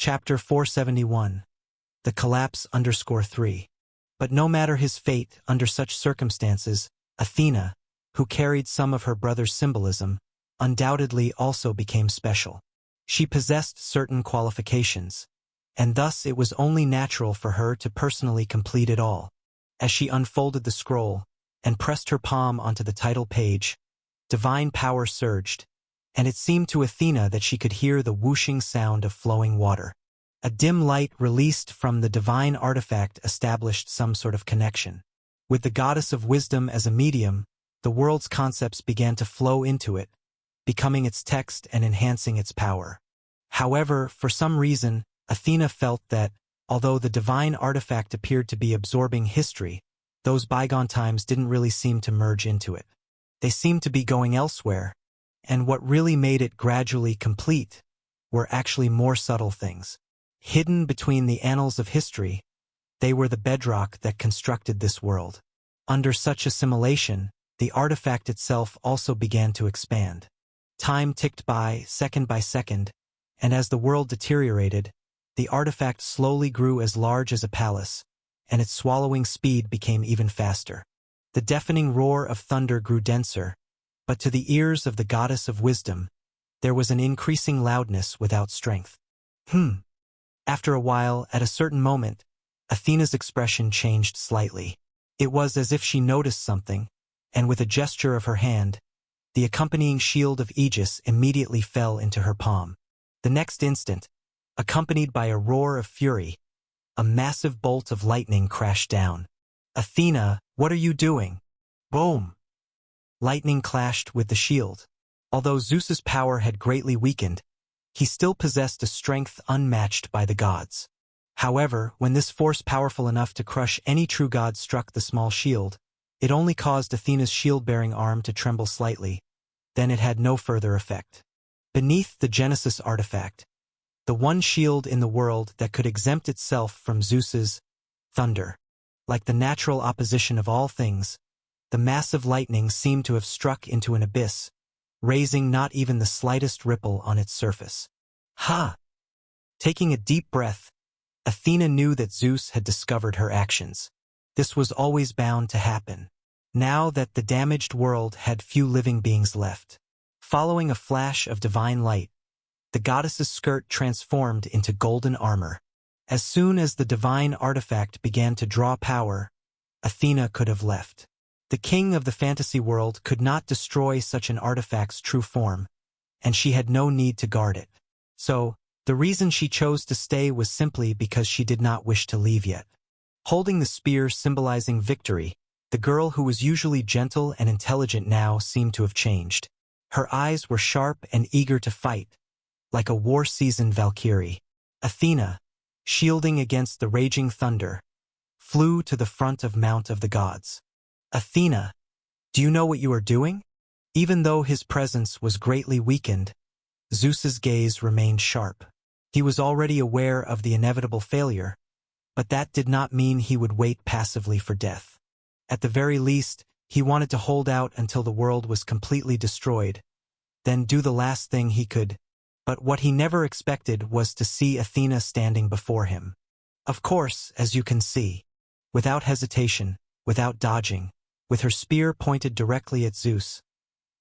Chapter 471. The Collapse_3. But no matter his fate under such circumstances, Athena, who carried some of her brother's symbolism, undoubtedly also became special. She possessed certain qualifications, and thus it was only natural for her to personally complete it all. As she unfolded the scroll and pressed her palm onto the title page, divine power surged, and it seemed to Athena that she could hear the whooshing sound of flowing water. A dim light released from the divine artifact established some sort of connection. With the goddess of wisdom as a medium, the world's concepts began to flow into it, becoming its text and enhancing its power. However, for some reason, Athena felt that, although the divine artifact appeared to be absorbing history, those bygone times didn't really seem to merge into it. They seemed to be going elsewhere, and what really made it gradually complete were actually more subtle things. Hidden between the annals of history, they were the bedrock that constructed this world. Under such assimilation, the artifact itself also began to expand. Time ticked by second, and as the world deteriorated, the artifact slowly grew as large as a palace, and its swallowing speed became even faster. The deafening roar of thunder grew denser, but to the ears of the goddess of wisdom, there was an increasing loudness without strength. After a while, at a certain moment, Athena's expression changed slightly. It was as if she noticed something, and with a gesture of her hand, the accompanying shield of Aegis immediately fell into her palm. The next instant, accompanied by a roar of fury, a massive bolt of lightning crashed down. "Athena, what are you doing?" Boom! Lightning clashed with the shield. Although Zeus's power had greatly weakened, he still possessed a strength unmatched by the gods. However, when this force powerful enough to crush any true god struck the small shield, it only caused Athena's shield-bearing arm to tremble slightly. Then it had no further effect. Beneath the Genesis artifact, the one shield in the world that could exempt itself from Zeus's thunder, like the natural opposition of all things, the massive lightning seemed to have struck into an abyss, raising not even the slightest ripple on its surface. Taking a deep breath, Athena knew that Zeus had discovered her actions. This was always bound to happen, now that the damaged world had few living beings left. Following a flash of divine light, the goddess's skirt transformed into golden armor. As soon as the divine artifact began to draw power, Athena could have left. The king of the fantasy world could not destroy such an artifact's true form, and she had no need to guard it. So, the reason she chose to stay was simply because she did not wish to leave yet. Holding the spear symbolizing victory, the girl who was usually gentle and intelligent now seemed to have changed. Her eyes were sharp and eager to fight, like a war-seasoned Valkyrie. Athena, shielding against the raging thunder, flew to the front of Mount of the Gods. "Athena, do you know what you are doing?" Even though his presence was greatly weakened, Zeus's gaze remained sharp. He was already aware of the inevitable failure, but that did not mean he would wait passively for death. At the very least, he wanted to hold out until the world was completely destroyed, then do the last thing he could. But what he never expected was to see Athena standing before him. Of course, as you can see, without hesitation, without dodging, with her spear pointed directly at Zeus,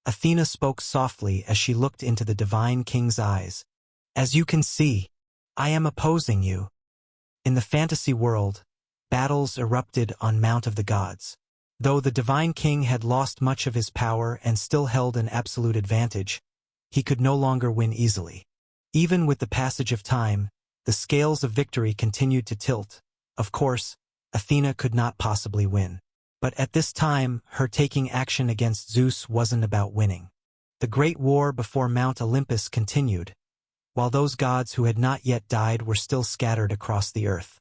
Athena spoke softly as she looked into the divine king's eyes. "As you can see, I am opposing you." In the fantasy world, battles erupted on Mount of the Gods. Though the divine king had lost much of his power and still held an absolute advantage, he could no longer win easily. Even with the passage of time, the scales of victory continued to tilt. Of course, Athena could not possibly win. But at this time, her taking action against Zeus wasn't about winning. The great war before Mount Olympus continued, while those gods who had not yet died were still scattered across the earth.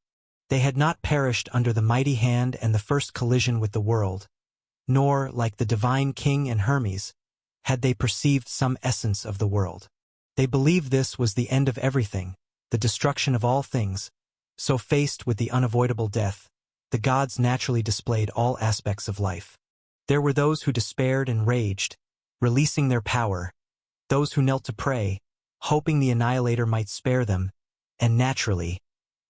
They had not perished under the mighty hand and the first collision with the world, nor, like the divine king and Hermes, had they perceived some essence of the world. They believed this was the end of everything, the destruction of all things. So faced with the unavoidable death, the gods naturally displayed all aspects of life. There were those who despaired and raged, releasing their power, those who knelt to pray, hoping the annihilator might spare them, and naturally,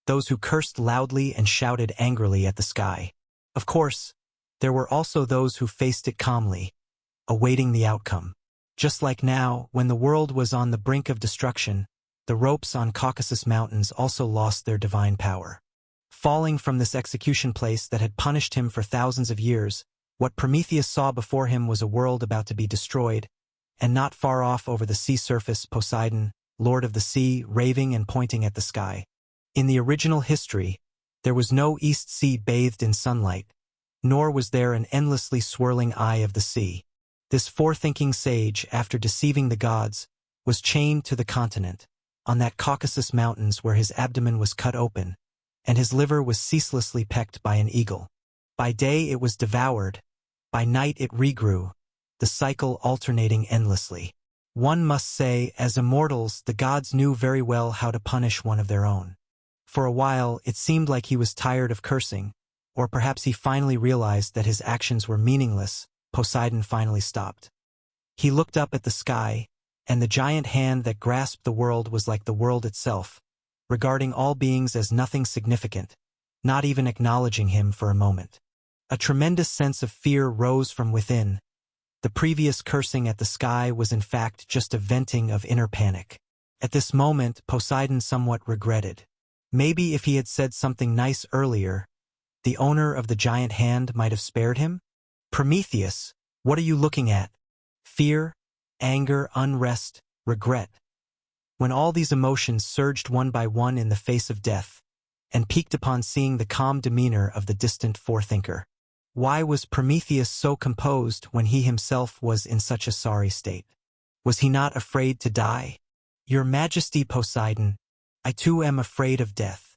those who cursed loudly and shouted angrily at the sky. Of course, there were also those who faced it calmly, awaiting the outcome. Just like now, when the world was on the brink of destruction, the ropes on Caucasus Mountains also lost their divine power. Falling from this execution place that had punished him for thousands of years, what Prometheus saw before him was a world about to be destroyed, and not far off over the sea surface Poseidon, lord of the sea, raving and pointing at the sky. In the original history, there was no East Sea bathed in sunlight, nor was there an endlessly swirling eye of the sea. This forethinking sage, after deceiving the gods, was chained to the continent, on that Caucasus Mountains where his abdomen was cut open, and his liver was ceaselessly pecked by an eagle. By day it was devoured, by night it regrew, the cycle alternating endlessly. One must say, as immortals, the gods knew very well how to punish one of their own. For a while, it seemed like he was tired of cursing, or perhaps he finally realized that his actions were meaningless. Poseidon finally stopped. He looked up at the sky, and the giant hand that grasped the world was like the world itself, regarding all beings as nothing significant, not even acknowledging him for a moment. A tremendous sense of fear rose from within. The previous cursing at the sky was in fact just a venting of inner panic. At this moment, Poseidon somewhat regretted. Maybe if he had said something nice earlier, the owner of the giant hand might have spared him? Prometheus, what are you looking at? Fear, anger, unrest, regret. When all these emotions surged one by one in the face of death, and peaked upon seeing the calm demeanor of the distant forethinker. Why was Prometheus so composed when he himself was in such a sorry state? Was he not afraid to die? Your Majesty Poseidon, I too am afraid of death.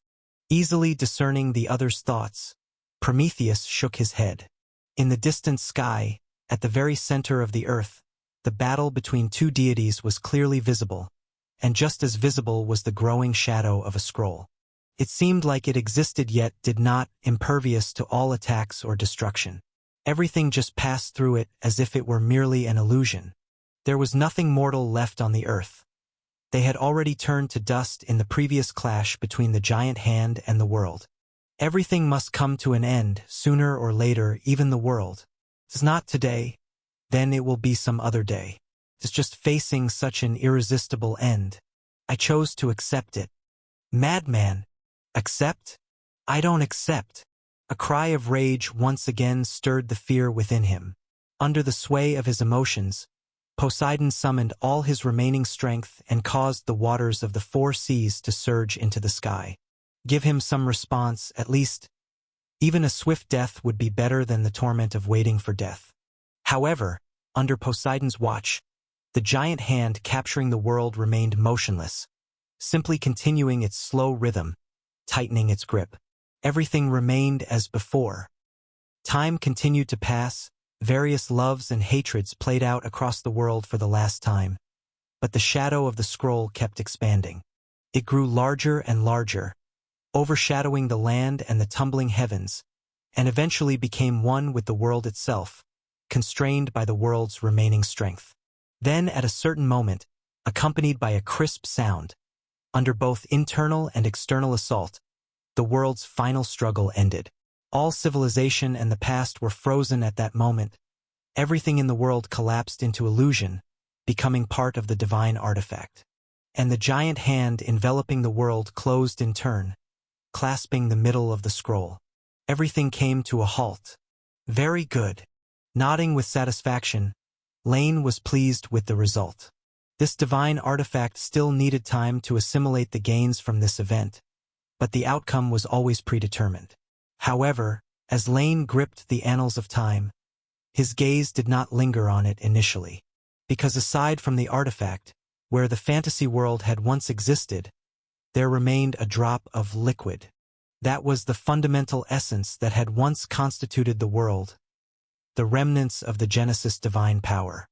Easily discerning the other's thoughts, Prometheus shook his head. In the distant sky, at the very center of the earth, the battle between two deities was clearly visible, and just as visible was the growing shadow of a scroll. It seemed like it existed yet did not, impervious to all attacks or destruction. Everything just passed through it as if it were merely an illusion. There was nothing mortal left on the earth. They had already turned to dust in the previous clash between the giant hand and the world. Everything must come to an end, sooner or later, even the world. It's not today, then it will be some other day. It's just facing such an irresistible end. I chose to accept it. Madman! Accept? I don't accept. A cry of rage once again stirred the fear within him. Under the sway of his emotions, Poseidon summoned all his remaining strength and caused the waters of the four seas to surge into the sky. Give him some response, at least. Even a swift death would be better than the torment of waiting for death. However, under Poseidon's watch, the giant hand capturing the world remained motionless, simply continuing its slow rhythm, tightening its grip. Everything remained as before. Time continued to pass, various loves and hatreds played out across the world for the last time, but the shadow of the scroll kept expanding. It grew larger and larger, overshadowing the land and the tumbling heavens, and eventually became one with the world itself, constrained by the world's remaining strength. Then, at a certain moment, accompanied by a crisp sound, under both internal and external assault, the world's final struggle ended. All civilization and the past were frozen at that moment. Everything in the world collapsed into illusion, becoming part of the divine artifact. And the giant hand enveloping the world closed in turn, clasping the middle of the scroll. Everything came to a halt. Very good. Nodding with satisfaction, Lane was pleased with the result. This divine artifact still needed time to assimilate the gains from this event, but the outcome was always predetermined. However, as Lane gripped the annals of time, his gaze did not linger on it initially, because aside from the artifact, where the fantasy world had once existed, there remained a drop of liquid. That was the fundamental essence that had once constituted the world, the remnants of the Genesis divine power.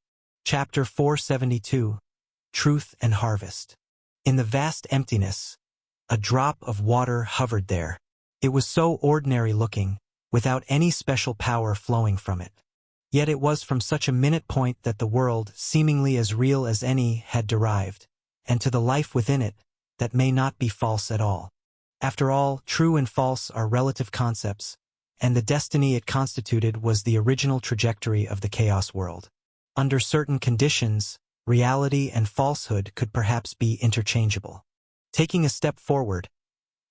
Chapter 472, Truth and Harvest. In the vast emptiness, a drop of water hovered there. It was so ordinary looking, without any special power flowing from it. Yet it was from such a minute point that the world, seemingly as real as any, had derived, and to the life within it, that may not be false at all. After all, true and false are relative concepts, and the destiny it constituted was the original trajectory of the chaos world. Under certain conditions, reality and falsehood could perhaps be interchangeable. Taking a step forward,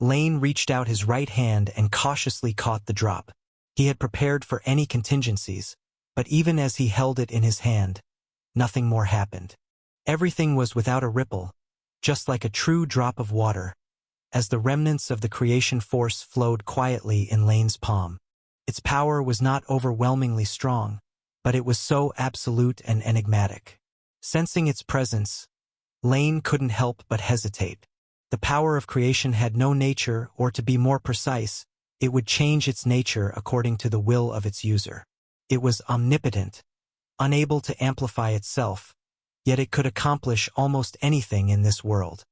Lane reached out his right hand and cautiously caught the drop. He had prepared for any contingencies, but even as he held it in his hand, nothing more happened. Everything was without a ripple, just like a true drop of water, as the remnants of the creation force flowed quietly in Lane's palm. Its power was not overwhelmingly strong, but it was so absolute and enigmatic. Sensing its presence, Lane couldn't help but hesitate. The power of creation had no nature, or to be more precise, it would change its nature according to the will of its user. It was omnipotent, unable to amplify itself, yet it could accomplish almost anything in this world.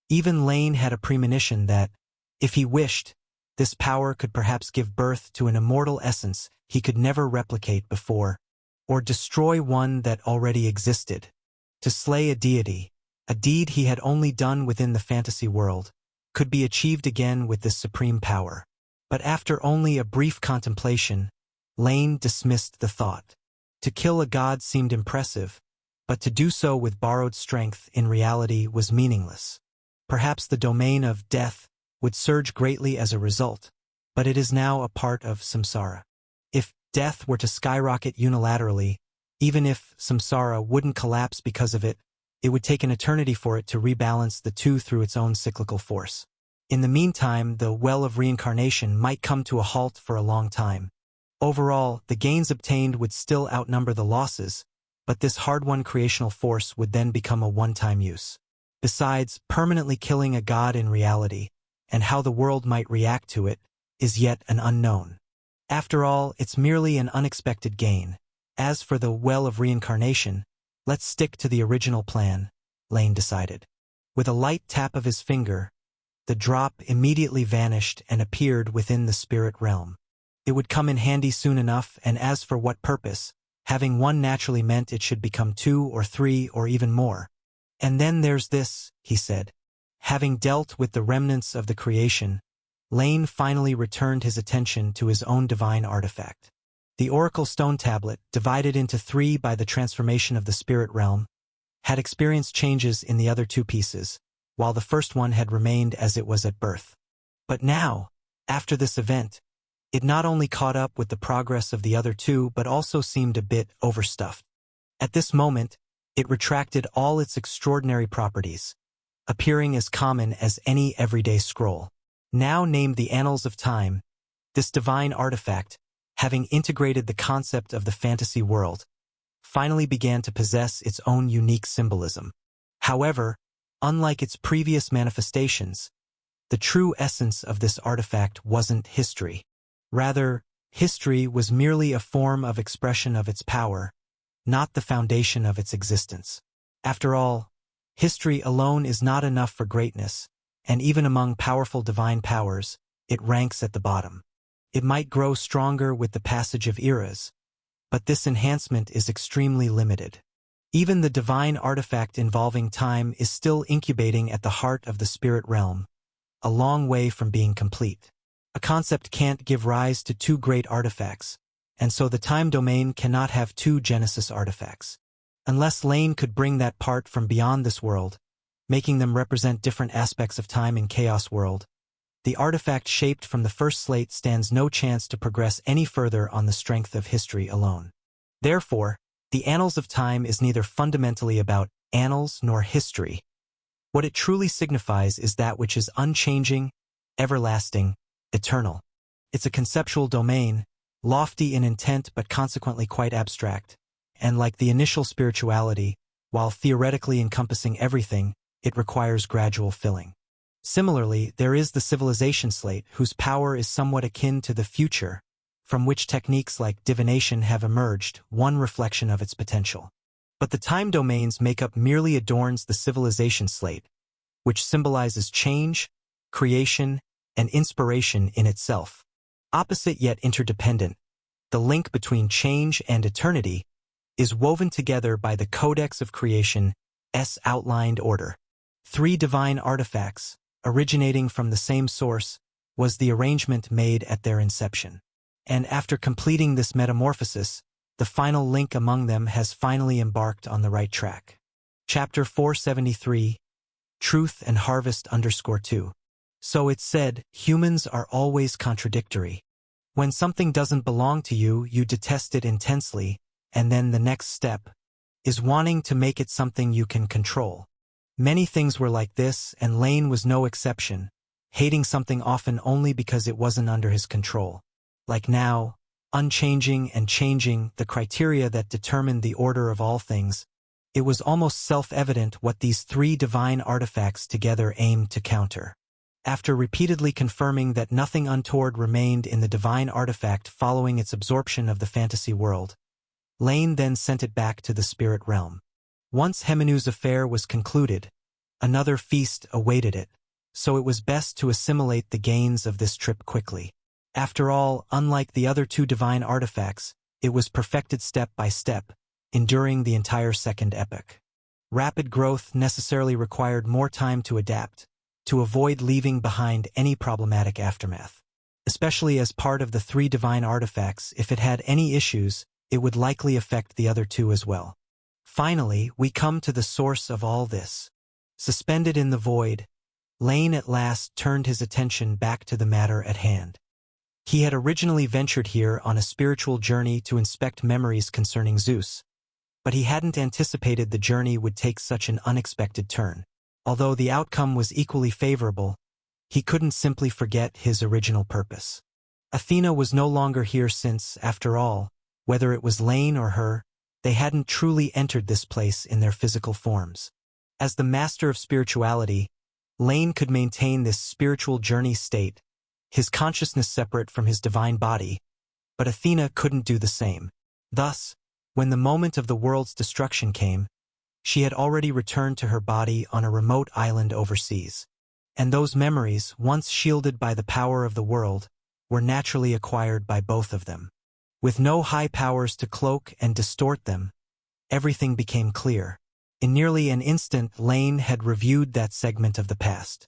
Even Lane had a premonition that, if he wished, this power could perhaps give birth to an immortal essence he could never replicate before, or destroy one that already existed. To slay a deity, a deed he had only done within the fantasy world, could be achieved again with this supreme power. But after only a brief contemplation, Lane dismissed the thought. To kill a god seemed impressive, but to do so with borrowed strength in reality was meaningless. Perhaps the domain of death would surge greatly as a result, but it is now a part of samsara. If death were to skyrocket unilaterally, even if samsara wouldn't collapse because of it, it would take an eternity for it to rebalance the two through its own cyclical force. In the meantime, the well of reincarnation might come to a halt for a long time. Overall, the gains obtained would still outnumber the losses, but this hard-won creational force would then become a one-time use. Besides, permanently killing a god in reality, and how the world might react to it, is yet an unknown. After all, it's merely an unexpected gain. As for the well of reincarnation, let's stick to the original plan, Lane decided. With a light tap of his finger, the drop immediately vanished and appeared within the spirit realm. It would come in handy soon enough, and as for what purpose, having one naturally meant it should become 2 or 3 or even more. And then there's this, he said. Having dealt with the remnants of the creation, Lane finally returned his attention to his own divine artifact. The Oracle Stone Tablet, divided into 3 by the transformation of the spirit realm, had experienced changes in the other 2 pieces, while the first one had remained as it was at birth. But now, after this event, it not only caught up with the progress of the other 2 but also seemed a bit overstuffed. At this moment, it retracted all its extraordinary properties, appearing as common as any everyday scroll. Now named the Annals of Time, this divine artifact, having integrated the concept of the fantasy world, finally began to possess its own unique symbolism. However, unlike its previous manifestations, the true essence of this artifact wasn't history. Rather, history was merely a form of expression of its power, not the foundation of its existence. After all, history alone is not enough for greatness, and even among powerful divine powers, it ranks at the bottom. It might grow stronger with the passage of eras, but this enhancement is extremely limited. Even the divine artifact involving time is still incubating at the heart of the spirit realm, a long way from being complete. A concept can't give rise to 2 great artifacts, and so the time domain cannot have 2 Genesis artifacts. Unless Lane could bring that part from beyond this world, making them represent different aspects of time in Chaos World, the artifact shaped from the first slate stands no chance to progress any further on the strength of history alone. Therefore, the Annals of Time is neither fundamentally about annals nor history. What it truly signifies is that which is unchanging, everlasting, eternal. It's a conceptual domain, lofty in intent but consequently quite abstract, and like the initial spirituality, while theoretically encompassing everything, it requires gradual filling. Similarly, there is the civilization slate, whose power is somewhat akin to the future, from which techniques like divination have emerged, one reflection of its potential. But the time domains makeup merely adorns the civilization slate, which symbolizes change, creation, and inspiration in itself. Opposite yet interdependent, the link between change and eternity is woven together by the Codex of Creation's outlined order. 3 divine artifacts, originating from the same source, was the arrangement made at their inception. And after completing this metamorphosis, the final link among them has finally embarked on the right track. Chapter 473, Truth and Harvest _2. So it's said, humans are always contradictory. When something doesn't belong to you, you detest it intensely, and then the next step is wanting to make it something you can control. Many things were like this, and Lane was no exception, hating something often only because it wasn't under his control. Like now, unchanging and changing the criteria that determined the order of all things, it was almost self-evident what these 3 divine artifacts together aimed to counter. After repeatedly confirming that nothing untoward remained in the divine artifact following its absorption of the fantasy world, Lane then sent it back to the spirit realm. Once Hemenu's affair was concluded, another feast awaited it, so it was best to assimilate the gains of this trip quickly. After all, unlike the other 2 divine artifacts, it was perfected step by step, enduring the entire second epoch. Rapid growth necessarily required more time to adapt, to avoid leaving behind any problematic aftermath. Especially as part of the 3 divine artifacts, if it had any issues, it would likely affect the other 2 as well. Finally, we come to the source of all this. Suspended in the void, Lane at last turned his attention back to the matter at hand. He had originally ventured here on a spiritual journey to inspect memories concerning Zeus, but he hadn't anticipated the journey would take such an unexpected turn. Although the outcome was equally favorable, he couldn't simply forget his original purpose. Athena was no longer here since, after all, whether it was Lane or her, they hadn't truly entered this place in their physical forms. As the master of spirituality, Lane could maintain this spiritual journey state, his consciousness separate from his divine body, but Athena couldn't do the same. Thus, when the moment of the world's destruction came, she had already returned to her body on a remote island overseas. And those memories, once shielded by the power of the world, were naturally acquired by both of them. With no high powers to cloak and distort them, everything became clear. In nearly an instant, Lane had reviewed that segment of the past.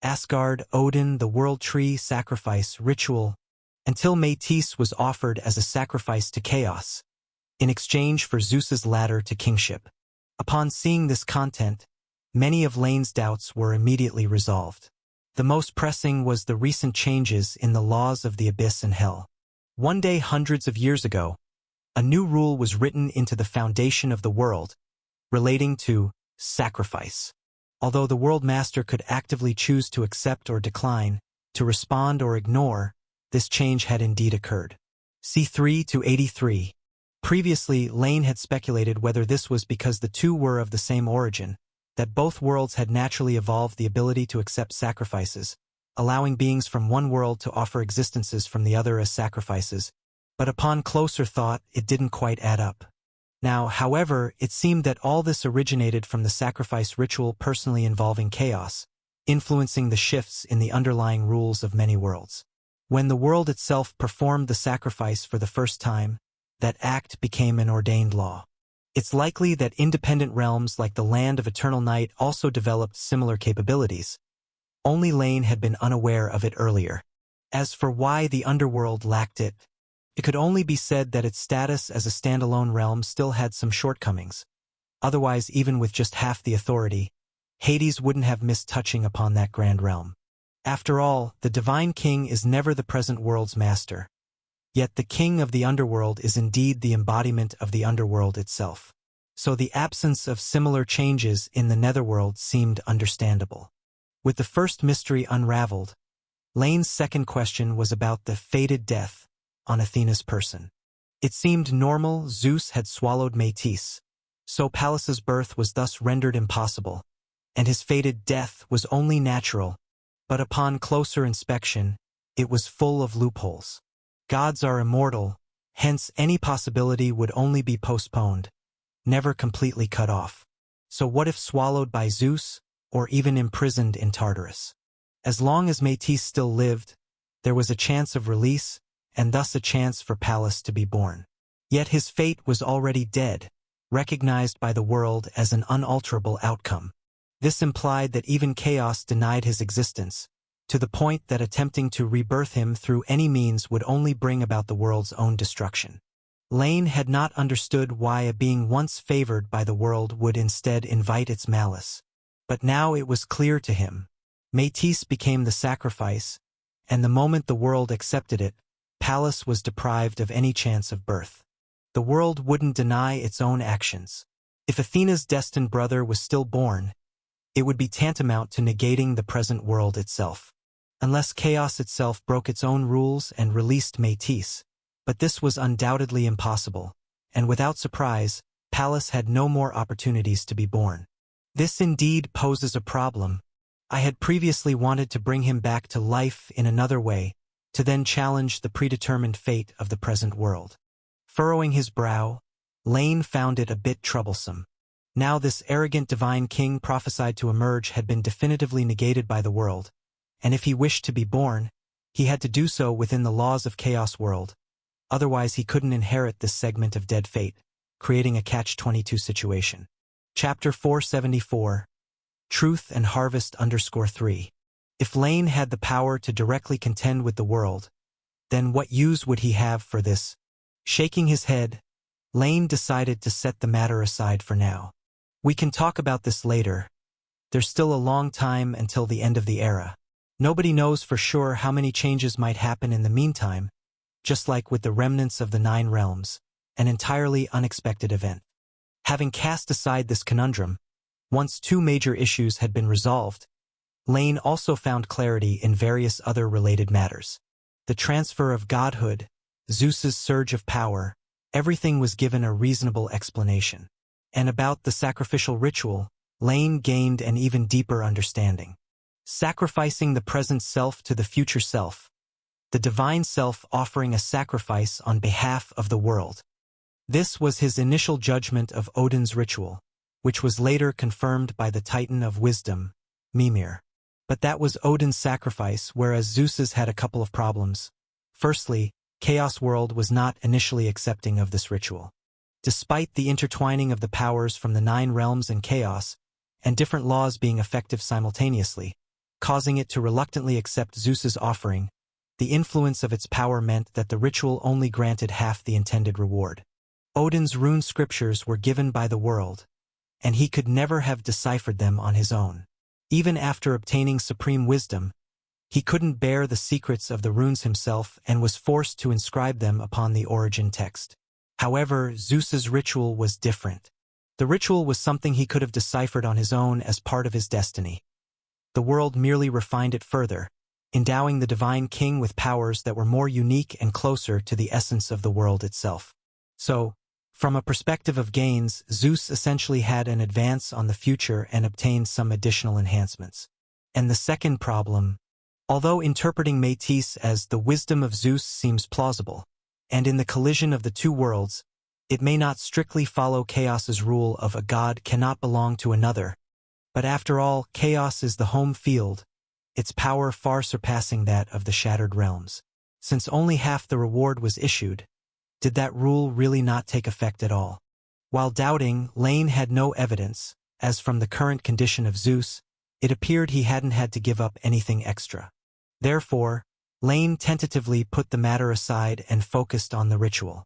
Asgard, Odin, the World Tree, sacrifice, ritual, until Métis was offered as a sacrifice to Chaos, in exchange for Zeus's ladder to kingship. Upon seeing this content, many of Lane's doubts were immediately resolved. The most pressing was the recent changes in the laws of the abyss and hell. One day hundreds of years ago, a new rule was written into the foundation of the world, relating to sacrifice. Although the World Master could actively choose to accept or decline, to respond or ignore, this change had indeed occurred. C3 to 83. Previously, Lane had speculated whether this was because the 2 were of the same origin, that both worlds had naturally evolved the ability to accept sacrifices, allowing beings from one world to offer existences from the other as sacrifices, but upon closer thought, it didn't quite add up. Now, however, it seemed that all this originated from the sacrifice ritual personally involving Chaos, influencing the shifts in the underlying rules of many worlds. When the world itself performed the sacrifice for the first time, that act became an ordained law. It's likely that independent realms like the Land of Eternal Night also developed similar capabilities. Only Lane had been unaware of it earlier. As for why the underworld lacked it, it could only be said that its status as a standalone realm still had some shortcomings. Otherwise, even with just half the authority, Hades wouldn't have missed touching upon that grand realm. After all, the Divine King is never the present world's master. Yet the king of the underworld is indeed the embodiment of the underworld itself. So the absence of similar changes in the netherworld seemed understandable. With the first mystery unraveled, Lane's second question was about the fated death on Athena's person. It seemed normal Zeus had swallowed Métis, so Pallas's birth was thus rendered impossible, and his fated death was only natural, but upon closer inspection, it was full of loopholes. Gods are immortal, hence any possibility would only be postponed, never completely cut off. So what if swallowed by Zeus, or even imprisoned in Tartarus? As long as Métis still lived, there was a chance of release, and thus a chance for Pallas to be born. Yet his fate was already dead, recognized by the world as an unalterable outcome. This implied that even chaos denied his existence, to the point that attempting to rebirth him through any means would only bring about the world's own destruction. Lane had not understood why a being once favored by the world would instead invite its malice. But now it was clear to him. Métis became the sacrifice, and the moment the world accepted it, Pallas was deprived of any chance of birth. The world wouldn't deny its own actions. If Athena's destined brother was still born, it would be tantamount to negating the present world itself. Unless chaos itself broke its own rules and released Métis. But this was undoubtedly impossible, and without surprise, Pallas had no more opportunities to be born. This indeed poses a problem. I had previously wanted to bring him back to life in another way, to then challenge the predetermined fate of the present world. Furrowing his brow, Lane found it a bit troublesome. Now this arrogant divine king prophesied to emerge had been definitively negated by the world, and if he wished to be born, he had to do so within the laws of Chaos World. Otherwise he couldn't inherit this segment of dead fate, creating a catch-22 situation. Chapter 474. Truth and Harvest _3. If Lane had the power to directly contend with the world, then what use would he have for this? Shaking his head, Lane decided to set the matter aside for now. We can talk about this later. There's still a long time until the end of the era. Nobody knows for sure how many changes might happen in the meantime, just like with the remnants of the 9 realms, an entirely unexpected event. Having cast aside this conundrum, once 2 major issues had been resolved, Lane also found clarity in various other related matters. The transfer of godhood, Zeus's surge of power, everything was given a reasonable explanation. And about the sacrificial ritual, Lane gained an even deeper understanding. Sacrificing the present self to the future self, the divine self offering a sacrifice on behalf of the world. This was his initial judgment of Odin's ritual, which was later confirmed by the Titan of Wisdom, Mimir. But that was Odin's sacrifice, whereas Zeus's had a couple of problems. Firstly, Chaos World was not initially accepting of this ritual. Despite the intertwining of the powers from the 9 realms and chaos, and different laws being effective simultaneously, causing it to reluctantly accept Zeus's offering, the influence of its power meant that the ritual only granted half the intended reward. Odin's rune scriptures were given by the world, and he could never have deciphered them on his own. Even after obtaining supreme wisdom, he couldn't bear the secrets of the runes himself and was forced to inscribe them upon the origin text. However, Zeus's ritual was different. The ritual was something he could have deciphered on his own as part of his destiny. The world merely refined it further, endowing the divine king with powers that were more unique and closer to the essence of the world itself. So, from a perspective of gains, Zeus essentially had an advance on the future and obtained some additional enhancements. And the second problem, although interpreting Métis as the wisdom of Zeus seems plausible, and in the collision of the 2 worlds, it may not strictly follow Chaos's rule of a god cannot belong to another. But after all, Chaos is the home field, its power far surpassing that of the Shattered Realms. Since only half the reward was issued, did that rule really not take effect at all? While doubting, Lane had no evidence, as from the current condition of Zeus, it appeared he hadn't had to give up anything extra. Therefore, Lane tentatively put the matter aside and focused on the ritual.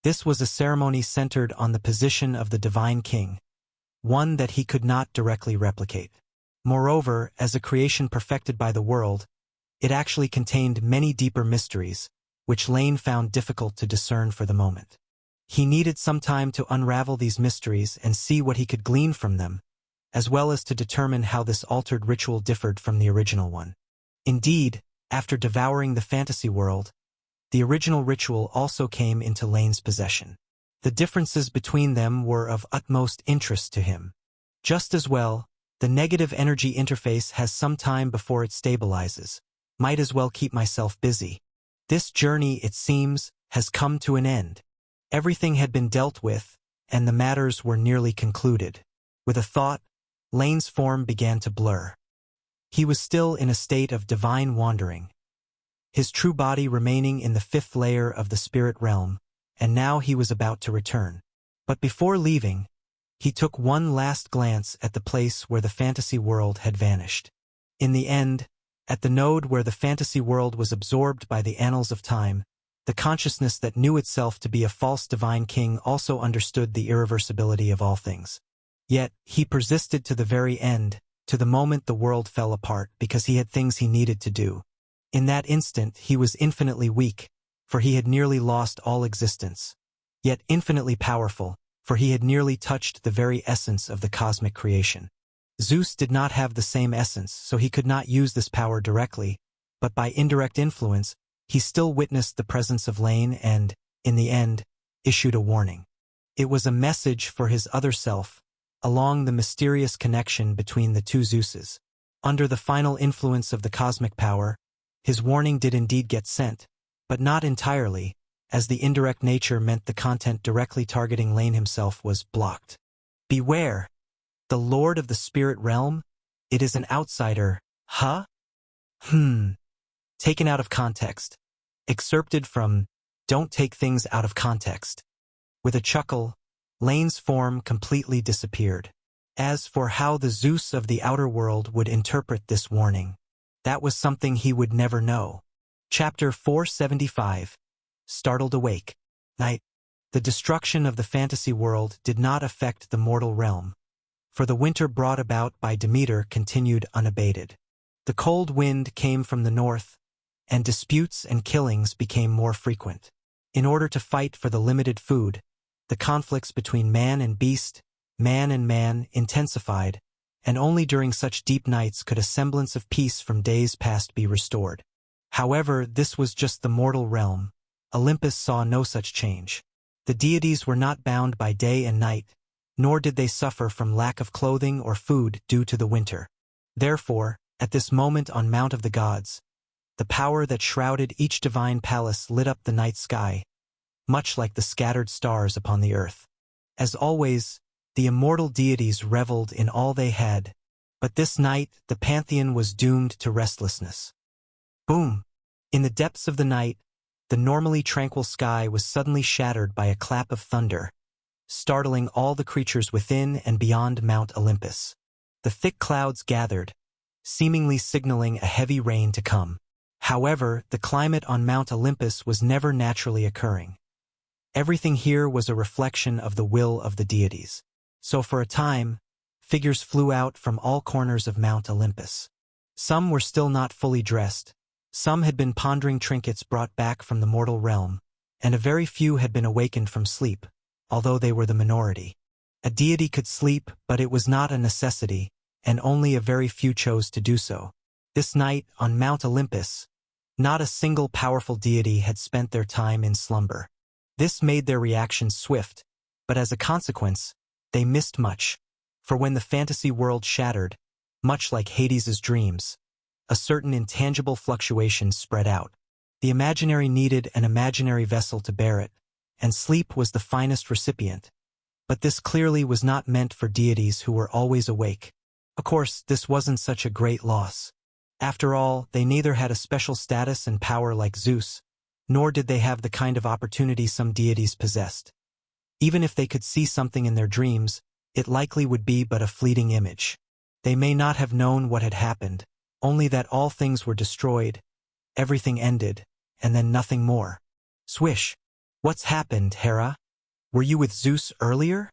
This was a ceremony centered on the position of the divine king, one that he could not directly replicate. Moreover, as a creation perfected by the world, it actually contained many deeper mysteries, which Lane found difficult to discern for the moment. He needed some time to unravel these mysteries and see what he could glean from them, as well as to determine how this altered ritual differed from the original one. Indeed, after devouring the fantasy world, the original ritual also came into Lane's possession. The differences between them were of utmost interest to him. Just as well, the negative energy interface has some time before it stabilizes. Might as well keep myself busy. This journey, it seems, has come to an end. Everything had been dealt with, and the matters were nearly concluded. With a thought, Lane's form began to blur. He was still in a state of divine wandering, his true body remaining in the 5th layer of the spirit realm, and now he was about to return. But before leaving, He took one last glance at the place where the fantasy world had vanished. In the end, at the node where the fantasy world was absorbed by the annals of time, the consciousness that knew itself to be a false divine king also understood the irreversibility of all things. Yet, he persisted to the very end, to the moment the world fell apart, because he had things he needed to do. In that instant, he was infinitely weak, for he had nearly lost all existence. Yet infinitely powerful, for he had nearly touched the very essence of the cosmic creation. Zeus did not have the same essence, so he could not use this power directly, but by indirect influence, he still witnessed the presence of Lane and, in the end, issued a warning. It was a message for his other self, along the mysterious connection between the two Zeuses. Under the final influence of the cosmic power, his warning did indeed get sent, but not entirely, as the indirect nature meant the content directly targeting Lane himself was blocked. Beware! The Lord of the Spirit Realm? It is an outsider, huh? Taken out of context. Excerpted from Don't Take Things Out of Context. With a chuckle, Lane's form completely disappeared. As for how the Zeus of the outer world would interpret this warning, that was something he would never know. Chapter 475. Startled Awake. Night. The destruction of the fantasy world did not affect the mortal realm, for the winter brought about by Demeter continued unabated. The cold wind came from the north, and disputes and killings became more frequent. In order to fight for the limited food, the conflicts between man and beast, man and man, intensified, and only during such deep nights could a semblance of peace from days past be restored. However, this was just the mortal realm. Olympus saw no such change. The deities were not bound by day and night, nor did they suffer from lack of clothing or food due to the winter. Therefore, at this moment on Mount of the Gods, the power that shrouded each divine palace lit up the night sky, much like the scattered stars upon the earth. As always, the immortal deities reveled in all they had, but this night the pantheon was doomed to restlessness. Boom! In the depths of the night, the normally tranquil sky was suddenly shattered by a clap of thunder, startling all the creatures within and beyond Mount Olympus. The thick clouds gathered, seemingly signaling a heavy rain to come. However, the climate on Mount Olympus was never naturally occurring. Everything here was a reflection of the will of the deities. So for a time, figures flew out from all corners of Mount Olympus. Some were still not fully dressed, some had been pondering trinkets brought back from the mortal realm, and a very few had been awakened from sleep, although they were the minority. A deity could sleep, but it was not a necessity, and only a very few chose to do so. This night, on Mount Olympus, not a single powerful deity had spent their time in slumber. This made their reactions swift, but as a consequence, they missed much. For when the fantasy world shattered, much like Hades's dreams, a certain intangible fluctuation spread out. The imaginary needed an imaginary vessel to bear it, and sleep was the finest recipient. But this clearly was not meant for deities who were always awake. Of course, this wasn't such a great loss. After all, they neither had a special status and power like Zeus, nor did they have the kind of opportunity some deities possessed. Even if they could see something in their dreams, it likely would be but a fleeting image. They may not have known what had happened, only that all things were destroyed, everything ended, and then nothing more. Swish! What's happened, Hera? Were you with Zeus earlier?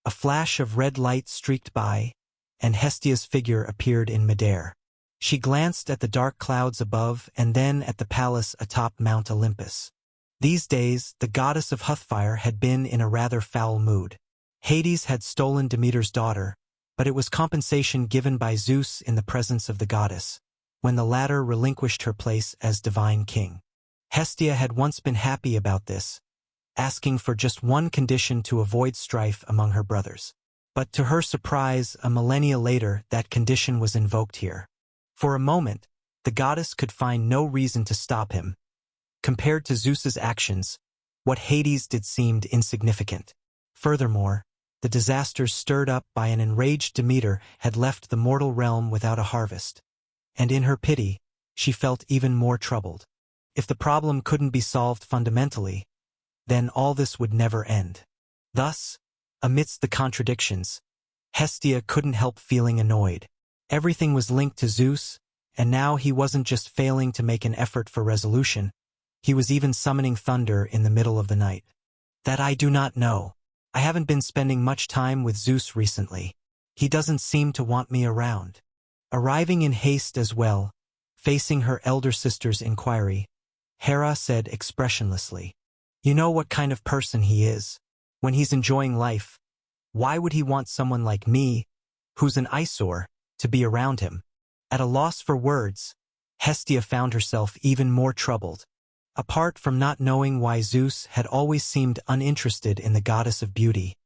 A flash of red light streaked by, and Hestia's figure appeared in midair. She glanced at the dark clouds above and then at the palace atop Mount Olympus. These days, the goddess of Hrothfire had been in a rather foul mood. Hades had stolen Demeter's daughter, but it was compensation given by Zeus in the presence of the goddess, when the latter relinquished her place as divine king. Hestia had once been happy about this, asking for just one condition to avoid strife among her brothers. But to her surprise, a millennia later, that condition was invoked here. For a moment, the goddess could find no reason to stop him. Compared to Zeus's actions, what Hades did seemed insignificant. Furthermore, the disasters stirred up by an enraged Demeter had left the mortal realm without a harvest. And in her pity, she felt even more troubled. If the problem couldn't be solved fundamentally, then all this would never end. Thus, Amidst the contradictions, Hestia couldn't help feeling annoyed. Everything was linked to Zeus, and now he wasn't just failing to make an effort for resolution, he was even summoning thunder in the middle of the night. That I do not know. I haven't been spending much time with Zeus recently. He doesn't seem to want me around. Arriving in haste as well, facing her elder sister's inquiry, Hera said expressionlessly, "You know what kind of person he is. When he's enjoying life, why would he want someone like me, who's an eyesore, to be around him?" At a loss for words, Hestia found herself even more troubled. Apart from not knowing why Zeus had always seemed uninterested in the goddess of beauty,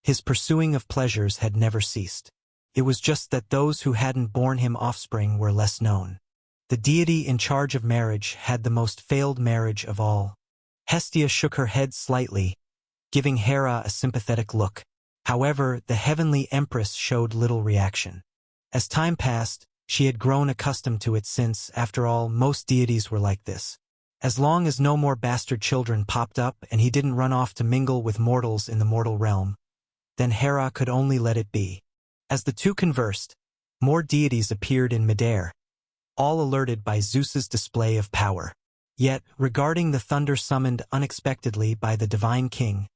his pursuing of pleasures had never ceased. It was just that those who hadn't borne him offspring were less known. The deity in charge of marriage had the most failed marriage of all. Hestia shook her head slightly, giving Hera a sympathetic look. However, the heavenly empress showed little reaction. As time passed, she had grown accustomed to it since, after all, most deities were like this. As long as no more bastard children popped up and he didn't run off to mingle with mortals in the mortal realm, then Hera could only let it be. As the two conversed, more deities appeared in midair, all alerted by Zeus's display of power. Yet, regarding the thunder summoned unexpectedly by the divine king,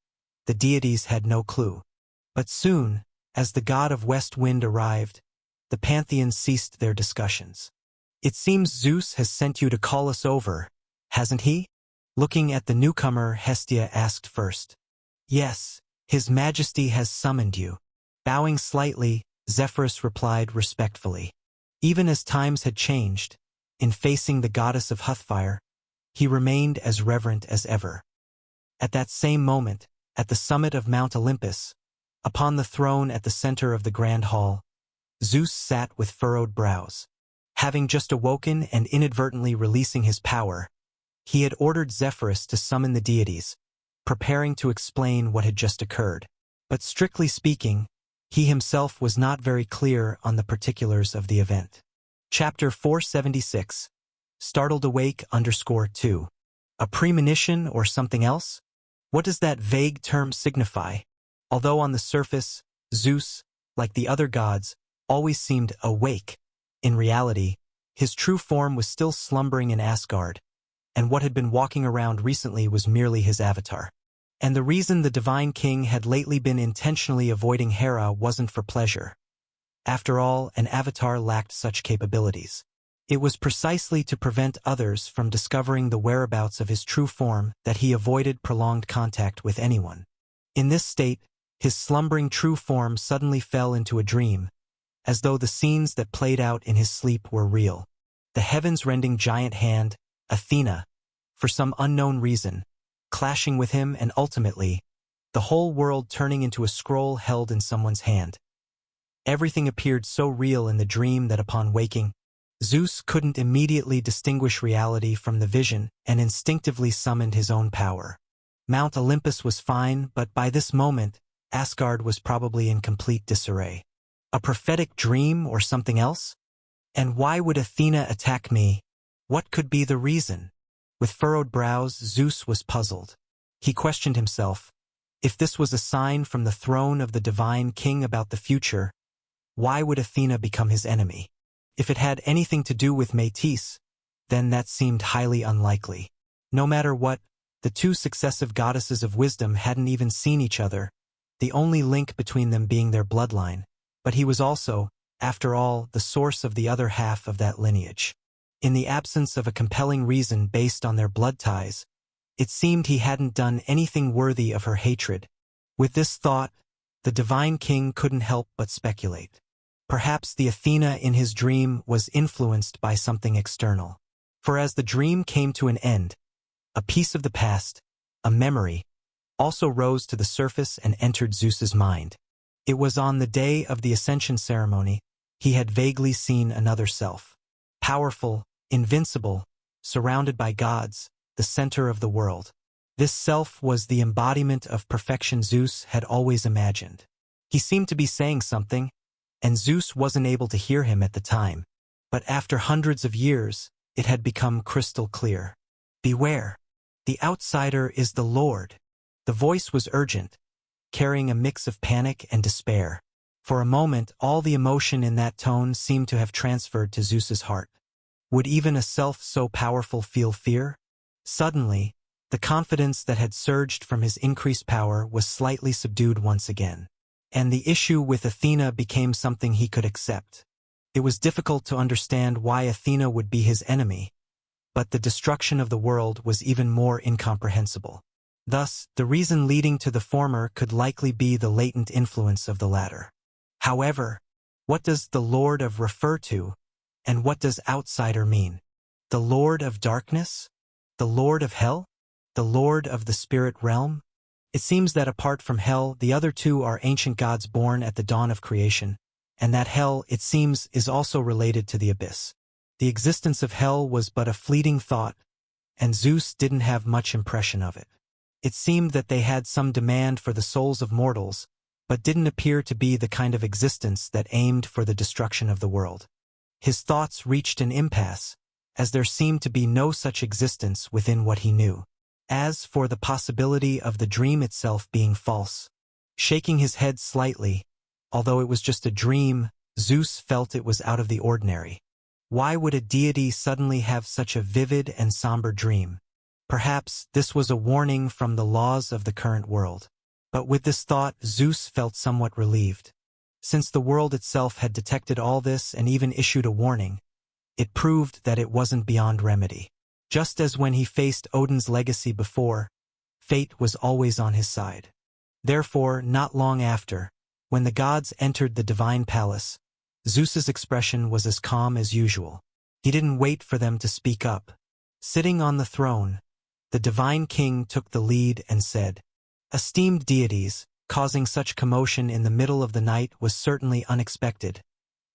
the deities had no clue. But soon, as the god of west wind arrived, the pantheons ceased their discussions. "It seems Zeus has sent you to call us over, hasn't he?" Looking at the newcomer, Hestia asked first. "Yes, his majesty has summoned you." Bowing slightly, Zephyrus replied respectfully. Even as times had changed, in facing the goddess of Huthfire, he remained as reverent as ever. At that same moment, at the summit of Mount Olympus, upon the throne at the center of the grand hall, Zeus sat with furrowed brows. Having just awoken and inadvertently releasing his power, he had ordered Zephyrus to summon the deities, preparing to explain what had just occurred. But strictly speaking, he himself was not very clear on the particulars of the event. Chapter 476. Startled Awake _2. A premonition or something else? What does that vague term signify? Although on the surface, Zeus, like the other gods, always seemed awake, in reality, his true form was still slumbering in Asgard, and what had been walking around recently was merely his avatar. And the reason the Divine King had lately been intentionally avoiding Hera wasn't for pleasure. After all, an avatar lacked such capabilities. It was precisely to prevent others from discovering the whereabouts of his true form that he avoided prolonged contact with anyone. In this state, his slumbering true form suddenly fell into a dream, as though the scenes that played out in his sleep were real. The heavens-rending giant hand, Athena, for some unknown reason, clashing with him, and ultimately, the whole world turning into a scroll held in someone's hand. Everything appeared so real in the dream that upon waking, Zeus couldn't immediately distinguish reality from the vision and instinctively summoned his own power. Mount Olympus was fine, but by this moment, Asgard was probably in complete disarray. A prophetic dream or something else? And why would Athena attack me? What could be the reason? With furrowed brows, Zeus was puzzled. He questioned himself. If this was a sign from the throne of the divine king about the future, why would Athena become his enemy? If it had anything to do with Métis, then that seemed highly unlikely. No matter what, the two successive goddesses of wisdom hadn't even seen each other, the only link between them being their bloodline. But he was also, after all, the source of the other half of that lineage. In the absence of a compelling reason based on their blood ties, it seemed he hadn't done anything worthy of her hatred. With this thought, the divine king couldn't help but speculate. Perhaps the Athena in his dream was influenced by something external. For as the dream came to an end, a piece of the past, a memory, also rose to the surface and entered Zeus's mind. It was on the day of the ascension ceremony, he had vaguely seen another self. Powerful, invincible, surrounded by gods, the center of the world. This self was the embodiment of perfection Zeus had always imagined. He seemed to be saying something, and Zeus wasn't able to hear him at the time. But after hundreds of years, it had become crystal clear. Beware. The outsider is the Lord. The voice was urgent, carrying a mix of panic and despair. For a moment, all the emotion in that tone seemed to have transferred to Zeus's heart. Would even a self so powerful feel fear? Suddenly, the confidence that had surged from his increased power was slightly subdued once again. And the issue with Athena became something he could accept. It was difficult to understand why Athena would be his enemy, but the destruction of the world was even more incomprehensible. Thus, the reason leading to the former could likely be the latent influence of the latter. However, what does the Lord of refer to, and what does outsider mean? The Lord of darkness? The Lord of hell? The Lord of the spirit realm? It seems that apart from hell, the other two are ancient gods born at the dawn of creation, and that hell, it seems, is also related to the abyss. The existence of hell was but a fleeting thought, and Zeus didn't have much impression of it. It seemed that they had some demand for the souls of mortals, but didn't appear to be the kind of existence that aimed for the destruction of the world. His thoughts reached an impasse, as there seemed to be no such existence within what he knew. As for the possibility of the dream itself being false, shaking his head slightly, although it was just a dream, Zeus felt it was out of the ordinary. Why would a deity suddenly have such a vivid and somber dream? Perhaps this was a warning from the laws of the current world. But with this thought, Zeus felt somewhat relieved. Since the world itself had detected all this and even issued a warning, it proved that it wasn't beyond remedy. Just as when he faced Odin's legacy before, fate was always on his side. Therefore, not long after, when the gods entered the divine palace, Zeus's expression was as calm as usual. He didn't wait for them to speak up. Sitting on the throne, the divine king took the lead and said, "Esteemed deities, causing such commotion in the middle of the night was certainly unexpected,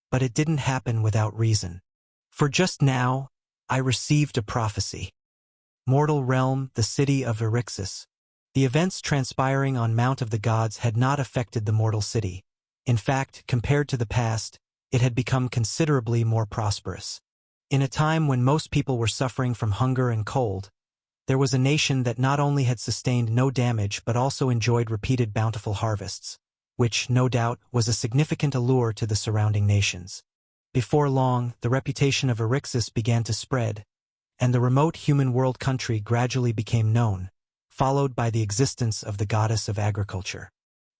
but it didn't happen without reason. For just now, I received a prophecy. Mortal realm, the city of Eryxis. The events transpiring on Mount of the Gods had not affected the mortal city. In fact, compared to the past, it had become considerably more prosperous. In a time when most people were suffering from hunger and cold, there was a nation that not only had sustained no damage but also enjoyed repeated bountiful harvests, which, no doubt, was a significant allure to the surrounding nations. Before long, the reputation of Eryxis began to spread, and the remote human world country gradually became known, followed by the existence of the goddess of agriculture.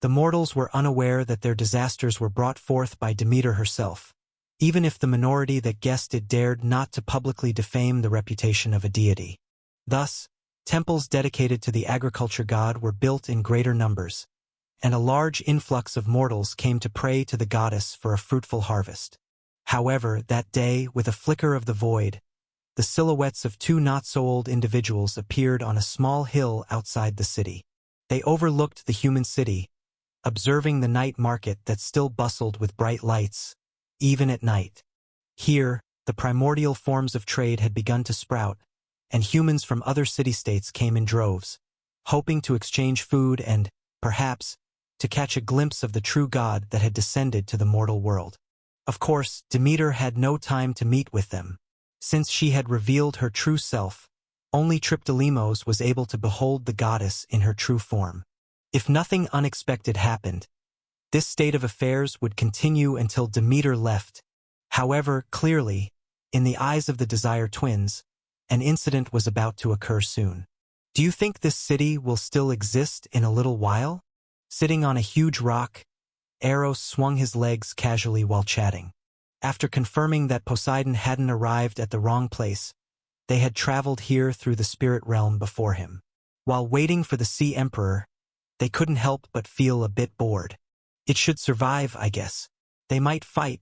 The mortals were unaware that their disasters were brought forth by Demeter herself, even if the minority that guessed it dared not to publicly defame the reputation of a deity. Thus, temples dedicated to the agriculture god were built in greater numbers, and a large influx of mortals came to pray to the goddess for a fruitful harvest. However, that day, with a flicker of the void, the silhouettes of two not-so-old individuals appeared on a small hill outside the city. They overlooked the human city, observing the night market that still bustled with bright lights, even at night. Here, the primordial forms of trade had begun to sprout, and humans from other city-states came in droves, hoping to exchange food and, perhaps, to catch a glimpse of the true god that had descended to the mortal world. Of course, Demeter had no time to meet with them. Since she had revealed her true self, only Triptolemus was able to behold the goddess in her true form. If nothing unexpected happened, this state of affairs would continue until Demeter left. However, clearly, in the eyes of the Desire Twins, an incident was about to occur soon. Do you think this city will still exist in a little while? Sitting on a huge rock, Eros swung his legs casually while chatting. After confirming that Poseidon hadn't arrived at the wrong place, they had traveled here through the spirit realm before him. While waiting for the Sea Emperor, they couldn't help but feel a bit bored. It should survive, I guess. They might fight,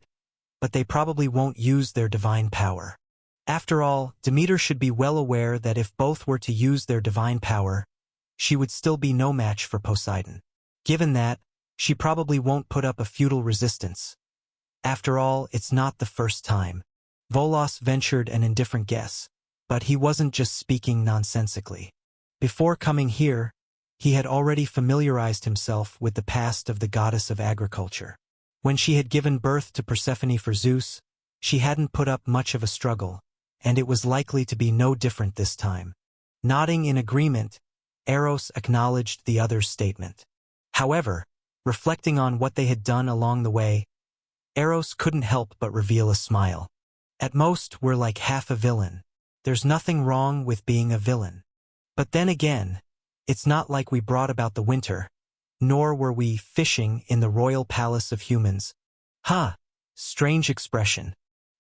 but they probably won't use their divine power. After all, Demeter should be well aware that if both were to use their divine power, she would still be no match for Poseidon. Given that, she probably won't put up a futile resistance. After all, it's not the first time. Volos ventured an indifferent guess, but he wasn't just speaking nonsensically. Before coming here, he had already familiarized himself with the past of the goddess of agriculture. When she had given birth to Persephone for Zeus, she hadn't put up much of a struggle, and it was likely to be no different this time. Nodding in agreement, Eros acknowledged the other's statement. However, reflecting on what they had done along the way, Eros couldn't help but reveal a smile. At most, we're like half a villain. There's nothing wrong with being a villain. But then again, it's not like we brought about the winter, nor were we fishing in the royal palace of humans. Ha! Strange expression.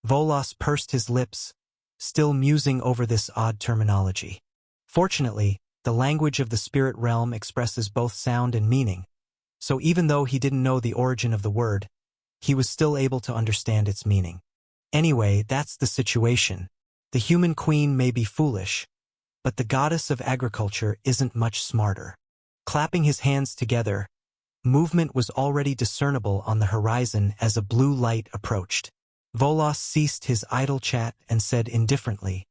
Volos pursed his lips, still musing over this odd terminology. Fortunately, the language of the spirit realm expresses both sound and meaning, so even though he didn't know the origin of the word, he was still able to understand its meaning. Anyway, that's the situation. The human queen may be foolish, but the goddess of agriculture isn't much smarter. Clapping his hands together, movement was already discernible on the horizon as a blue light approached. Volos ceased his idle chat and said indifferently,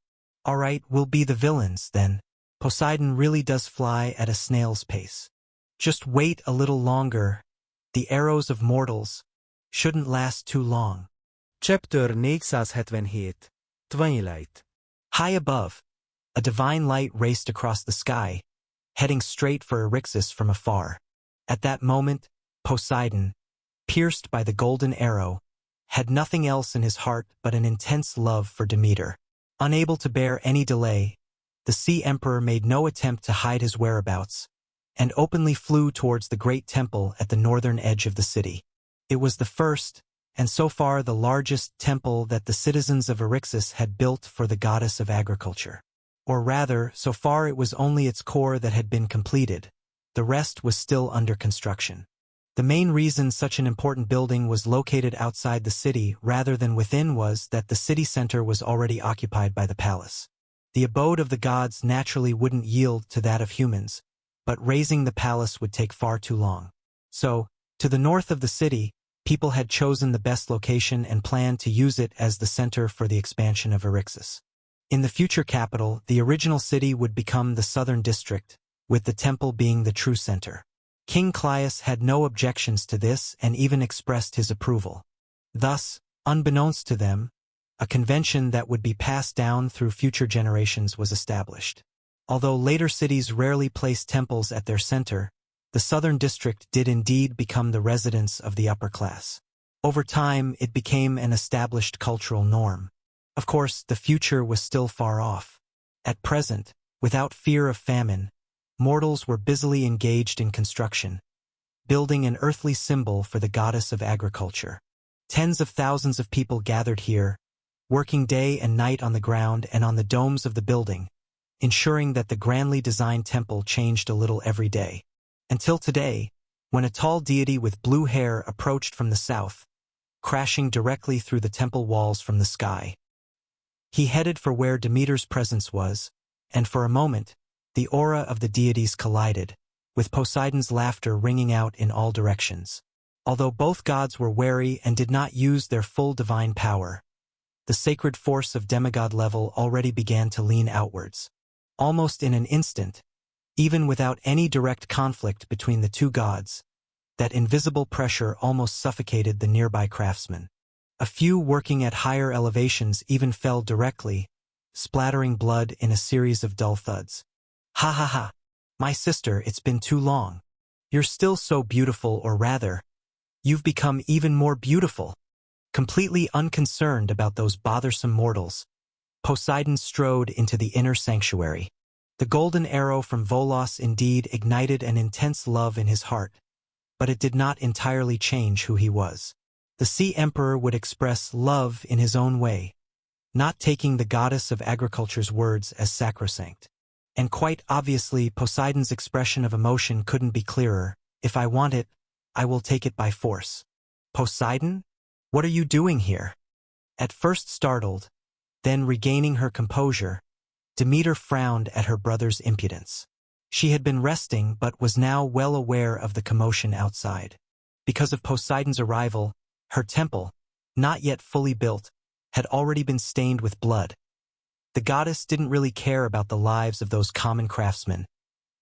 "All right, we'll be the villains, then. Poseidon really does fly at a snail's pace. Just wait a little longer. The arrows of mortals shouldn't last too long." Chapter 477. Twilight. High above, a divine light raced across the sky, heading straight for Eryxis from afar. At that moment, Poseidon, pierced by the golden arrow, had nothing else in his heart but an intense love for Demeter. Unable to bear any delay, the Sea Emperor made no attempt to hide his whereabouts, and openly flew towards the great temple at the northern edge of the city. It was the first, and so far the largest temple that the citizens of Eryxis had built for the goddess of agriculture. Or rather, so far it was only its core that had been completed. The rest was still under construction. The main reason such an important building was located outside the city rather than within was that the city center was already occupied by the palace. The abode of the gods naturally wouldn't yield to that of humans, but raising the palace would take far too long. So, to the north of the city, people had chosen the best location and planned to use it as the center for the expansion of Eryxis. In the future capital, the original city would become the southern district, with the temple being the true center. King Cleius had no objections to this and even expressed his approval. Thus, unbeknownst to them, a convention that would be passed down through future generations was established. Although later cities rarely placed temples at their center, the southern district did indeed become the residence of the upper class. Over time, it became an established cultural norm. Of course, the future was still far off. At present, without fear of famine, mortals were busily engaged in construction, building an earthly symbol for the goddess of agriculture. Tens of thousands of people gathered here, working day and night on the ground and on the domes of the building, ensuring that the grandly designed temple changed a little every day. Until today, when a tall deity with blue hair approached from the south, crashing directly through the temple walls from the sky. He headed for where Demeter's presence was, and for a moment, the aura of the deities collided, with Poseidon's laughter ringing out in all directions. Although both gods were wary and did not use their full divine power, the sacred force of demigod level already began to lean outwards. Almost in an instant, even without any direct conflict between the two gods, that invisible pressure almost suffocated the nearby craftsmen. A few working at higher elevations even fell directly, splattering blood in a series of dull thuds. "Ha ha ha! My sister, it's been too long. You're still so beautiful, or rather, you've become even more beautiful." Completely unconcerned about those bothersome mortals, Poseidon strode into the inner sanctuary. The golden arrow from Volos indeed ignited an intense love in his heart, but it did not entirely change who he was. The Sea Emperor would express love in his own way, not taking the goddess of agriculture's words as sacrosanct. And quite obviously, Poseidon's expression of emotion couldn't be clearer. "If I want it, I will take it by force." "Poseidon? What are you doing here?" At first startled, then regaining her composure, Demeter frowned at her brother's impudence. She had been resting but was now well aware of the commotion outside. Because of Poseidon's arrival, her temple, not yet fully built, had already been stained with blood. The goddess didn't really care about the lives of those common craftsmen,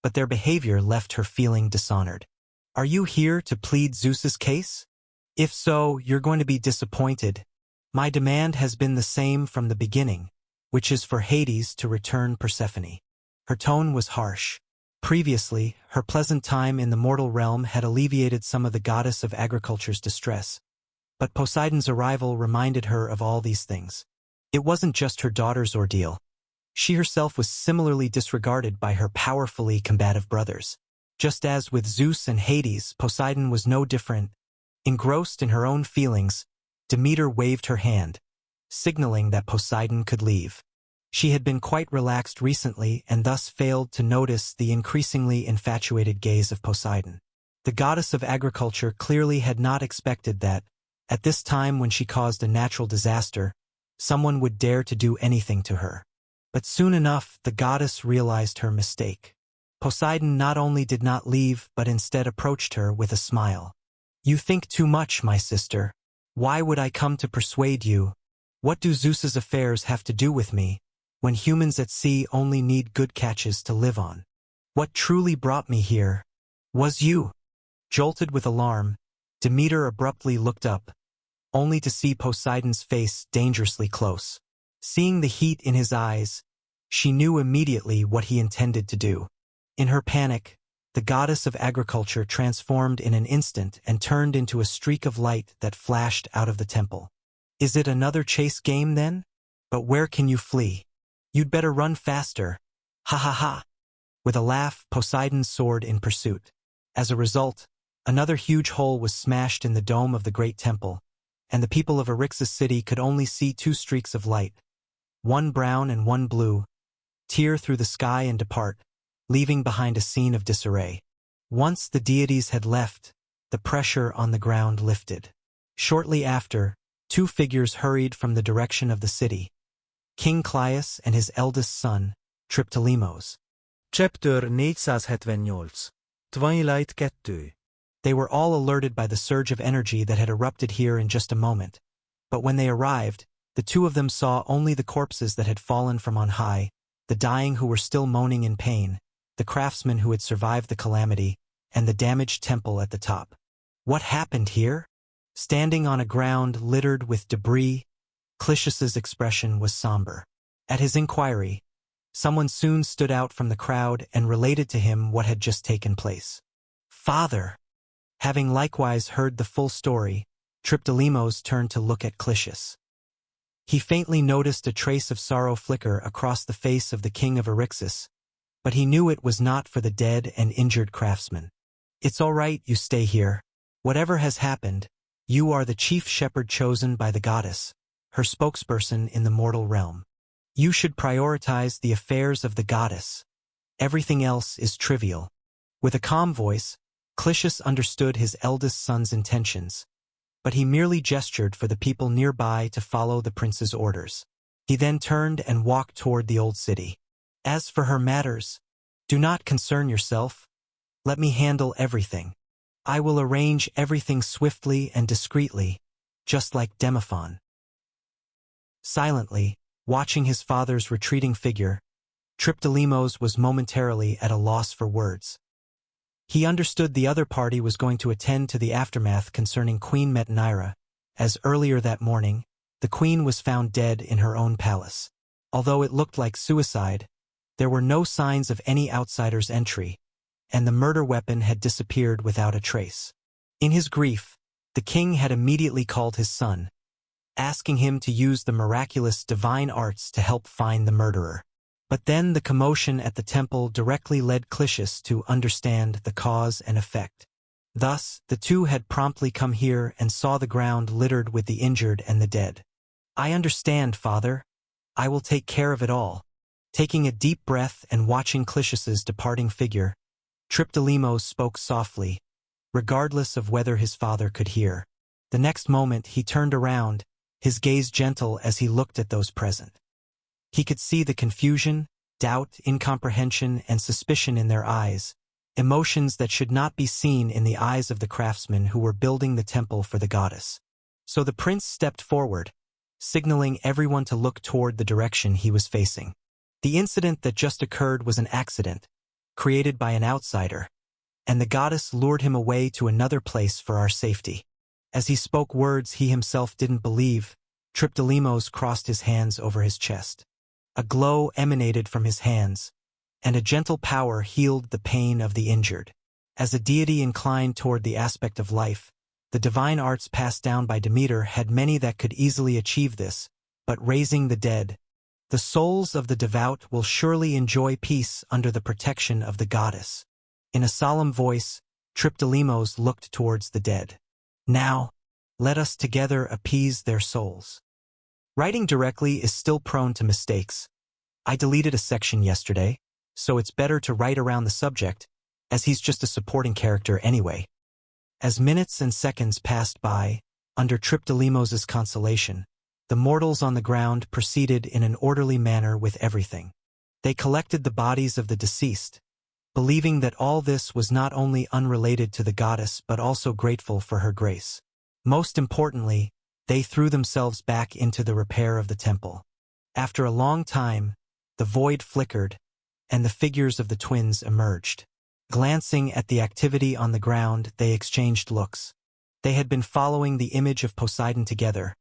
but their behavior left her feeling dishonored. "Are you here to plead Zeus's case? If so, you're going to be disappointed. My demand has been the same from the beginning, which is for Hades to return Persephone." Her tone was harsh, Previously, her pleasant time in the mortal realm had alleviated some of the goddess of agriculture's distress, but Poseidon's arrival reminded her of all these things. It wasn't just her daughter's ordeal. She herself was similarly disregarded by her powerfully combative brothers. Just as with Zeus and Hades, Poseidon was no different. Engrossed in her own feelings, Demeter waved her hand, signaling that Poseidon could leave. She had been quite relaxed recently and thus failed to notice the increasingly infatuated gaze of Poseidon. The goddess of agriculture clearly had not expected that, at this time when she caused a natural disaster, someone would dare to do anything to her. But soon enough, the goddess realized her mistake. Poseidon not only did not leave but instead approached her with a smile. "You think too much, my sister. Why would I come to persuade you? What do Zeus's affairs have to do with me, when humans at sea only need good catches to live on? What truly brought me here was you." Jolted with alarm, Demeter abruptly looked up, only to see Poseidon's face dangerously close. Seeing the heat in his eyes, she knew immediately what he intended to do. In her panic, the goddess of agriculture transformed in an instant and turned into a streak of light that flashed out of the temple. "Is it another chase game then? But where can you flee? You'd better run faster. Ha ha ha." With a laugh, Poseidon soared in pursuit. As a result, another huge hole was smashed in the dome of the great temple, and the people of Eryxis city could only see two streaks of light, one brown and one blue, tear through the sky and depart, leaving behind a scene of disarray. Once the deities had left, the pressure on the ground lifted. Shortly after, two figures hurried from the direction of the city: King Cleius and his eldest son, Triptolemos. Chapter 478. Twilight 2. They were all alerted by the surge of energy that had erupted here in just a moment, but when they arrived, the two of them saw only the corpses that had fallen from on high, the dying who were still moaning in pain, the craftsmen who had survived the calamity, and the damaged temple at the top. What happened here? Standing on a ground littered with debris, Clitius's expression was somber. At his inquiry, someone soon stood out from the crowd and related to him what had just taken place. "Father!" Having likewise heard the full story, Triptolemos turned to look at Clitius. He faintly noticed a trace of sorrow flicker across the face of the king of Eryxis, but he knew it was not for the dead and injured craftsman. "It's all right, you stay here. Whatever has happened, you are the chief shepherd chosen by the goddess, her spokesperson in the mortal realm. You should prioritize the affairs of the goddess. Everything else is trivial." With a calm voice, Clitius understood his eldest son's intentions, but he merely gestured for the people nearby to follow the prince's orders. He then turned and walked toward the old city. "As for her matters, do not concern yourself. Let me handle everything. I will arrange everything swiftly and discreetly, just like Demophon." Silently, watching his father's retreating figure, Triptolemos was momentarily at a loss for words. He understood the other party was going to attend to the aftermath concerning Queen Metaneira, as earlier that morning, the queen was found dead in her own palace. Although it looked like suicide, there were no signs of any outsider's entry, and the murder weapon had disappeared without a trace. In his grief, the king had immediately called his son, asking him to use the miraculous divine arts to help find the murderer. But then the commotion at the temple directly led Clitius to understand the cause and effect. Thus, the two had promptly come here and saw the ground littered with the injured and the dead. "I understand, father. I will take care of it all." Taking a deep breath and watching Clitius's departing figure, Triptolemos spoke softly, regardless of whether his father could hear. The next moment he turned around, his gaze gentle as he looked at those present. He could see the confusion, doubt, incomprehension, and suspicion in their eyes, emotions that should not be seen in the eyes of the craftsmen who were building the temple for the goddess. So the prince stepped forward, signaling everyone to look toward the direction he was facing. The incident that just occurred was an accident, created by an outsider, and the goddess lured him away to another place for our safety. As he spoke words he himself didn't believe, Triptolemos crossed his hands over his chest. A glow emanated from his hands, and a gentle power healed the pain of the injured. As a deity inclined toward the aspect of life, the divine arts passed down by Demeter had many that could easily achieve this, but raising the dead, the souls of the devout will surely enjoy peace under the protection of the goddess. In a solemn voice, Triptolemos looked towards the dead. Now, let us together appease their souls. Writing directly is still prone to mistakes. I deleted a section yesterday, so it's better to write around the subject, as he's just a supporting character anyway. As minutes and seconds passed by, under Triptolemos's consolation, the mortals on the ground proceeded in an orderly manner with everything. They collected the bodies of the deceased, believing that all this was not only unrelated to the goddess but also grateful for her grace. Most importantly, they threw themselves back into the repair of the temple. After a long time, the void flickered, and the figures of the twins emerged. Glancing at the activity on the ground, they exchanged looks. They had been following the image of Poseidon together,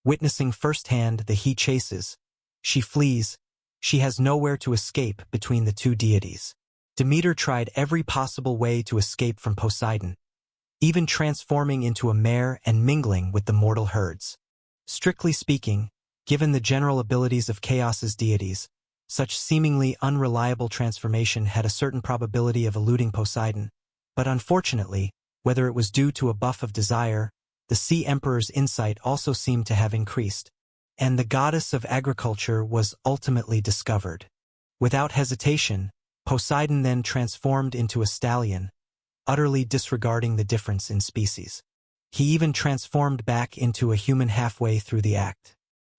witnessing firsthand the he chases, she flees, she has nowhere to escape between the two deities. Demeter tried every possible way to escape from Poseidon, even transforming into a mare and mingling with the mortal herds. Strictly speaking, given the general abilities of Chaos's deities, such seemingly unreliable transformation had a certain probability of eluding Poseidon, but unfortunately, whether it was due to a buff of desire, the Sea Emperor's insight also seemed to have increased, and the goddess of agriculture was ultimately discovered. Without hesitation, Poseidon then transformed into a stallion, utterly disregarding the difference in species. He even transformed back into a human halfway through the act.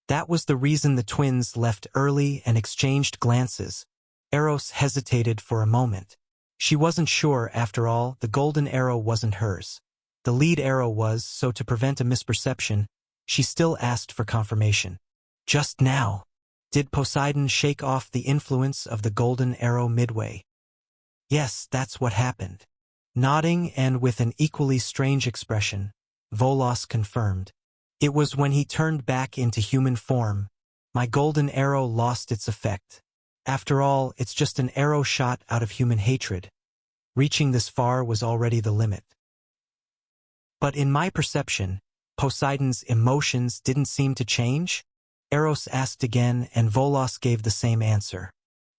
That was the reason the twins left early and exchanged glances. Eros hesitated for a moment. She wasn't sure, after all, the golden arrow wasn't hers. The lead arrow was, so to prevent a misperception, she still asked for confirmation. Just now, did Poseidon shake off the influence of the golden arrow midway? Yes, that's what happened. Nodding and with an equally strange expression, Volos confirmed. It was when he turned back into human form. My golden arrow lost its effect. After all, it's just an arrow shot out of human hatred. Reaching this far was already the limit. But in my perception, Poseidon's emotions didn't seem to change? Eros asked again, and Volos gave the same answer.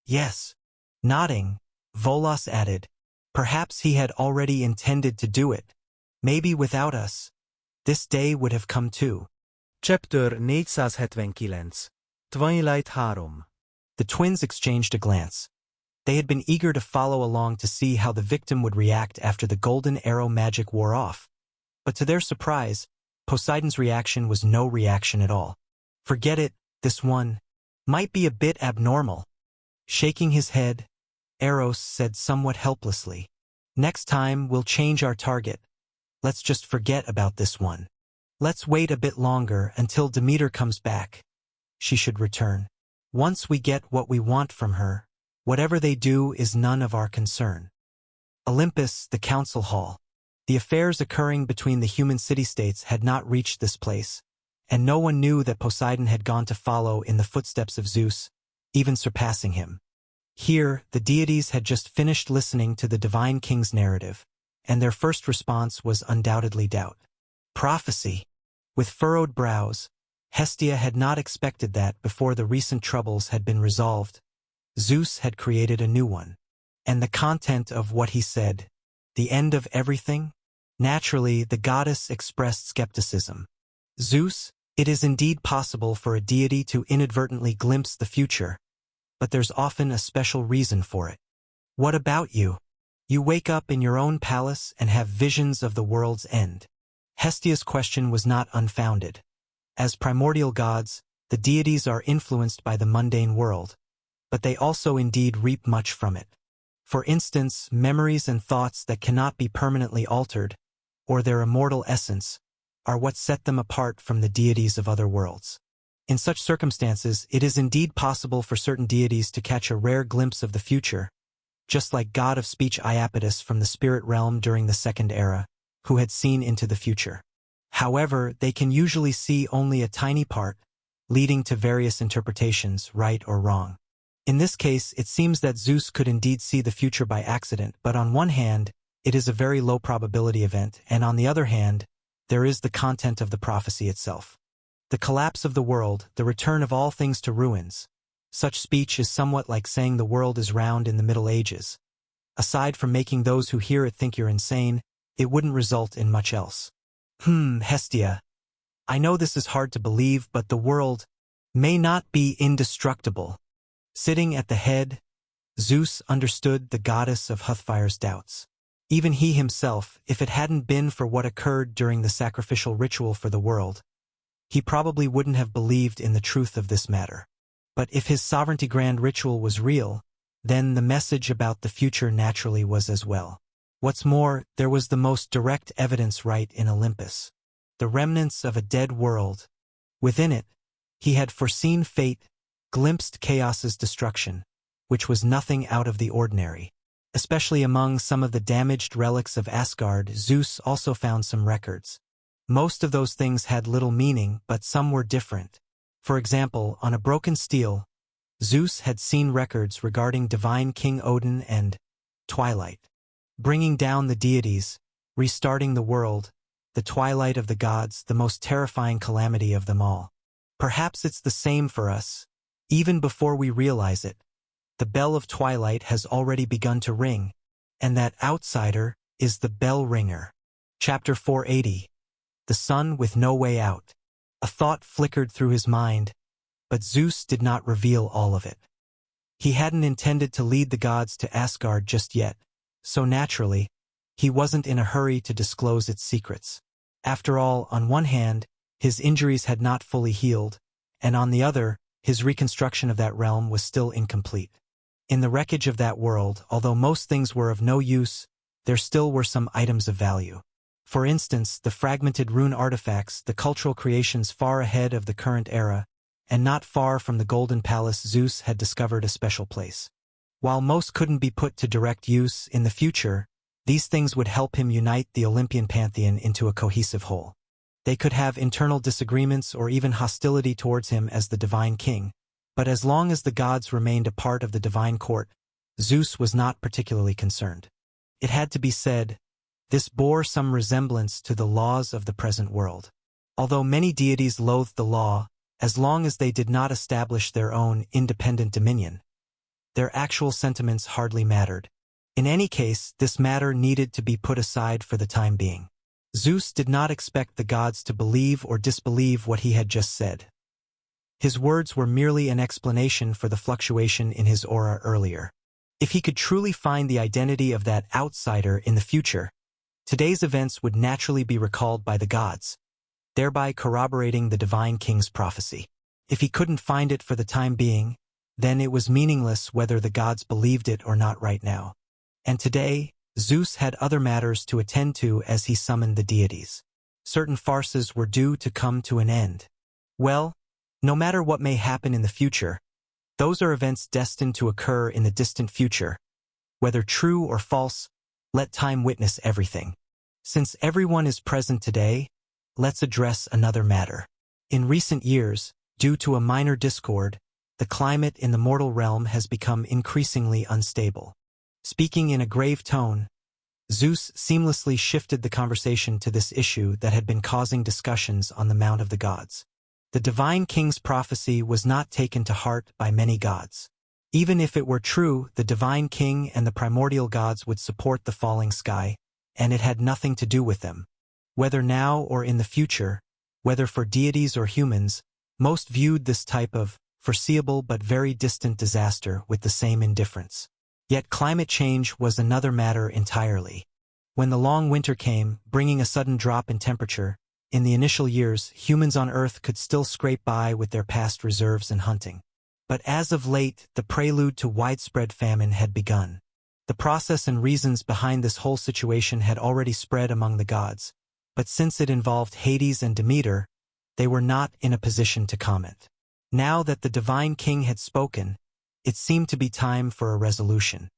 Yes. Nodding, Volos added, perhaps he had already intended to do it. Maybe without us. This day would have come too. Chapter 479. Twilight 3. The twins exchanged a glance. They had been eager to follow along to see how the victim would react after the golden arrow magic wore off. But to their surprise, Poseidon's reaction was no reaction at all. Forget it, this one might be a bit abnormal. Shaking his head, Eros said somewhat helplessly, next time we'll change our target. Let's just forget about this one. Let's wait a bit longer until Demeter comes back. She should return. Once we get what we want from her, whatever they do is none of our concern. Olympus, the council hall. The affairs occurring between the human city-states had not reached this place, and no one knew that Poseidon had gone to follow in the footsteps of Zeus, even surpassing him. Here, the deities had just finished listening to the divine king's narrative, and their first response was undoubtedly doubt. Prophecy. With furrowed brows, Hestia had not expected that before the recent troubles had been resolved, Zeus had created a new one. And the content of what he said, the end of everything? Naturally, the goddess expressed skepticism. Zeus, it is indeed possible for a deity to inadvertently glimpse the future, but there's often a special reason for it. What about you? You wake up in your own palace and have visions of the world's end. Hestia's question was not unfounded. As primordial gods, the deities are influenced by the mundane world, but they also indeed reap much from it. For instance, memories and thoughts that cannot be permanently altered, or their immortal essence, are what set them apart from the deities of other worlds. In such circumstances, it is indeed possible for certain deities to catch a rare glimpse of the future, just like god of speech Iapetus from the spirit realm during the Second Era, who had seen into the future. However, they can usually see only a tiny part, leading to various interpretations, right or wrong. In this case, it seems that Zeus could indeed see the future by accident, but on one hand, it is a very low probability event, and on the other hand, there is the content of the prophecy itself. The collapse of the world, the return of all things to ruins. Such speech is somewhat like saying the world is round in the Middle Ages. Aside from making those who hear it think you're insane, it wouldn't result in much else. Hestia. I know this is hard to believe, but the world may not be indestructible. Sitting at the head, Zeus understood the goddess of Hrothgar's doubts. Even he himself, if it hadn't been for what occurred during the sacrificial ritual for the world, he probably wouldn't have believed in the truth of this matter. But if his sovereignty grand ritual was real, then the message about the future naturally was as well. What's more, there was the most direct evidence right in Olympus. The remnants of a dead world. Within it, he had foreseen fate, glimpsed chaos's destruction, which was nothing out of the ordinary. Especially among some of the damaged relics of Asgard, Zeus also found some records. Most of those things had little meaning, but some were different. For example, on a broken stele, Zeus had seen records regarding divine King Odin and twilight. Bringing down the deities, restarting the world, the twilight of the gods, the most terrifying calamity of them all. Perhaps it's the same for us. Even before we realize it, the bell of twilight has already begun to ring, and that outsider is the bell ringer. Chapter 480. The Sun with No Way Out. A thought flickered through his mind, but Zeus did not reveal all of it. He hadn't intended to lead the gods to Asgard just yet, so naturally, he wasn't in a hurry to disclose its secrets. After all, on one hand, his injuries had not fully healed, and on the other, his reconstruction of that realm was still incomplete. In the wreckage of that world, although most things were of no use, there still were some items of value. For instance, the fragmented rune artifacts, the cultural creations far ahead of the current era, and not far from the Golden Palace Zeus had discovered a special place. While most couldn't be put to direct use in the future, these things would help him unite the Olympian pantheon into a cohesive whole. They could have internal disagreements or even hostility towards him as the divine king, but as long as the gods remained a part of the divine court, Zeus was not particularly concerned. It had to be said, this bore some resemblance to the laws of the present world. Although many deities loathed the law, as long as they did not establish their own independent dominion, their actual sentiments hardly mattered. In any case, this matter needed to be put aside for the time being. Zeus did not expect the gods to believe or disbelieve what he had just said. His words were merely an explanation for the fluctuation in his aura earlier. If he could truly find the identity of that outsider in the future, today's events would naturally be recalled by the gods, thereby corroborating the divine king's prophecy. If he couldn't find it for the time being, then it was meaningless whether the gods believed it or not right now. And today, Zeus had other matters to attend to as he summoned the deities. Certain farces were due to come to an end. Well, no matter what may happen in the future, those are events destined to occur in the distant future. Whether true or false, let time witness everything. Since everyone is present today, let's address another matter. In recent years, due to a minor discord, the climate in the mortal realm has become increasingly unstable. Speaking in a grave tone, Zeus seamlessly shifted the conversation to this issue that had been causing discussions on the Mount of the Gods. The divine king's prophecy was not taken to heart by many gods. Even if it were true, the divine king and the primordial gods would support the falling sky, and it had nothing to do with them. Whether now or in the future, whether for deities or humans, most viewed this type of foreseeable but very distant disaster with the same indifference. Yet climate change was another matter entirely. When the long winter came, bringing a sudden drop in temperature, in the initial years, humans on Earth could still scrape by with their past reserves and hunting. But as of late, the prelude to widespread famine had begun. The process and reasons behind this whole situation had already spread among the gods, but since it involved Hades and Demeter, they were not in a position to comment. Now that the divine king had spoken, it seemed to be time for a resolution.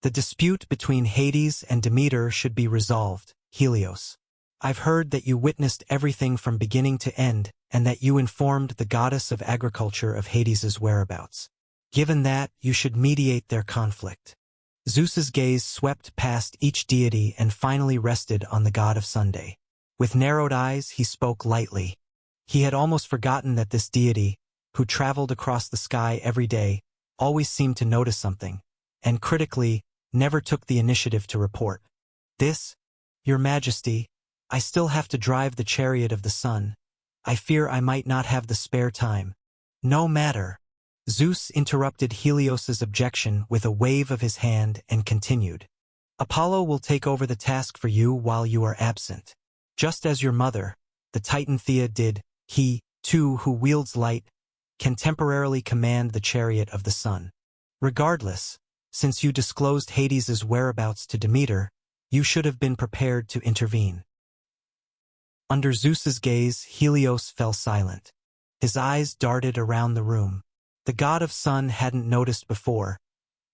The dispute between Hades and Demeter should be resolved. Helios, I've heard that you witnessed everything from beginning to end, and that you informed the goddess of agriculture of Hades's whereabouts. Given that, you should mediate their conflict. Zeus's gaze swept past each deity and finally rested on the god of Sunday. With narrowed eyes, he spoke lightly. He had almost forgotten that this deity, who traveled across the sky every day, always seemed to notice something, and critically, never took the initiative to report. This, Your Majesty, I still have to drive the chariot of the sun. I fear I might not have the spare time. No matter. Zeus interrupted Helios's objection with a wave of his hand and continued. Apollo will take over the task for you while you are absent. Just as your mother, the Titan Thea, did, he, too, who wields light, can temporarily command the chariot of the sun. Regardless, since you disclosed Hades's whereabouts to Demeter, you should have been prepared to intervene. Under Zeus's gaze, Helios fell silent. His eyes darted around the room. The god of sun hadn't noticed before,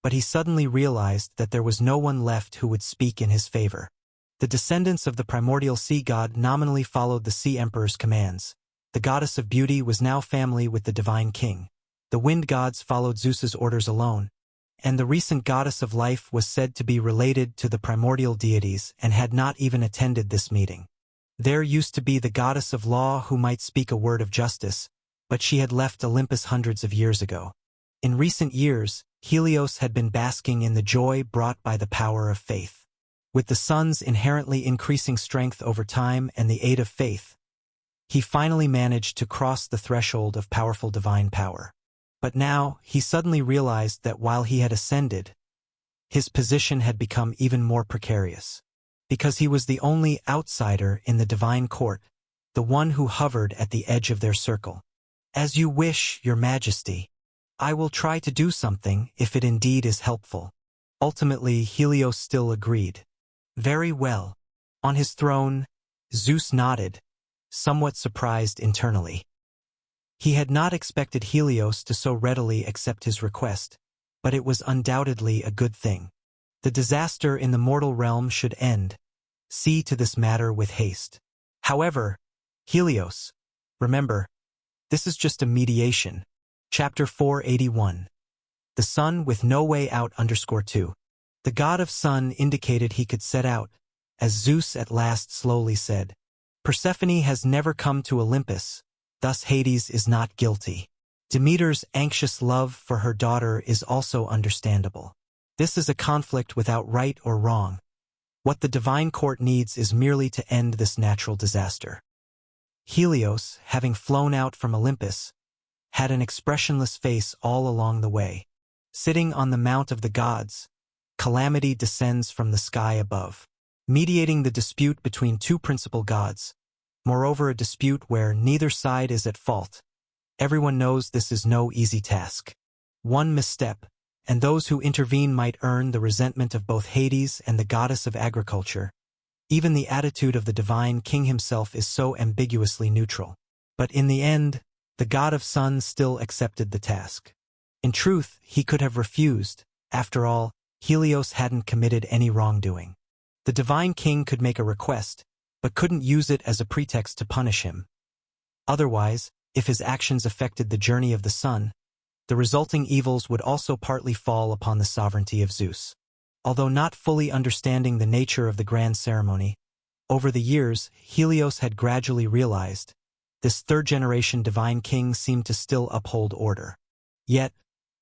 but he suddenly realized that there was no one left who would speak in his favor. The descendants of the primordial sea god nominally followed the sea emperor's commands. The goddess of beauty was now family with the divine king. The wind gods followed Zeus's orders alone, and the recent goddess of life was said to be related to the primordial deities and had not even attended this meeting. There used to be the goddess of law who might speak a word of justice, but she had left Olympus hundreds of years ago. In recent years, Helios had been basking in the joy brought by the power of faith. With the sun's inherently increasing strength over time and the aid of faith, he finally managed to cross the threshold of powerful divine power. But now, he suddenly realized that while he had ascended, his position had become even more precarious. Because he was the only outsider in the divine court, the one who hovered at the edge of their circle. As you wish, Your Majesty. I will try to do something if it indeed is helpful. Ultimately, Helios still agreed. Very well. On his throne, Zeus nodded, somewhat surprised internally. He had not expected Helios to so readily accept his request, but it was undoubtedly a good thing. The disaster in the mortal realm should end. See to this matter with haste. However, Helios, remember, this is just a mediation. Chapter 481. The Sun with No Way Out _2. The god of sun indicated he could set out, as Zeus at last slowly said. Persephone has never come to Olympus, thus Hades is not guilty. Demeter's anxious love for her daughter is also understandable. This is a conflict without right or wrong. What the divine court needs is merely to end this natural disaster. Helios, having flown out from Olympus, had an expressionless face all along the way. Sitting on the Mount of the Gods, calamity descends from the sky above, mediating the dispute between two principal gods. Moreover, a dispute where neither side is at fault. Everyone knows this is no easy task. One misstep, and those who intervene might earn the resentment of both Hades and the goddess of agriculture. Even the attitude of the divine king himself is so ambiguously neutral. But in the end, the god of sun still accepted the task. In truth, he could have refused. After all, Helios hadn't committed any wrongdoing. The divine king could make a request, but couldn't use it as a pretext to punish him. Otherwise, if his actions affected the journey of the sun, the resulting evils would also partly fall upon the sovereignty of Zeus. Although not fully understanding the nature of the grand ceremony, over the years, Helios had gradually realized this third-generation divine king seemed to still uphold order. Yet,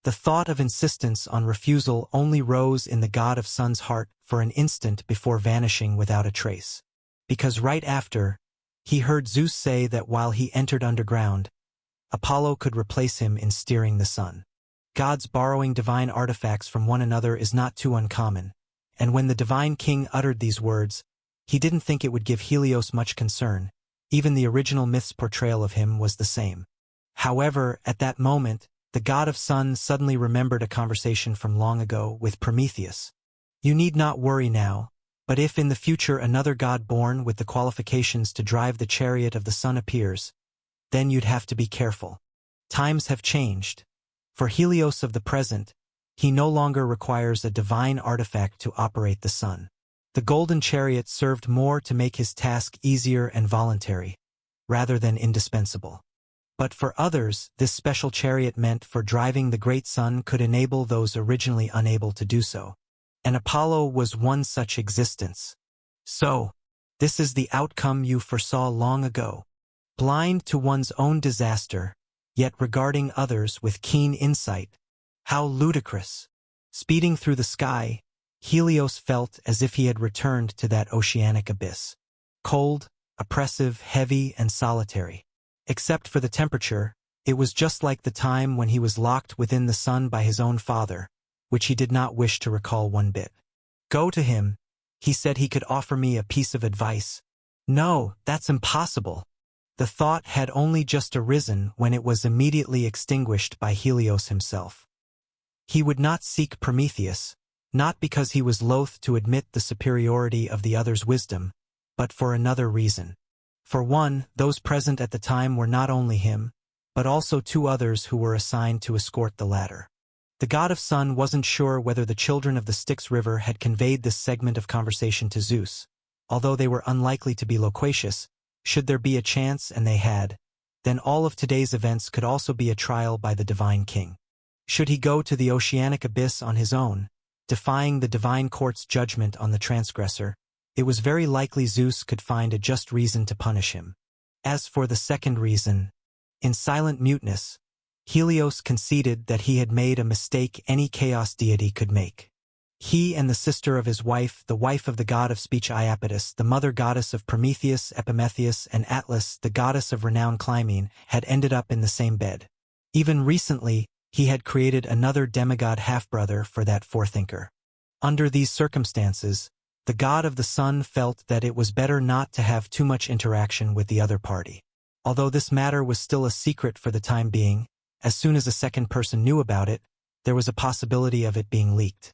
the thought of insistence on refusal only rose in the god of sun's heart for an instant before vanishing without a trace. Because right after, he heard Zeus say that while he entered underground, Apollo could replace him in steering the sun. Gods borrowing divine artifacts from one another is not too uncommon, and when the divine king uttered these words, he didn't think it would give Helios much concern. Even the original myth's portrayal of him was the same. However, at that moment, the god of sun suddenly remembered a conversation from long ago with Prometheus. You need not worry now, but if in the future another god born with the qualifications to drive the chariot of the sun appears, then you'd have to be careful. Times have changed. For Helios of the present, he no longer requires a divine artifact to operate the sun. The golden chariot served more to make his task easier and voluntary, rather than indispensable. But for others, this special chariot meant for driving the great sun could enable those originally unable to do so. And Apollo was one such existence. So, this is the outcome you foresaw long ago. Blind to one's own disaster, yet regarding others with keen insight. How ludicrous! Speeding through the sky, Helios felt as if he had returned to that oceanic abyss. Cold, oppressive, heavy, and solitary. Except for the temperature, it was just like the time when he was locked within the sun by his own father, which he did not wish to recall one bit. Go to him. He said he could offer me a piece of advice. No, that's impossible. The thought had only just arisen when it was immediately extinguished by Helios himself. He would not seek Prometheus, not because he was loath to admit the superiority of the other's wisdom, but for another reason. For one, those present at the time were not only him, but also two others who were assigned to escort the latter. The god of sun wasn't sure whether the children of the Styx River had conveyed this segment of conversation to Zeus. Although they were unlikely to be loquacious, should there be a chance and they had, then all of today's events could also be a trial by the divine king. Should he go to the oceanic abyss on his own, defying the divine court's judgment on the transgressor, it was very likely Zeus could find a just reason to punish him. As for the second reason, in silent muteness, Helios conceded that he had made a mistake any chaos deity could make. He and the sister of his wife, the wife of the god of speech Iapetus, the mother goddess of Prometheus, Epimetheus, and Atlas, the goddess of renown Clymene, had ended up in the same bed. Even recently, he had created another demigod half-brother for that forethinker. Under these circumstances, the god of the sun felt that it was better not to have too much interaction with the other party. Although this matter was still a secret for the time being, as soon as a second person knew about it, there was a possibility of it being leaked.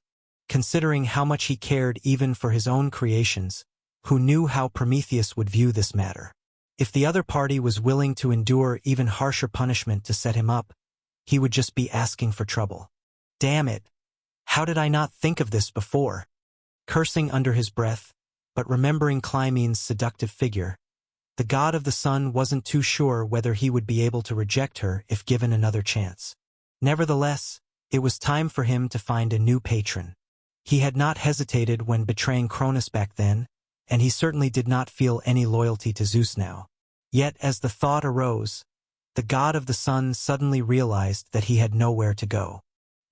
Considering how much he cared even for his own creations, who knew how Prometheus would view this matter? If the other party was willing to endure even harsher punishment to set him up, he would just be asking for trouble. Damn it! How did I not think of this before? Cursing under his breath, but remembering Clymene's seductive figure, the god of the sun wasn't too sure whether he would be able to reject her if given another chance. Nevertheless, it was time for him to find a new patron. He had not hesitated when betraying Cronus back then, and he certainly did not feel any loyalty to Zeus now. Yet as the thought arose, the god of the sun suddenly realized that he had nowhere to go.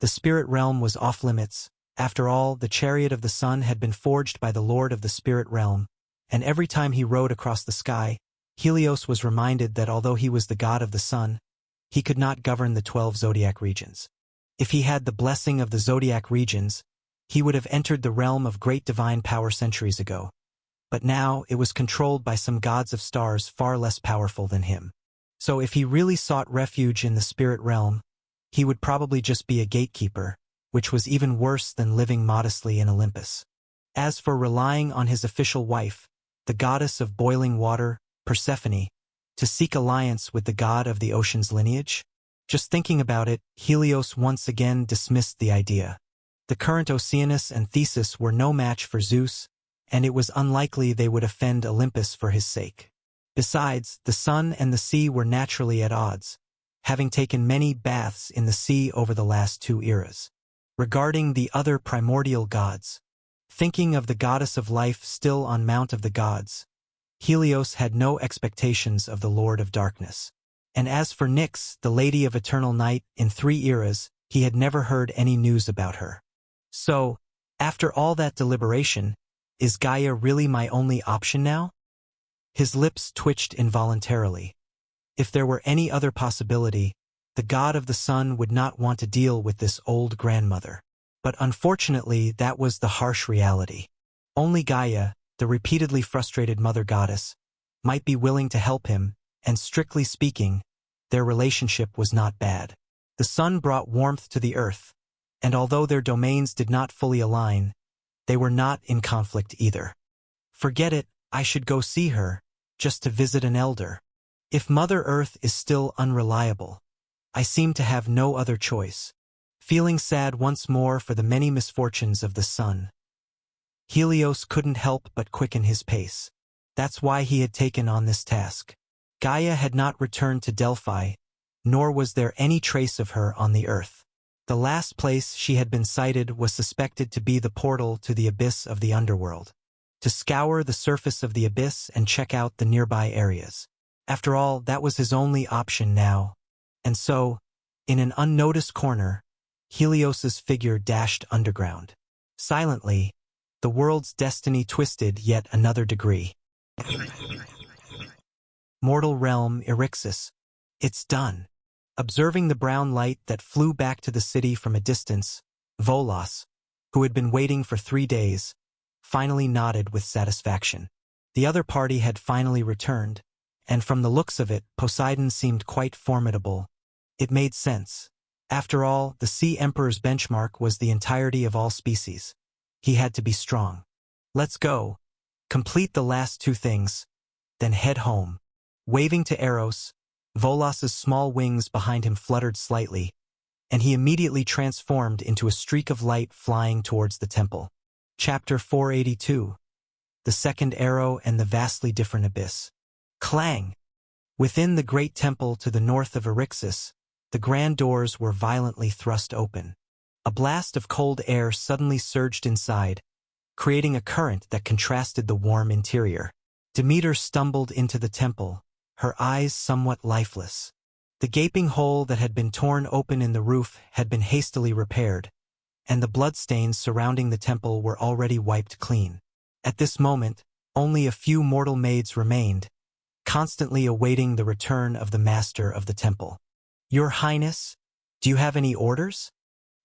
The spirit realm was off limits. After all, the chariot of the sun had been forged by the lord of the spirit realm, and every time he rode across the sky, Helios was reminded that although he was the god of the sun, he could not govern the 12 zodiac regions. If he had the blessing of the zodiac regions, he would have entered the realm of great divine power centuries ago. But now it was controlled by some gods of stars far less powerful than him. So if he really sought refuge in the spirit realm, he would probably just be a gatekeeper, which was even worse than living modestly in Olympus. As for relying on his official wife, the goddess of boiling water, Persephone, to seek alliance with the god of the ocean's lineage, just thinking about it, Helios once again dismissed the idea. The current Oceanus and Theseus were no match for Zeus, and it was unlikely they would offend Olympus for his sake. Besides, the sun and the sea were naturally at odds, having taken many baths in the sea over the last 2 eras. Regarding the other primordial gods, thinking of the goddess of life still on Mount of the Gods, Helios had no expectations of the Lord of Darkness. And as for Nyx, the Lady of Eternal Night, in 3 eras, he had never heard any news about her. So, after all that deliberation, is Gaia really my only option now? His lips twitched involuntarily. If there were any other possibility, the god of the sun would not want to deal with this old grandmother. But unfortunately, that was the harsh reality. Only Gaia, the repeatedly frustrated mother goddess, might be willing to help him, and strictly speaking, their relationship was not bad. The sun brought warmth to the earth, and although their domains did not fully align, they were not in conflict either. Forget it, I should go see her, just to visit an elder. If Mother Earth is still unreliable, I seem to have no other choice. Feeling sad once more for the many misfortunes of the sun, Helios couldn't help but quicken his pace. That's why he had taken on this task. Gaia had not returned to Delphi, nor was there any trace of her on the earth. The last place she had been sighted was suspected to be the portal to the abyss of the underworld, to scour the surface of the abyss and check out the nearby areas. After all, that was his only option now. And so, in an unnoticed corner, Helios's figure dashed underground. Silently, the world's destiny twisted yet another degree. Mortal realm Eryxis. It's done. Observing the brown light that flew back to the city from a distance, Volos, who had been waiting for 3 days, finally nodded with satisfaction. The other party had finally returned, and from the looks of it, Poseidon seemed quite formidable. It made sense. After all, the Sea Emperor's benchmark was the entirety of all species. He had to be strong. Let's go. Complete the last 2 things, then head home. Waving to Eros, Volos's small wings behind him fluttered slightly, and he immediately transformed into a streak of light flying towards the temple. Chapter 482. The Second Arrow and the Vastly Different Abyss. Clang! Within the great temple to the north of Eryxis, the grand doors were violently thrust open. A blast of cold air suddenly surged inside, creating a current that contrasted the warm interior. Demeter stumbled into the temple, her eyes somewhat lifeless. The gaping hole that had been torn open in the roof had been hastily repaired, and the bloodstains surrounding the temple were already wiped clean. At this moment, only a few mortal maids remained, constantly awaiting the return of the master of the temple. "Your Highness, do you have any orders?"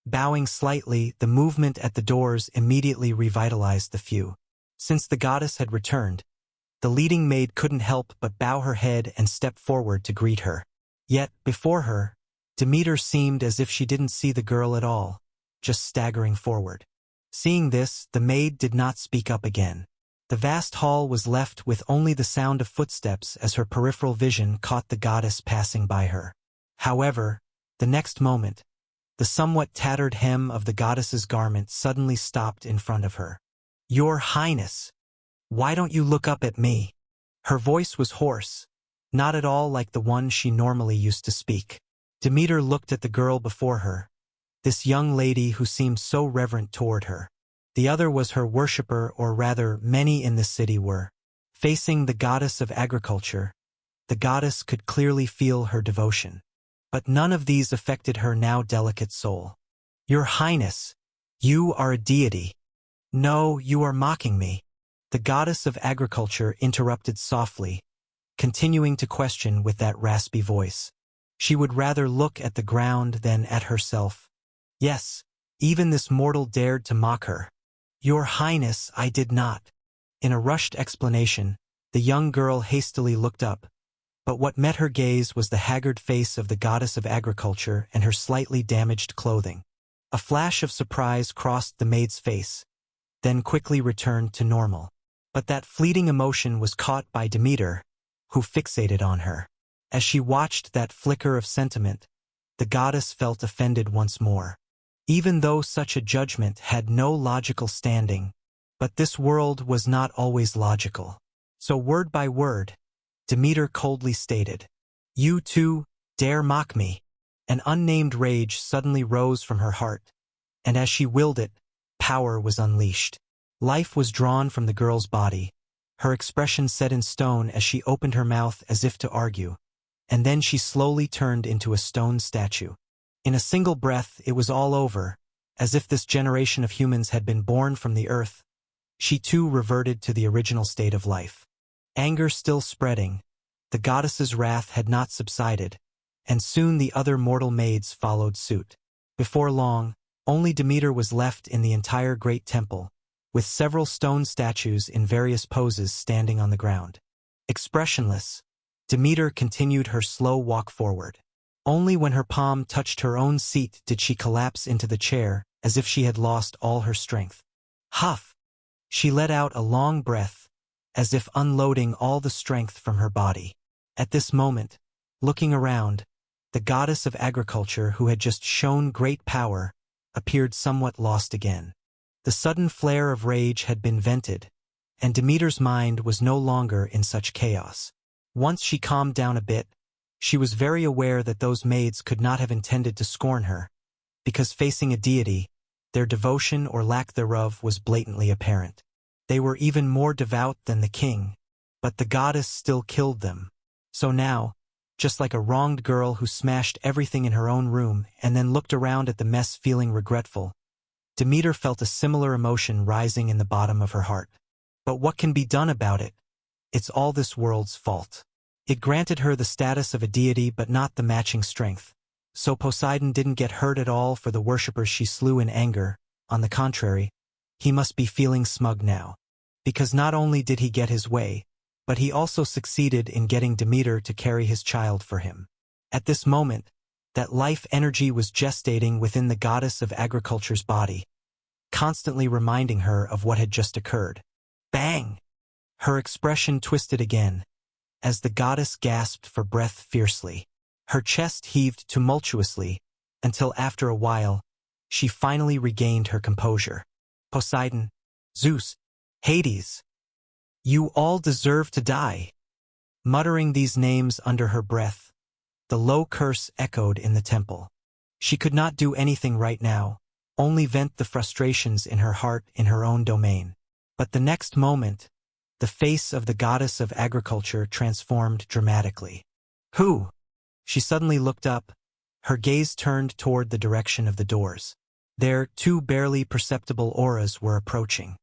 Bowing slightly, the movement at the doors immediately revitalized the few. Since the goddess had returned, the leading maid couldn't help but bow her head and step forward to greet her. Yet, before her, Demeter seemed as if she didn't see the girl at all, just staggering forward. Seeing this, the maid did not speak up again. The vast hall was left with only the sound of footsteps as her peripheral vision caught the goddess passing by her. However, the next moment, the somewhat tattered hem of the goddess's garment suddenly stopped in front of her. "Your Highness, why don't you look up at me?" Her voice was hoarse, not at all like the one she normally used to speak. Demeter looked at the girl before her, this young lady who seemed so reverent toward her. The other was her worshipper, or rather, many in the city were. Facing the goddess of agriculture, the goddess could clearly feel her devotion. But none of these affected her now delicate soul. "Your Highness, you are a deity." "No, you are mocking me." The goddess of agriculture interrupted softly, continuing to question with that raspy voice. She would rather look at the ground than at herself. Yes, even this mortal dared to mock her. "Your Highness, I did not." In a rushed explanation, the young girl hastily looked up, but what met her gaze was the haggard face of the goddess of agriculture and her slightly damaged clothing. A flash of surprise crossed the maid's face, then quickly returned to normal. But that fleeting emotion was caught by Demeter, who fixated on her. As she watched that flicker of sentiment, the goddess felt offended once more. Even though such a judgment had no logical standing, but this world was not always logical. So word by word, Demeter coldly stated, "You too dare mock me." An unnamed rage suddenly rose from her heart, and as she willed it, power was unleashed. Life was drawn from the girl's body, her expression set in stone as she opened her mouth as if to argue, and then she slowly turned into a stone statue. In a single breath, it was all over, as if this generation of humans had been born from the earth. She too reverted to the original state of life. Anger still spreading, the goddess's wrath had not subsided, and soon the other mortal maids followed suit. Before long, only Demeter was left in the entire great temple, with several stone statues in various poses standing on the ground. Expressionless, Demeter continued her slow walk forward. Only when her palm touched her own seat did she collapse into the chair, as if she had lost all her strength. Huff! She let out a long breath, as if unloading all the strength from her body. At this moment, looking around, the goddess of agriculture, who had just shown great power, appeared somewhat lost again. The sudden flare of rage had been vented, and Demeter's mind was no longer in such chaos. Once she calmed down a bit, she was very aware that those maids could not have intended to scorn her, because facing a deity, their devotion or lack thereof was blatantly apparent. They were even more devout than the king, but the goddess still killed them. So now, just like a wronged girl who smashed everything in her own room and then looked around at the mess feeling regretful, Demeter felt a similar emotion rising in the bottom of her heart. But what can be done about it? It's all this world's fault. It granted her the status of a deity but not the matching strength. So Poseidon didn't get hurt at all for the worshippers she slew in anger. On the contrary, he must be feeling smug now. Because not only did he get his way, but he also succeeded in getting Demeter to carry his child for him. At this moment, that life energy was gestating within the goddess of agriculture's body, constantly reminding her of what had just occurred. Bang! Her expression twisted again, as the goddess gasped for breath fiercely. Her chest heaved tumultuously, until after a while, she finally regained her composure. Poseidon, Zeus, Hades, you all deserve to die. Muttering these names under her breath, the low curse echoed in the temple. She could not do anything right now, only vent the frustrations in her heart in her own domain. But the next moment, the face of the goddess of agriculture transformed dramatically. Who? She suddenly looked up, her gaze turned toward the direction of the doors. There, two barely perceptible auras were approaching.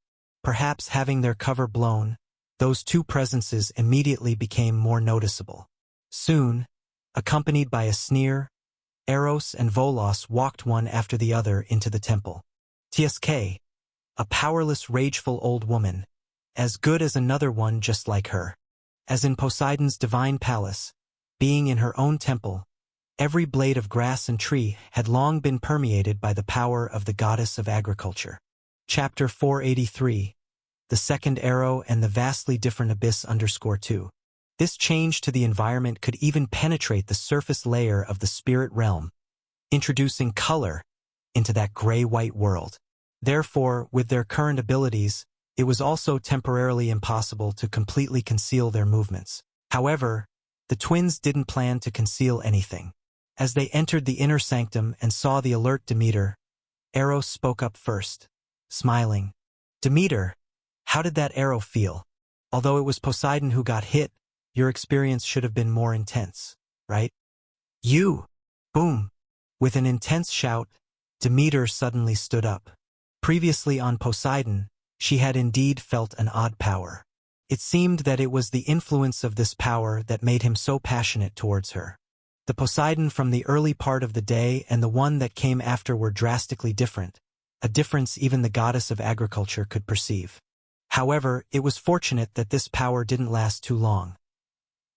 Perhaps having their cover blown, those two presences immediately became more noticeable. Soon, accompanied by a sneer, Eros and Volos walked one after the other into the temple. Tsk, a powerless, rageful old woman, as good as another one just like her. As in Poseidon's divine palace, being in her own temple, every blade of grass and tree had long been permeated by the power of the goddess of agriculture. Chapter 483, The Second Arrow and the Vastly Different Abyss _2. This change to the environment could even penetrate the surface layer of the spirit realm, introducing color into that gray-white world. Therefore, with their current abilities, it was also temporarily impossible to completely conceal their movements. However, the twins didn't plan to conceal anything. As they entered the inner sanctum and saw the alert Demeter, Eros spoke up first, smiling. Demeter, how did that arrow feel? Although it was Poseidon who got hit, your experience should have been more intense, right? You! Boom! With an intense shout, Demeter suddenly stood up. Previously on Poseidon, she had indeed felt an odd power. It seemed that it was the influence of this power that made him so passionate towards her. The Poseidon from the early part of the day and the one that came after were drastically different, a difference even the goddess of agriculture could perceive. However, it was fortunate that this power didn't last too long.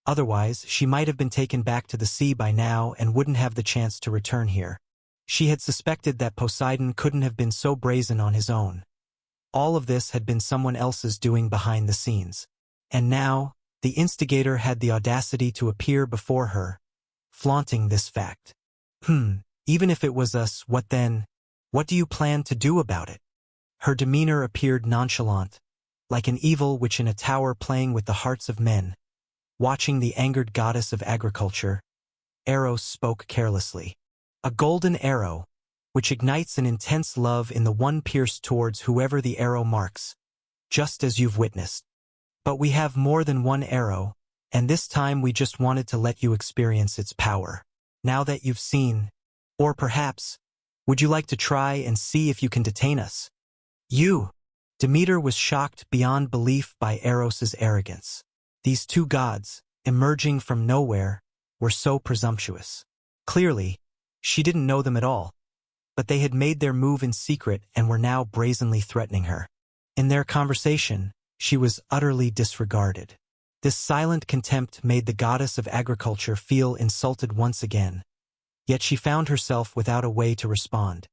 Otherwise, she might have been taken back to the sea by now and wouldn't have the chance to return here. She had suspected that Poseidon couldn't have been so brazen on his own. All of this had been someone else's doing behind the scenes. And now, the instigator had the audacity to appear before her, flaunting this fact. Even if it was us, what then? What do you plan to do about it? Her demeanor appeared nonchalant, like an evil witch in a tower playing with the hearts of men. Watching the angered goddess of agriculture, Eros spoke carelessly. A golden arrow, which ignites an intense love in the one pierced towards whoever the arrow marks, just as you've witnessed. But we have more than one arrow, and this time we just wanted to let you experience its power. Now that you've seen, or perhaps, would you like to try and see if you can detain us? You! Demeter was shocked beyond belief by Eros's arrogance. These two gods, emerging from nowhere, were so presumptuous. Clearly, she didn't know them at all, but they had made their move in secret and were now brazenly threatening her. In their conversation, she was utterly disregarded. This silent contempt made the goddess of agriculture feel insulted once again. Yet she found herself without a way to respond.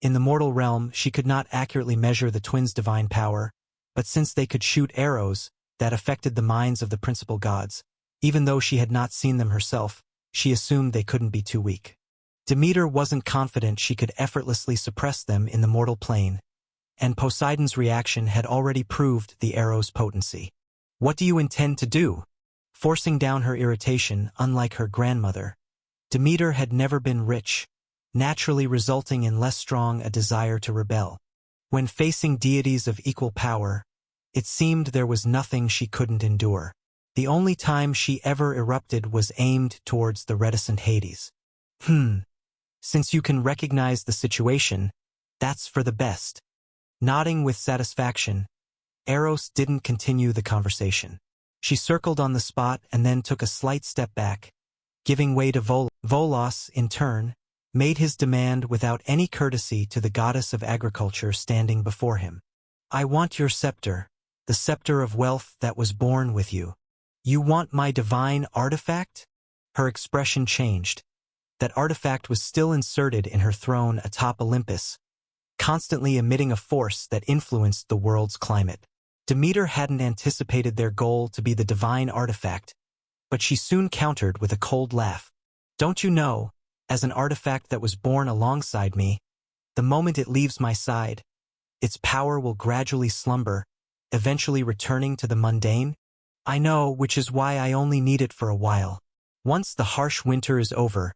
In the mortal realm, she could not accurately measure the twins' divine power, but since they could shoot arrows that affected the minds of the principal gods, even though she had not seen them herself, she assumed they couldn't be too weak. Demeter wasn't confident she could effortlessly suppress them in the mortal plane, and Poseidon's reaction had already proved the arrow's potency. What do you intend to do? forcing down her irritation. Unlike her grandmother, Demeter had never been rich, naturally resulting in less strong a desire to rebel. When facing deities of equal power, it seemed there was nothing she couldn't endure. The only time she ever erupted was aimed towards the reticent Hades. Since you can recognize the situation, that's for the best. Nodding with satisfaction, Eros didn't continue the conversation. She circled on the spot and then took a slight step back, giving way to Volos, in turn, made his demand without any courtesy to the goddess of agriculture standing before him. I want your scepter, the scepter of wealth that was born with you. You want my divine artifact? Her expression changed. That artifact was still inserted in her throne atop Olympus, constantly emitting a force that influenced the world's climate. Demeter hadn't anticipated their goal to be the divine artifact, but she soon countered with a cold laugh. Don't you know, as an artifact that was born alongside me, the moment it leaves my side, its power will gradually slumber, eventually returning to the mundane? I know, which is why I only need it for a while. Once the harsh winter is over,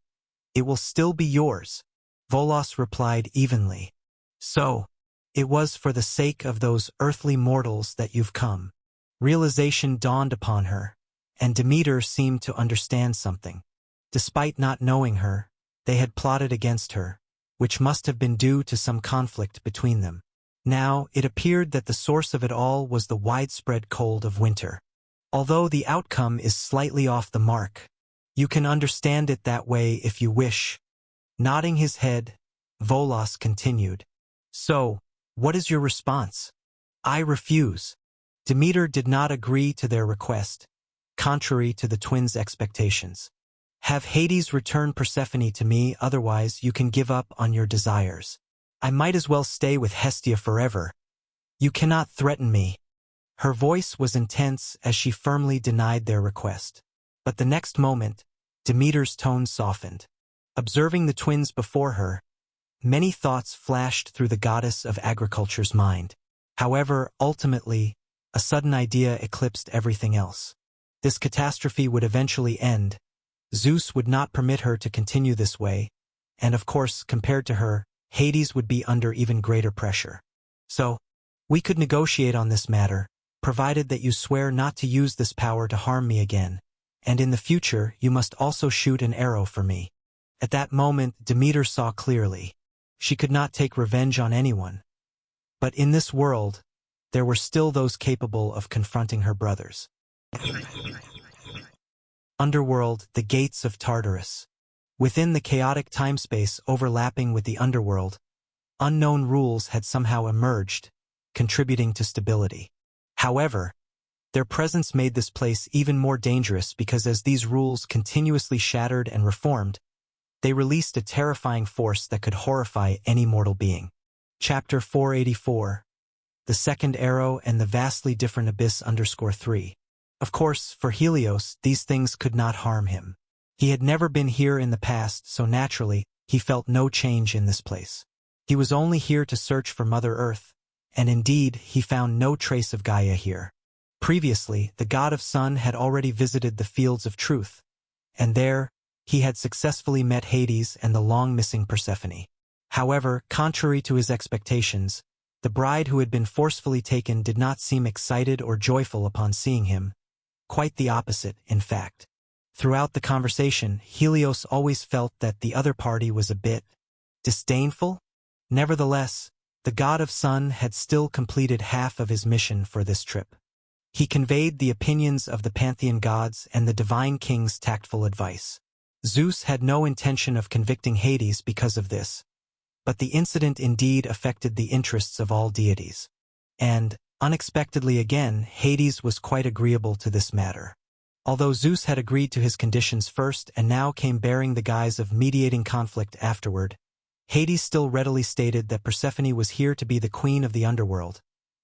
it will still be yours, Volos replied evenly. So, it was for the sake of those earthly mortals that you've come. Realization dawned upon her, and Demeter seemed to understand something. Despite not knowing her, they had plotted against her, which must have been due to some conflict between them. Now, it appeared that the source of it all was the widespread cold of winter. Although the outcome is slightly off the mark, you can understand it that way if you wish. Nodding his head, Volos continued. So, what is your response? I refuse. Demeter did not agree to their request, contrary to the twins' expectations. Have Hades return Persephone to me, otherwise you can give up on your desires. I might as well stay with Hestia forever. You cannot threaten me. Her voice was intense as she firmly denied their request. But the next moment, Demeter's tone softened. Observing the twins before her, many thoughts flashed through the goddess of agriculture's mind. However, ultimately, a sudden idea eclipsed everything else. This catastrophe would eventually end. Zeus would not permit her to continue this way, and of course, compared to her, Hades would be under even greater pressure. So, we could negotiate on this matter, provided that you swear not to use this power to harm me again, and in the future you must also shoot an arrow for me. At that moment, Demeter saw clearly. She could not take revenge on anyone. But in this world, there were still those capable of confronting her brothers. Underworld, the gates of Tartarus. Within the chaotic timespace overlapping with the underworld, unknown rules had somehow emerged, contributing to stability. However, their presence made this place even more dangerous because as these rules continuously shattered and reformed, they released a terrifying force that could horrify any mortal being. Chapter 484. The Second Arrow and the Vastly Different Abyss _3. Of course, for Helios, these things could not harm him. He had never been here in the past, so naturally, he felt no change in this place. He was only here to search for Mother Earth, and indeed, he found no trace of Gaia here. Previously, the god of sun had already visited the Fields of Truth, and there, he had successfully met Hades and the long-missing Persephone. However, contrary to his expectations, the bride who had been forcefully taken did not seem excited or joyful upon seeing him. Quite the opposite, in fact. Throughout the conversation, Helios always felt that the other party was a bit disdainful. Nevertheless, the god of sun had still completed half of his mission for this trip. He conveyed the opinions of the pantheon gods and the divine king's tactful advice. Zeus had no intention of convicting Hades because of this, but the incident indeed affected the interests of all deities. And, unexpectedly again, Hades was quite agreeable to this matter. Although Zeus had agreed to his conditions first and now came bearing the guise of mediating conflict afterward, Hades still readily stated that Persephone was here to be the queen of the underworld,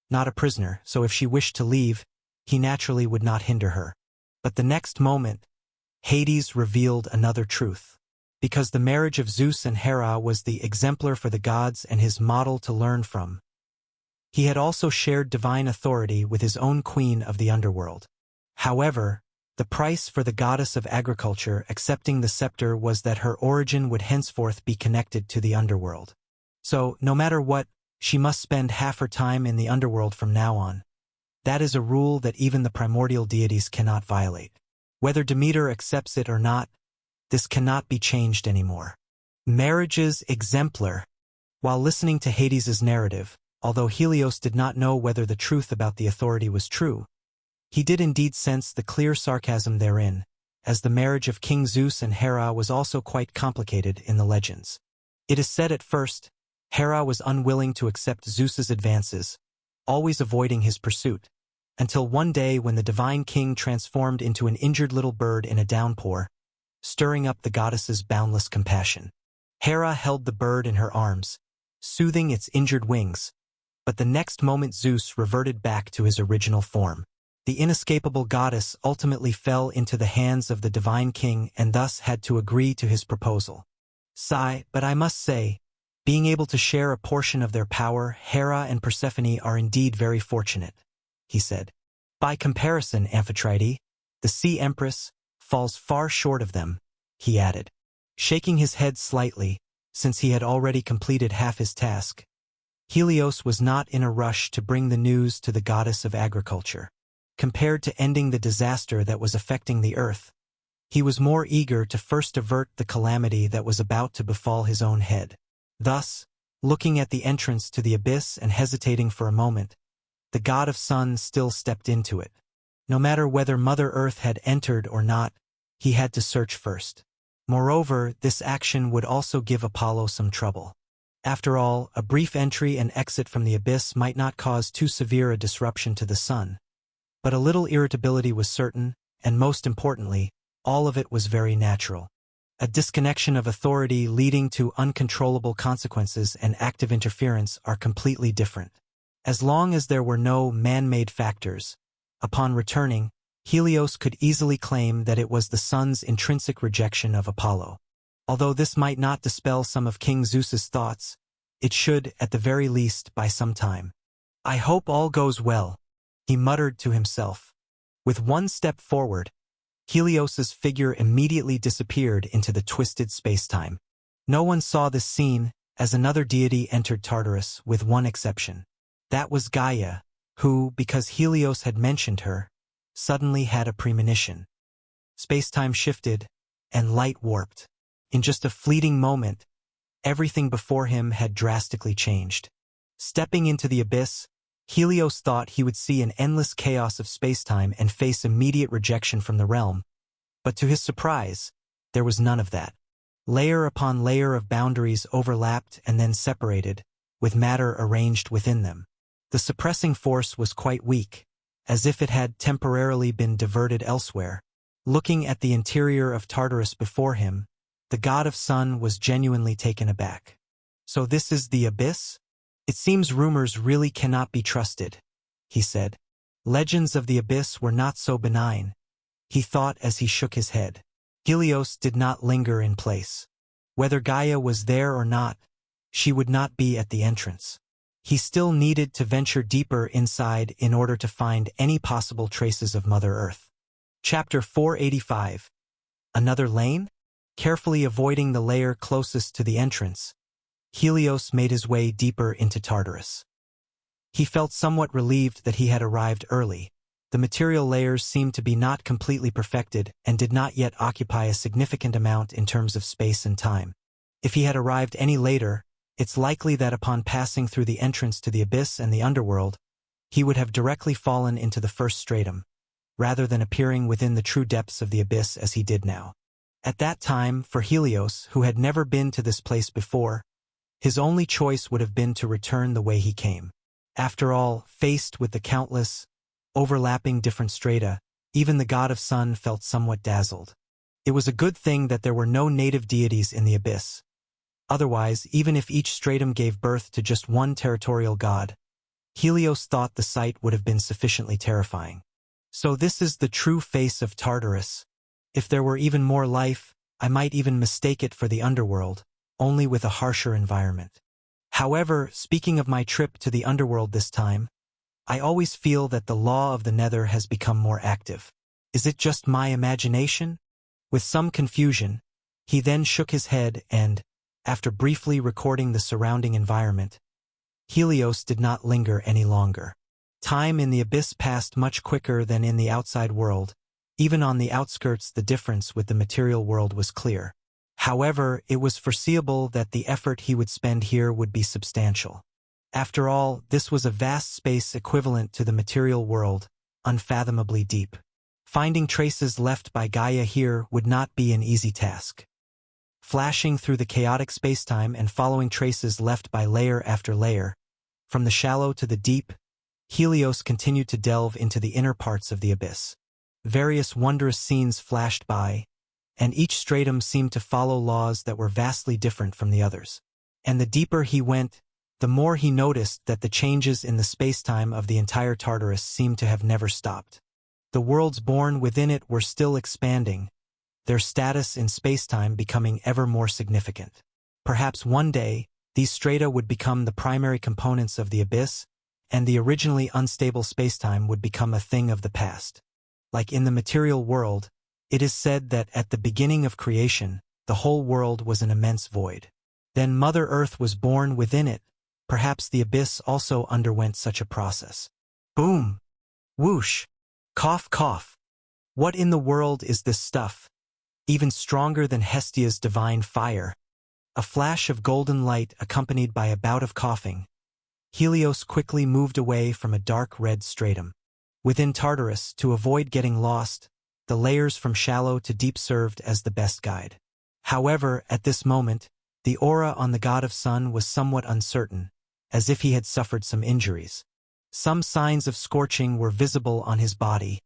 not a prisoner, so if she wished to leave, he naturally would not hinder her. But the next moment, Hades revealed another truth. Because the marriage of Zeus and Hera was the exemplar for the gods and his model to learn from, he had also shared divine authority with his own queen of the underworld. However, The price for the goddess of agriculture accepting the scepter was that her origin would henceforth be connected to the underworld. So, no matter what, she must spend half her time in the underworld from now on. That is a rule that even the primordial deities cannot violate. Whether Demeter accepts it or not, this cannot be changed anymore. Marriages exemplar. While listening to Hades's narrative, although Helios did not know whether the truth about the authority was true, he did indeed sense the clear sarcasm therein, as the marriage of King Zeus and Hera was also quite complicated in the legends. It is said at first, Hera was unwilling to accept Zeus's advances, always avoiding his pursuit, until one day when the divine king transformed into an injured little bird in a downpour, stirring up the goddess's boundless compassion. Hera held the bird in her arms, soothing its injured wings, but the next moment Zeus reverted back to his original form. The inescapable goddess ultimately fell into the hands of the divine king and thus had to agree to his proposal. Sigh, but I must say, being able to share a portion of their power, Hera and Persephone are indeed very fortunate, he said. By comparison, Amphitrite, the sea empress, falls far short of them, he added, shaking his head slightly, since he had already completed half his task. Helios was not in a rush to bring the news to the goddess of agriculture. Compared to ending the disaster that was affecting the earth, he was more eager to first avert the calamity that was about to befall his own head. Thus, looking at the entrance to the abyss and hesitating for a moment, the god of sun still stepped into it. No matter whether Mother Earth had entered or not, he had to search first. Moreover, this action would also give Apollo some trouble. After all, a brief entry and exit from the abyss might not cause too severe a disruption to the sun. But a little irritability was certain, and most importantly, all of it was very natural. A disconnection of authority leading to uncontrollable consequences and active interference are completely different. As long as there were no man-made factors, upon returning, Helios could easily claim that it was the sun's intrinsic rejection of Apollo. Although this might not dispel some of King Zeus's thoughts, it should, at the very least, by some time. I hope all goes well, he muttered to himself. With one step forward, Helios's figure immediately disappeared into the twisted space-time. No one saw this scene, as another deity entered Tartarus, with one exception. That was Gaia, who, because Helios had mentioned her, suddenly had a premonition. Space-time shifted, and light warped. In just a fleeting moment, everything before him had drastically changed. Stepping into the abyss, Helios thought he would see an endless chaos of space-time and face immediate rejection from the realm, but to his surprise, there was none of that. Layer upon layer of boundaries overlapped and then separated, with matter arranged within them. The suppressing force was quite weak, as if it had temporarily been diverted elsewhere. Looking at the interior of Tartarus before him, the god of sun was genuinely taken aback. So this is the abyss? It seems rumors really cannot be trusted, he said. Legends of the abyss were not so benign, he thought as he shook his head. Helios did not linger in place. Whether Gaia was there or not, she would not be at the entrance. He still needed to venture deeper inside in order to find any possible traces of Mother Earth. Chapter 485. Another lane? Carefully avoiding the layer closest to the entrance, Helios made his way deeper into Tartarus. He felt somewhat relieved that he had arrived early. The material layers seemed to be not completely perfected and did not yet occupy a significant amount in terms of space and time. If he had arrived any later, it's likely that upon passing through the entrance to the abyss and the underworld, he would have directly fallen into the first stratum, rather than appearing within the true depths of the abyss as he did now. At that time, for Helios, who had never been to this place before, his only choice would have been to return the way he came. After all, faced with the countless, overlapping different strata, even the god of sun felt somewhat dazzled. It was a good thing that there were no native deities in the abyss. Otherwise, even if each stratum gave birth to just one territorial god, Helios thought the sight would have been sufficiently terrifying. So this is the true face of Tartarus. If there were even more life, I might even mistake it for the underworld, only with a harsher environment. However, speaking of my trip to the underworld this time, I always feel that the law of the nether has become more active. Is it just my imagination? With some confusion, he then shook his head and, after briefly recording the surrounding environment, Helios did not linger any longer. Time in the abyss passed much quicker than in the outside world. Even on the outskirts, the difference with the material world was clear. However, it was foreseeable that the effort he would spend here would be substantial. After all, this was a vast space equivalent to the material world, unfathomably deep. Finding traces left by Gaia here would not be an easy task. Flashing through the chaotic spacetime and following traces left by layer after layer, from the shallow to the deep, Helios continued to delve into the inner parts of the abyss. Various wondrous scenes flashed by, and each stratum seemed to follow laws that were vastly different from the others. And the deeper he went, the more he noticed that the changes in the spacetime of the entire Tartarus seemed to have never stopped. The worlds born within it were still expanding, their status in spacetime becoming ever more significant. Perhaps one day, these strata would become the primary components of the abyss, and the originally unstable spacetime would become a thing of the past. Like in the material world, it is said that at the beginning of creation, the whole world was an immense void. Then Mother Earth was born within it. Perhaps the abyss also underwent such a process. Boom! Whoosh! Cough, cough! What in the world is this stuff? Even stronger than Hestia's divine fire. A flash of golden light accompanied by a bout of coughing. Helios quickly moved away from a dark red stratum. Within Tartarus, to avoid getting lost, the layers from shallow to deep served as the best guide. However, at this moment, the aura on the god of sun was somewhat uncertain, as if he had suffered some injuries. Some signs of scorching were visible on his body,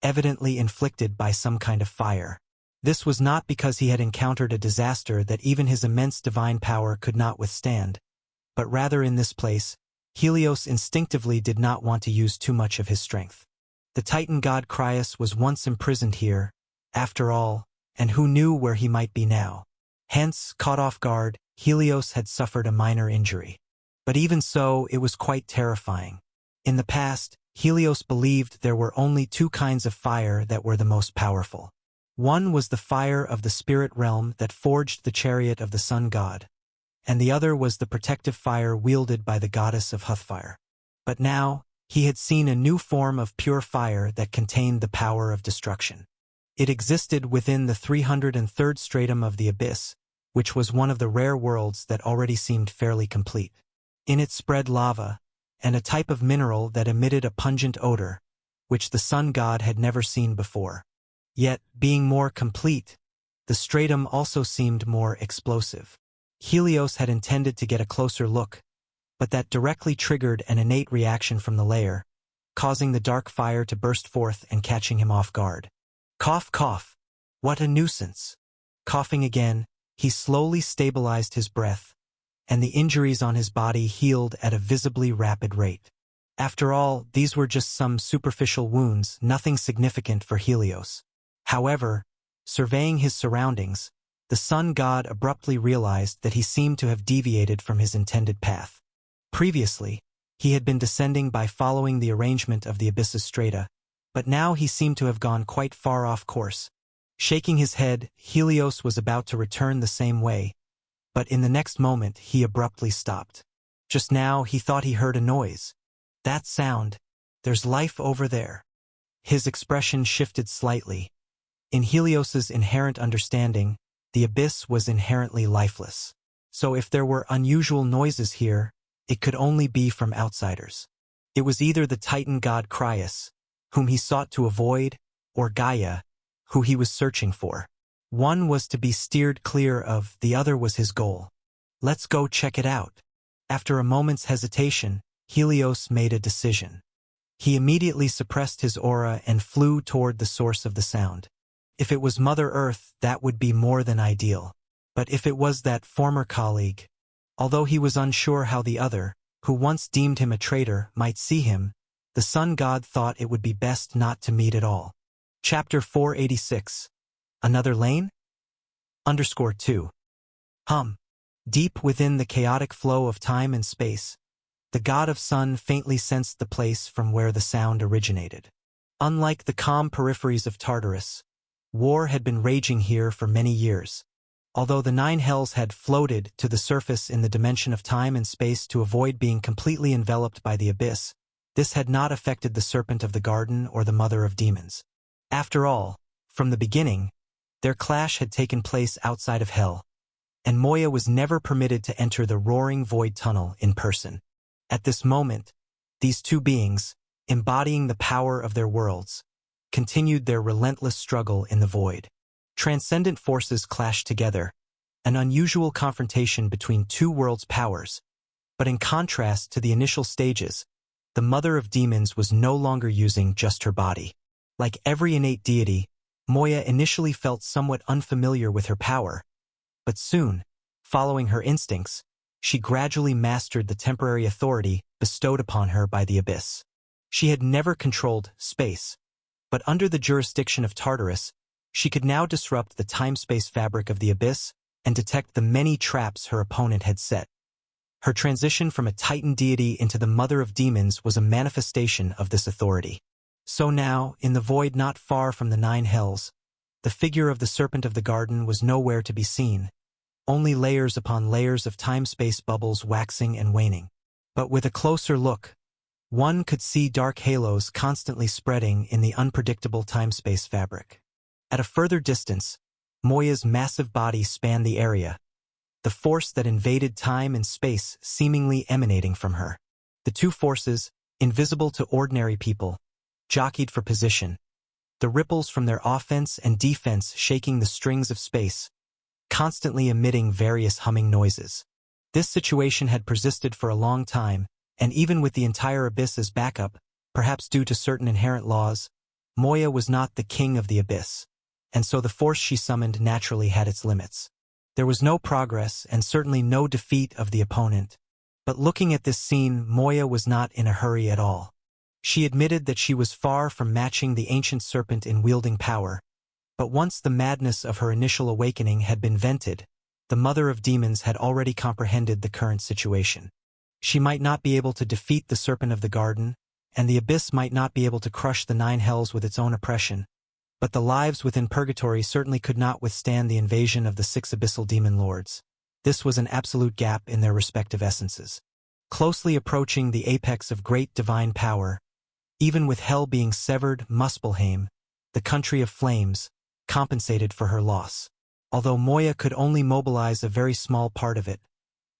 evidently inflicted by some kind of fire. This was not because he had encountered a disaster that even his immense divine power could not withstand, but rather in this place, Helios instinctively did not want to use too much of his strength. The Titan god Crius was once imprisoned here, after all, and who knew where he might be now. Hence, caught off guard, Helios had suffered a minor injury. But even so, it was quite terrifying. In the past, Helios believed there were only two kinds of fire that were the most powerful. One was the fire of the spirit realm that forged the chariot of the sun god, and the other was the protective fire wielded by the goddess of Huthfire. But now, he had seen a new form of pure fire that contained the power of destruction. It existed within the 303rd stratum of the abyss, which was one of the rare worlds that already seemed fairly complete. In it spread lava, and a type of mineral that emitted a pungent odor, which the sun god had never seen before. Yet, being more complete, the stratum also seemed more explosive. Helios had intended to get a closer look, but that directly triggered an innate reaction from the layer, causing the dark fire to burst forth and catching him off guard. Cough, cough! What a nuisance! Coughing again, he slowly stabilized his breath, and the injuries on his body healed at a visibly rapid rate. After all, these were just some superficial wounds, nothing significant for Helios. However, surveying his surroundings, the sun god abruptly realized that he seemed to have deviated from his intended path. Previously, he had been descending by following the arrangement of the abyss's strata, but now he seemed to have gone quite far off course. Shaking his head, Helios was about to return the same way, but in the next moment he abruptly stopped. Just now he thought he heard a noise. That sound, there's life over there. His expression shifted slightly. In Helios's inherent understanding, the abyss was inherently lifeless. So if there were unusual noises here, it could only be from outsiders. It was either the Titan god Crius, whom he sought to avoid, or Gaia, who he was searching for. One was to be steered clear of, the other was his goal. Let's go check it out. After a moment's hesitation, Helios made a decision. He immediately suppressed his aura and flew toward the source of the sound. If it was Mother Earth, that would be more than ideal. But if it was that former colleague, although he was unsure how the other, who once deemed him a traitor, might see him, the sun god thought it would be best not to meet at all. Chapter 486. Another lane? _2. Deep within the chaotic flow of time and space, the god of sun faintly sensed the place from where the sound originated. Unlike the calm peripheries of Tartarus, war had been raging here for many years. Although the Nine Hells had floated to the surface in the dimension of time and space to avoid being completely enveloped by the abyss, this had not affected the Serpent of the Garden or the Mother of Demons. After all, from the beginning, their clash had taken place outside of Hell, and Moya was never permitted to enter the roaring void tunnel in person. At this moment, these two beings, embodying the power of their worlds, continued their relentless struggle in the void. Transcendent forces clashed together, an unusual confrontation between two worlds' powers, but in contrast to the initial stages, the Mother of Demons was no longer using just her body. Like every innate deity, Moya initially felt somewhat unfamiliar with her power, but soon, following her instincts, she gradually mastered the temporary authority bestowed upon her by the Abyss. She had never controlled space, but under the jurisdiction of Tartarus, she could now disrupt the time-space fabric of the Abyss and detect the many traps her opponent had set. Her transition from a Titan deity into the Mother of Demons was a manifestation of this authority. So now, in the void not far from the Nine Hells, the figure of the Serpent of the Garden was nowhere to be seen, only layers upon layers of time-space bubbles waxing and waning. But with a closer look, one could see dark halos constantly spreading in the unpredictable time-space fabric. At a further distance, Moya's massive body spanned the area, the force that invaded time and space seemingly emanating from her. The two forces, invisible to ordinary people, jockeyed for position, the ripples from their offense and defense shaking the strings of space, constantly emitting various humming noises. This situation had persisted for a long time, and even with the entire Abyss as backup, perhaps due to certain inherent laws, Moya was not the king of the Abyss, and so the force she summoned naturally had its limits. There was no progress and certainly no defeat of the opponent, but looking at this scene, Moya was not in a hurry at all. She admitted that she was far from matching the ancient serpent in wielding power, but once the madness of her initial awakening had been vented, the Mother of Demons had already comprehended the current situation. She might not be able to defeat the Serpent of the Garden, and the Abyss might not be able to crush the Nine Hells with its own oppression, but the lives within Purgatory certainly could not withstand the invasion of the 6 abyssal demon lords. This was an absolute gap in their respective essences. Closely approaching the apex of great divine power, even with Hell being severed, Muspelheim, the country of flames, compensated for her loss. Although Moya could only mobilize a very small part of it,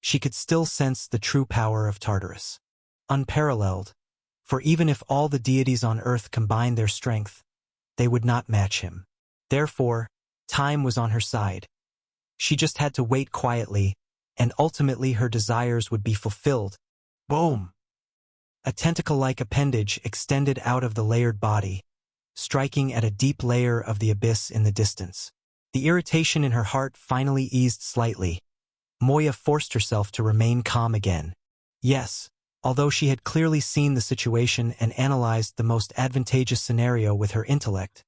she could still sense the true power of Tartarus. Unparalleled, for even if all the deities on earth combined their strength, they would not match him. Therefore, time was on her side. She just had to wait quietly, and ultimately her desires would be fulfilled. Boom! A tentacle-like appendage extended out of the layered body, striking at a deep layer of the abyss in the distance. The irritation in her heart finally eased slightly. Moya forced herself to remain calm again. Yes, although she had clearly seen the situation and analyzed the most advantageous scenario with her intellect,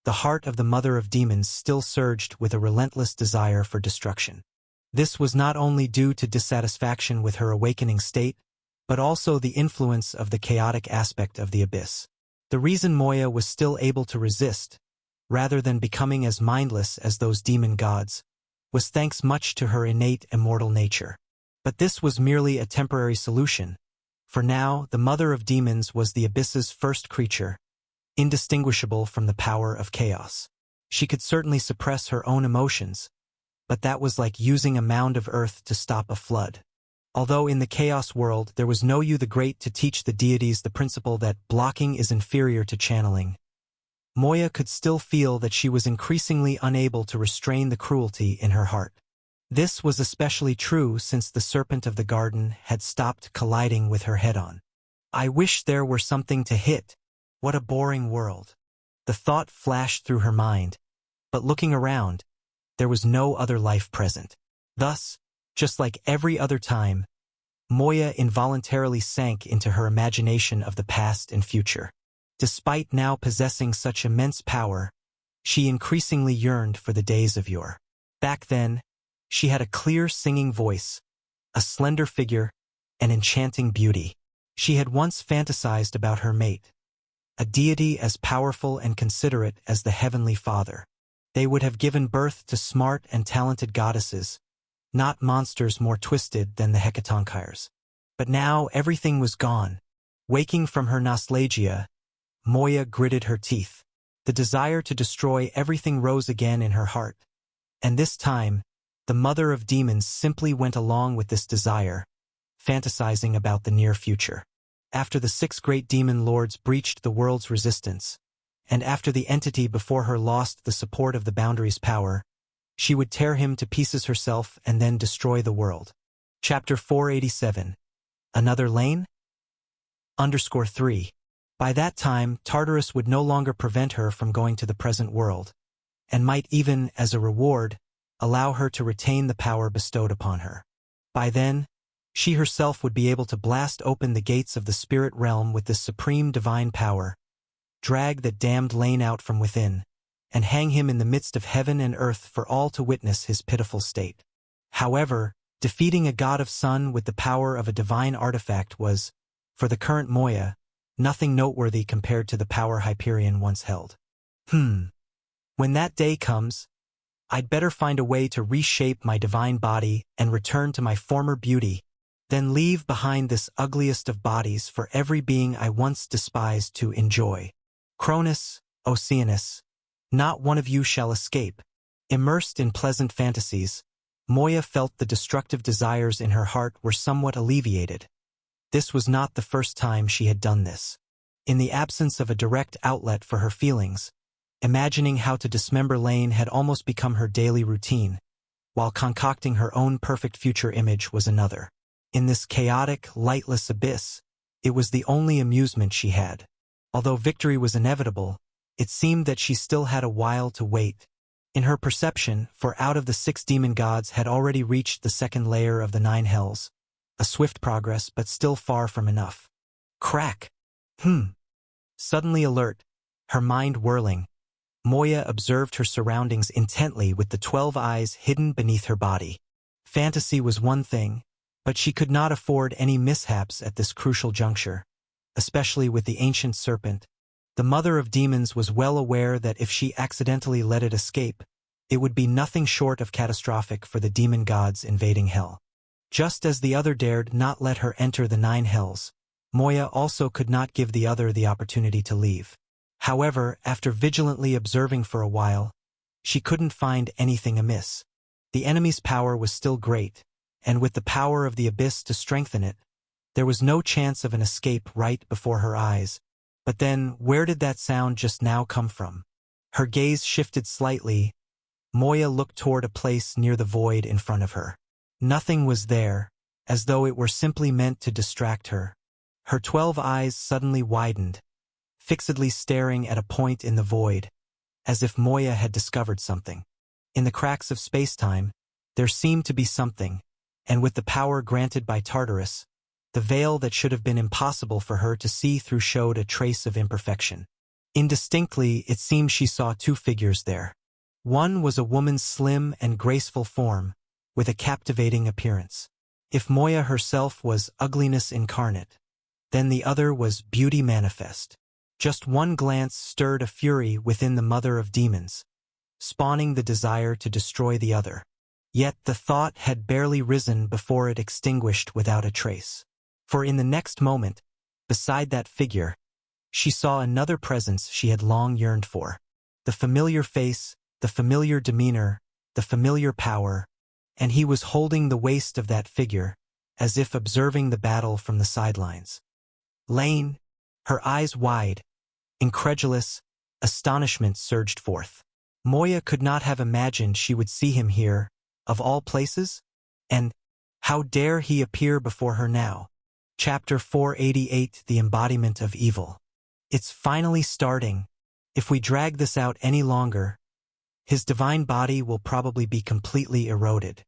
the heart of the Mother of Demons still surged with a relentless desire for destruction. This was not only due to dissatisfaction with her awakening state, but also the influence of the chaotic aspect of the abyss. The reason Moya was still able to resist, rather than becoming as mindless as those demon gods, was thanks much to her innate immortal nature. But this was merely a temporary solution. For now, the Mother of Demons was the Abyss's first creature, indistinguishable from the power of chaos. She could certainly suppress her own emotions, but that was like using a mound of earth to stop a flood. Although in the chaos world there was no You the Great to teach the deities the principle that blocking is inferior to channeling, Moya could still feel that she was increasingly unable to restrain the cruelty in her heart. This was especially true since the Serpent of the Garden had stopped colliding with her head-on. I wish there were something to hit. What a boring world. The thought flashed through her mind, but looking around, there was no other life present. Thus, just like every other time, Moya involuntarily sank into her imagination of the past and future. Despite now possessing such immense power, she increasingly yearned for the days of yore. Back then, she had a clear singing voice, a slender figure, and enchanting beauty. She had once fantasized about her mate, a deity as powerful and considerate as the Heavenly Father. They would have given birth to smart and talented goddesses, not monsters more twisted than the Hecatonchires. But now everything was gone. Waking from her nostalgia, Moya gritted her teeth. The desire to destroy everything rose again in her heart. And this time, the mother of demons simply went along with this desire, fantasizing about the near future. After the 6 great demon lords breached the world's resistance, and after the entity before her lost the support of the Boundary's power, she would tear him to pieces herself and then destroy the world. Chapter 487. Another lane? _3. By that time, Tartarus would no longer prevent her from going to the present world, and might even, as a reward, allow her to retain the power bestowed upon her. By then, she herself would be able to blast open the gates of the spirit realm with this supreme divine power, drag that damned Lane out from within, and hang him in the midst of heaven and earth for all to witness his pitiful state. However, defeating a god of sun with the power of a divine artifact was, for the current Moya, nothing noteworthy compared to the power Hyperion once held. When that day comes, I'd better find a way to reshape my divine body and return to my former beauty, then leave behind this ugliest of bodies for every being I once despised to enjoy. Cronus, Oceanus, not one of you shall escape. Immersed in pleasant fantasies, Moya felt the destructive desires in her heart were somewhat alleviated. This was not the first time she had done this. In the absence of a direct outlet for her feelings, imagining how to dismember Lane had almost become her daily routine, while concocting her own perfect future image was another. In this chaotic, lightless abyss, it was the only amusement she had. Although victory was inevitable, it seemed that she still had a while to wait. In her perception, for out of the 6 demon gods had already reached the 2nd layer of the 9 hells, a swift progress but still far from enough. Crack! Suddenly alert, her mind whirling, Moya observed her surroundings intently with the 12 eyes hidden beneath her body. Fantasy was one thing, but she could not afford any mishaps at this crucial juncture, especially with the ancient serpent. The mother of demons was well aware that if she accidentally let it escape, it would be nothing short of catastrophic for the demon gods invading hell. Just as the other dared not let her enter the 9 hells, Moya also could not give the other the opportunity to leave. However, after vigilantly observing for a while, she couldn't find anything amiss. The enemy's power was still great, and with the power of the abyss to strengthen it, there was no chance of an escape right before her eyes. But then, where did that sound just now come from? Her gaze shifted slightly. Moya looked toward a place near the void in front of her. Nothing was there, as though it were simply meant to distract her. Her 12 eyes suddenly widened, fixedly staring at a point in the void, as if Moya had discovered something. In the cracks of space-time, there seemed to be something, and with the power granted by Tartarus, the veil that should have been impossible for her to see through showed a trace of imperfection. Indistinctly, it seemed she saw 2 figures there. One was a woman's slim and graceful form, with a captivating appearance. If Moya herself was ugliness incarnate, then the other was beauty manifest. Just one glance stirred a fury within the mother of demons, spawning the desire to destroy the other. Yet the thought had barely risen before it extinguished without a trace. For in the next moment, beside that figure, she saw another presence she had long yearned for. The familiar face, the familiar demeanor, the familiar power, and he was holding the waist of that figure, as if observing the battle from the sidelines. Lane, her eyes wide, incredulous, astonishment surged forth. Moya could not have imagined she would see him here, of all places? And how dare he appear before her now? Chapter 488, The Embodiment of Evil. It's finally starting. If we drag this out any longer, his divine body will probably be completely eroded.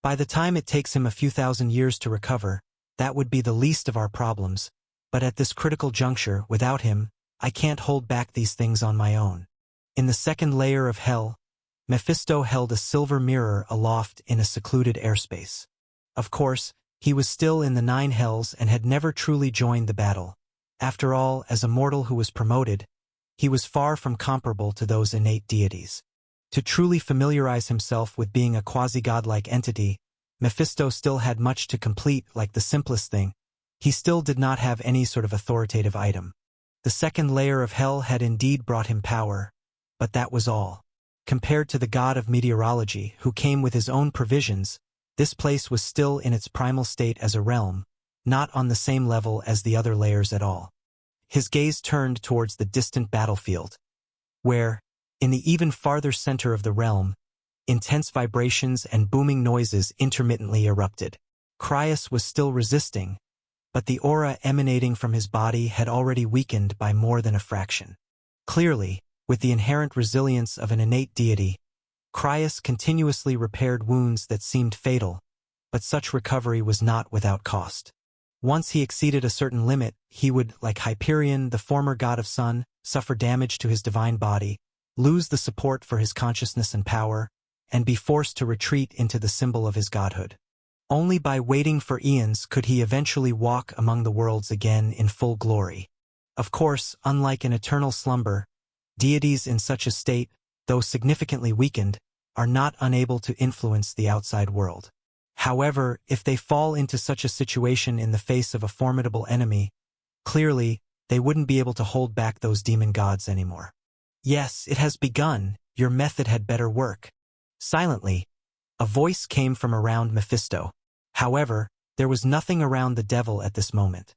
By the time it takes him a few thousand years to recover, that would be the least of our problems. But at this critical juncture, without him, I can't hold back these things on my own. In the 2nd layer of hell, Mephisto held a silver mirror aloft in a secluded airspace. Of course, he was still in the 9 hells and had never truly joined the battle, After all, as a mortal who was promoted, he was far from comparable to those innate deities. To truly familiarize himself with being a quasi-godlike entity, Mephisto still had much to complete. Like the simplest thing, he still did not have any sort of authoritative item. The second layer of hell had indeed brought him power, but that was all. Compared to the god of meteorology, who came with his own provisions, this place was still in its primal state as a realm, not on the same level as the other layers at all. His gaze turned towards the distant battlefield, where, in the even farther center of the realm, intense vibrations and booming noises intermittently erupted. Cryas was still resisting, but the aura emanating from his body had already weakened by more than a fraction. Clearly, with the inherent resilience of an innate deity, Cryas continuously repaired wounds that seemed fatal, but such recovery was not without cost. Once he exceeded a certain limit, he would, like Hyperion, the former god of sun, suffer damage to his divine body, lose the support for his consciousness and power, and be forced to retreat into the symbol of his godhood. Only by waiting for eons could he eventually walk among the worlds again in full glory. Of course, unlike an eternal slumber, deities in such a state, though significantly weakened, are not unable to influence the outside world. However, if they fall into such a situation in the face of a formidable enemy, clearly, they wouldn't be able to hold back those demon gods anymore. Yes, it has begun. Your method had better work. Silently, a voice came from around Mephisto. However, there was nothing around the devil at this moment.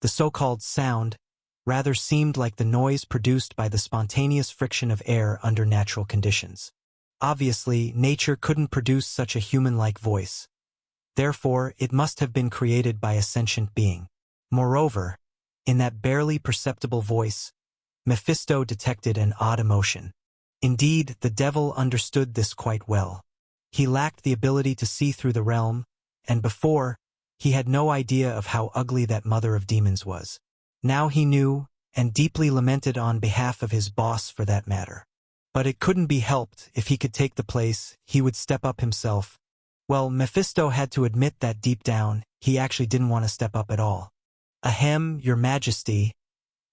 The so-called sound rather seemed like the noise produced by the spontaneous friction of air under natural conditions. Obviously, nature couldn't produce such a human-like voice. Therefore, it must have been created by a sentient being. Moreover, in that barely perceptible voice, Mephisto detected an odd emotion. Indeed, the devil understood this quite well. He lacked the ability to see through the realm, and before, he had no idea of how ugly that mother of demons was. Now he knew, and deeply lamented on behalf of his boss for that matter. But it couldn't be helped. If he could take the place, he would step up himself. Well, Mephisto had to admit that deep down, he actually didn't want to step up at all. Ahem, Your Majesty.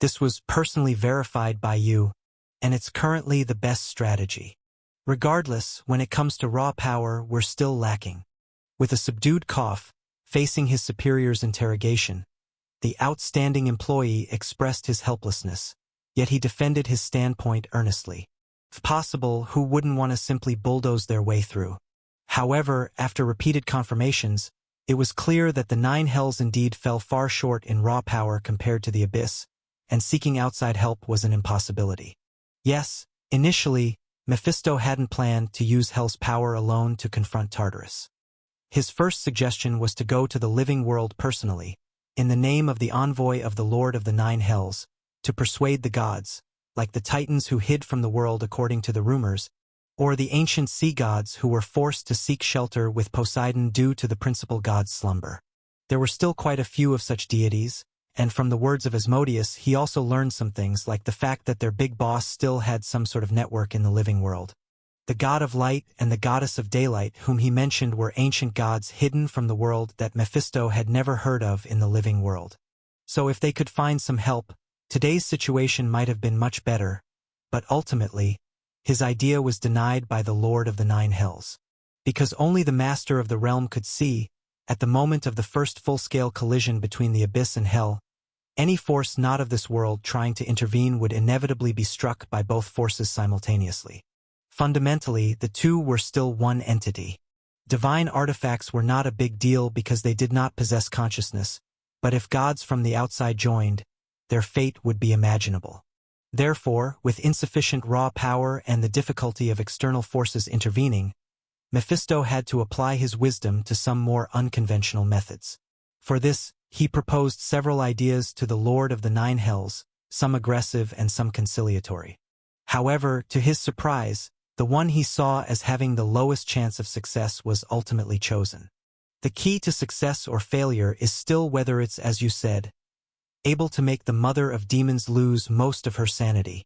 This was personally verified by you, and it's currently the best strategy. Regardless, when it comes to raw power, we're still lacking. With a subdued cough, facing his superior's interrogation, the outstanding employee expressed his helplessness, yet he defended his standpoint earnestly. If possible, who wouldn't want to simply bulldoze their way through? However, after repeated confirmations, it was clear that the Nine Hells indeed fell far short in raw power compared to the Abyss, and seeking outside help was an impossibility. Yes, initially, Mephisto hadn't planned to use Hell's power alone to confront Tartarus. His first suggestion was to go to the living world personally, in the name of the envoy of the Lord of the Nine Hells, to persuade the gods, like the Titans who hid from the world according to the rumors, or the ancient sea gods who were forced to seek shelter with Poseidon due to the principal god's slumber. There were still quite a few of such deities, and from the words of Asmodeus he also learned some things like the fact that their big boss still had some sort of network in the living world. The god of light and the goddess of daylight whom he mentioned were ancient gods hidden from the world that Mephisto had never heard of in the living world. So if they could find some help, today's situation might have been much better, but ultimately, his idea was denied by the Lord of the Nine Hells. Because only the master of the realm could see, at the moment of the first full-scale collision between the Abyss and Hell, any force not of this world trying to intervene would inevitably be struck by both forces simultaneously. Fundamentally, the two were still one entity. Divine artifacts were not a big deal because they did not possess consciousness, but if gods from the outside joined, their fate would be imaginable. Therefore, with insufficient raw power and the difficulty of external forces intervening, Mephisto had to apply his wisdom to some more unconventional methods. For this, he proposed several ideas to the Lord of the Nine Hells, some aggressive and some conciliatory. However, to his surprise, the one he saw as having the lowest chance of success was ultimately chosen. The key to success or failure is still whether it's, as you said, able to make the mother of demons lose most of her sanity.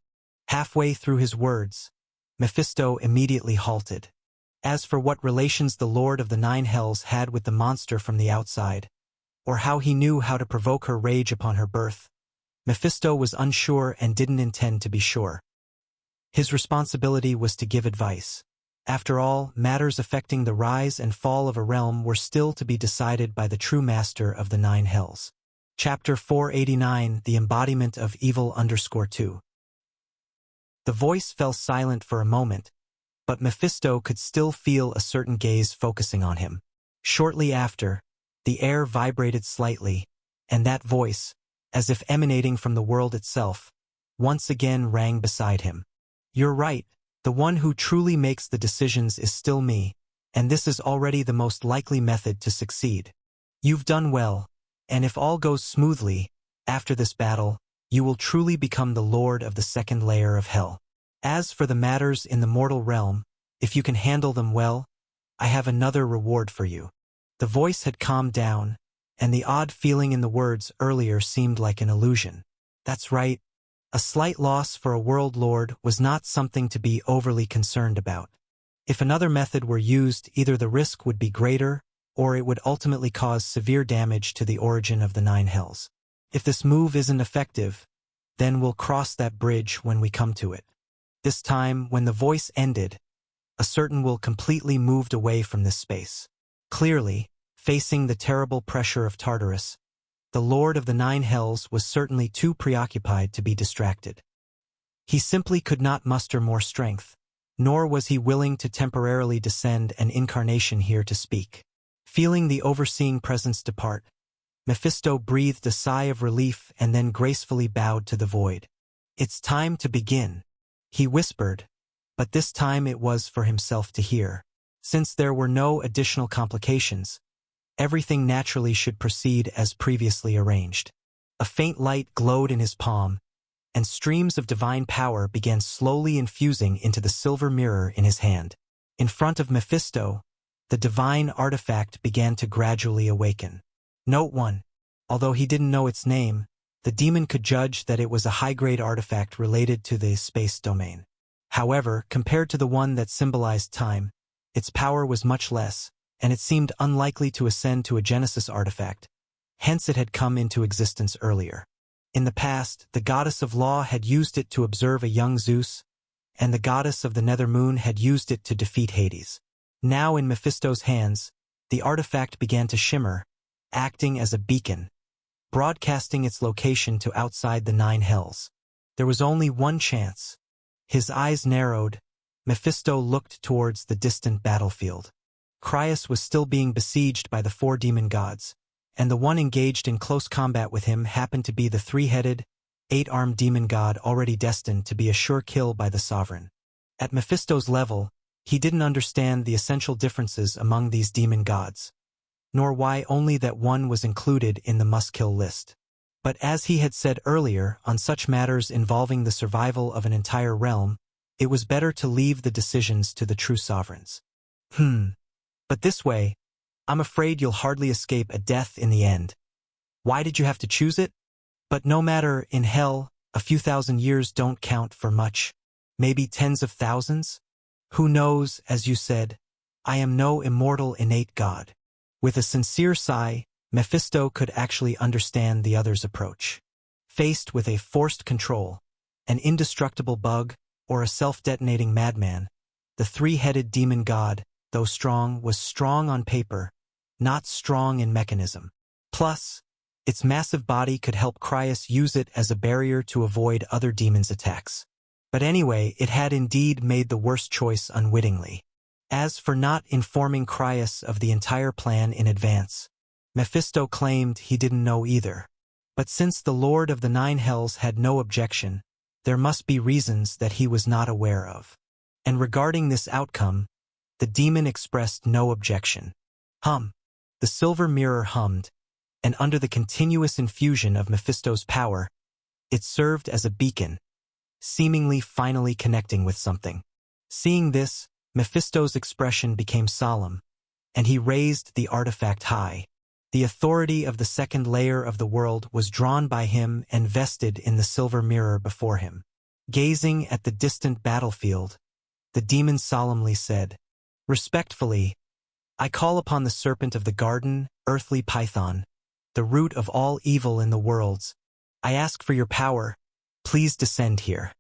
Halfway through his words, Mephisto immediately halted. As for what relations the Lord of the Nine Hells had with the monster from the outside, or how he knew how to provoke her rage upon her birth, Mephisto was unsure and didn't intend to be sure. His responsibility was to give advice. After all, matters affecting the rise and fall of a realm were still to be decided by the true master of the Nine Hells. Chapter 489, The Embodiment of Evil _2. The voice fell silent for a moment, but Mephisto could still feel a certain gaze focusing on him. Shortly after, the air vibrated slightly, and that voice, as if emanating from the world itself, once again rang beside him. "You're right, the one who truly makes the decisions is still me, and this is already the most likely method to succeed. You've done well, and if all goes smoothly, after this battle, you will truly become the lord of the second layer of hell. As for the matters in the mortal realm, if you can handle them well, I have another reward for you." The voice had calmed down, and the odd feeling in the words earlier seemed like an illusion. That's right. A slight loss for a world lord was not something to be overly concerned about. If another method were used, either the risk would be greater, or it would ultimately cause severe damage to the origin of the Nine Hells. If this move isn't effective, then we'll cross that bridge when we come to it. This time, when the voice ended, a certain will completely moved away from this space. Clearly, facing the terrible pressure of Tartarus, the Lord of the Nine Hells was certainly too preoccupied to be distracted. He simply could not muster more strength, nor was he willing to temporarily descend an incarnation here to speak. Feeling the overseeing presence depart, Mephisto breathed a sigh of relief and then gracefully bowed to the void. "It's time to begin," he whispered, but this time it was for himself to hear. Since there were no additional complications, everything naturally should proceed as previously arranged. A faint light glowed in his palm, and streams of divine power began slowly infusing into the silver mirror in his hand. In front of Mephisto, the divine artifact began to gradually awaken. Note 1. Although he didn't know its name, the demon could judge that it was a high-grade artifact related to the space domain. However, compared to the one that symbolized time, its power was much less, and it seemed unlikely to ascend to a Genesis artifact, hence it had come into existence earlier. In the past, the goddess of law had used it to observe a young Zeus, and the goddess of the nether moon had used it to defeat Hades. Now in Mephisto's hands, the artifact began to shimmer, acting as a beacon, broadcasting its location to outside the Nine Hells. There was only one chance. His eyes narrowed. Mephisto looked towards the distant battlefield. Crius was still being besieged by the four demon gods, and the one engaged in close combat with him happened to be the three-headed, eight-armed demon god already destined to be a sure kill by the sovereign. At Mephisto's level, he didn't understand the essential differences among these demon gods, nor why only that one was included in the must-kill list. But as he had said earlier, on such matters involving the survival of an entire realm, it was better to leave the decisions to the true sovereigns. But this way, I'm afraid you'll hardly escape a death in the end. Why did you have to choose it? But no matter, in hell, a few thousand years don't count for much. Maybe tens of thousands? Who knows, as you said, I am no immortal innate god. With a sincere sigh, Mephisto could actually understand the other's approach. Faced with a forced control, an indestructible bug, or a self-detonating madman, the three-headed demon god, though strong, was strong on paper, not strong in mechanism. Plus, its massive body could help Crius use it as a barrier to avoid other demons' attacks. But anyway, it had indeed made the worst choice unwittingly. As for not informing Crius of the entire plan in advance, Mephisto claimed he didn't know either. But since the Lord of the Nine Hells had no objection, there must be reasons that he was not aware of. And regarding this outcome, the demon expressed no objection. The silver mirror hummed, and under the continuous infusion of Mephisto's power, it served as a beacon, seemingly finally connecting with something. Seeing this, Mephisto's expression became solemn, and he raised the artifact high. The authority of the second layer of the world was drawn by him and vested in the silver mirror before him. Gazing at the distant battlefield, the demon solemnly said, "Respectfully, I call upon the serpent of the garden, earthly python, the root of all evil in the worlds, I ask for your power. Please descend here.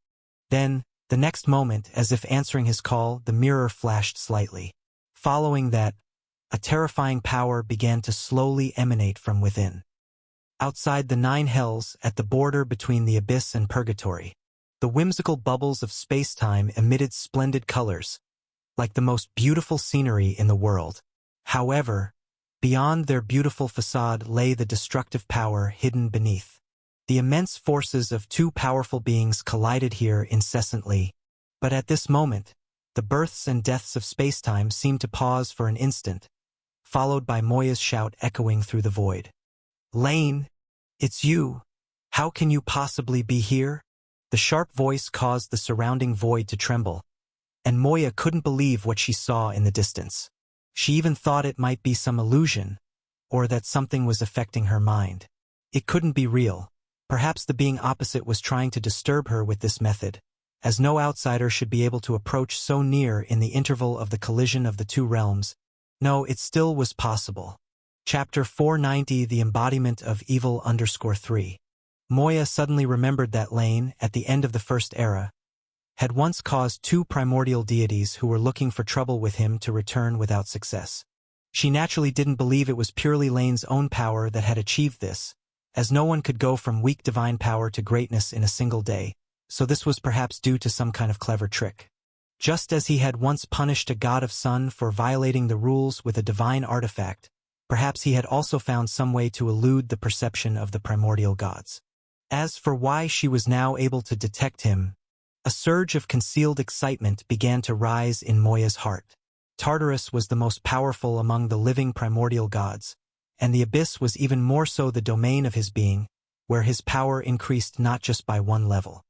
Then, the next moment, as if answering his call, the mirror flashed slightly. Following that, a terrifying power began to slowly emanate from within. Outside the 9 hells, at the border between the abyss and purgatory, the whimsical bubbles of space-time emitted splendid colors, like the most beautiful scenery in the world. However, beyond their beautiful facade lay the destructive power hidden beneath. The immense forces of 2 powerful beings collided here incessantly, but at this moment, the births and deaths of space-time seemed to pause for an instant, followed by Moya's shout echoing through the void. Lane, it's you. How can you possibly be here? The sharp voice caused the surrounding void to tremble, and Moya couldn't believe what she saw in the distance. She even thought it might be some illusion, or that something was affecting her mind. It couldn't be real. Perhaps the being opposite was trying to disturb her with this method, as no outsider should be able to approach so near in the interval of the collision of the 2 realms. No, it still was possible. Chapter 490, The Embodiment of Evil _3. Moya suddenly remembered that Lane, at the end of the First Era, had once caused 2 primordial deities who were looking for trouble with him to return without success. She naturally didn't believe it was purely Lane's own power that had achieved this, as no one could go from weak divine power to greatness in a single day, so this was perhaps due to some kind of clever trick. Just as he had once punished a god of sun for violating the rules with a divine artifact, perhaps he had also found some way to elude the perception of the primordial gods. As for why she was now able to detect him, a surge of concealed excitement began to rise in Moya's heart. Tartarus was the most powerful among the living primordial gods, and the abyss was even more so the domain of his being, where his power increased not just by 1 level.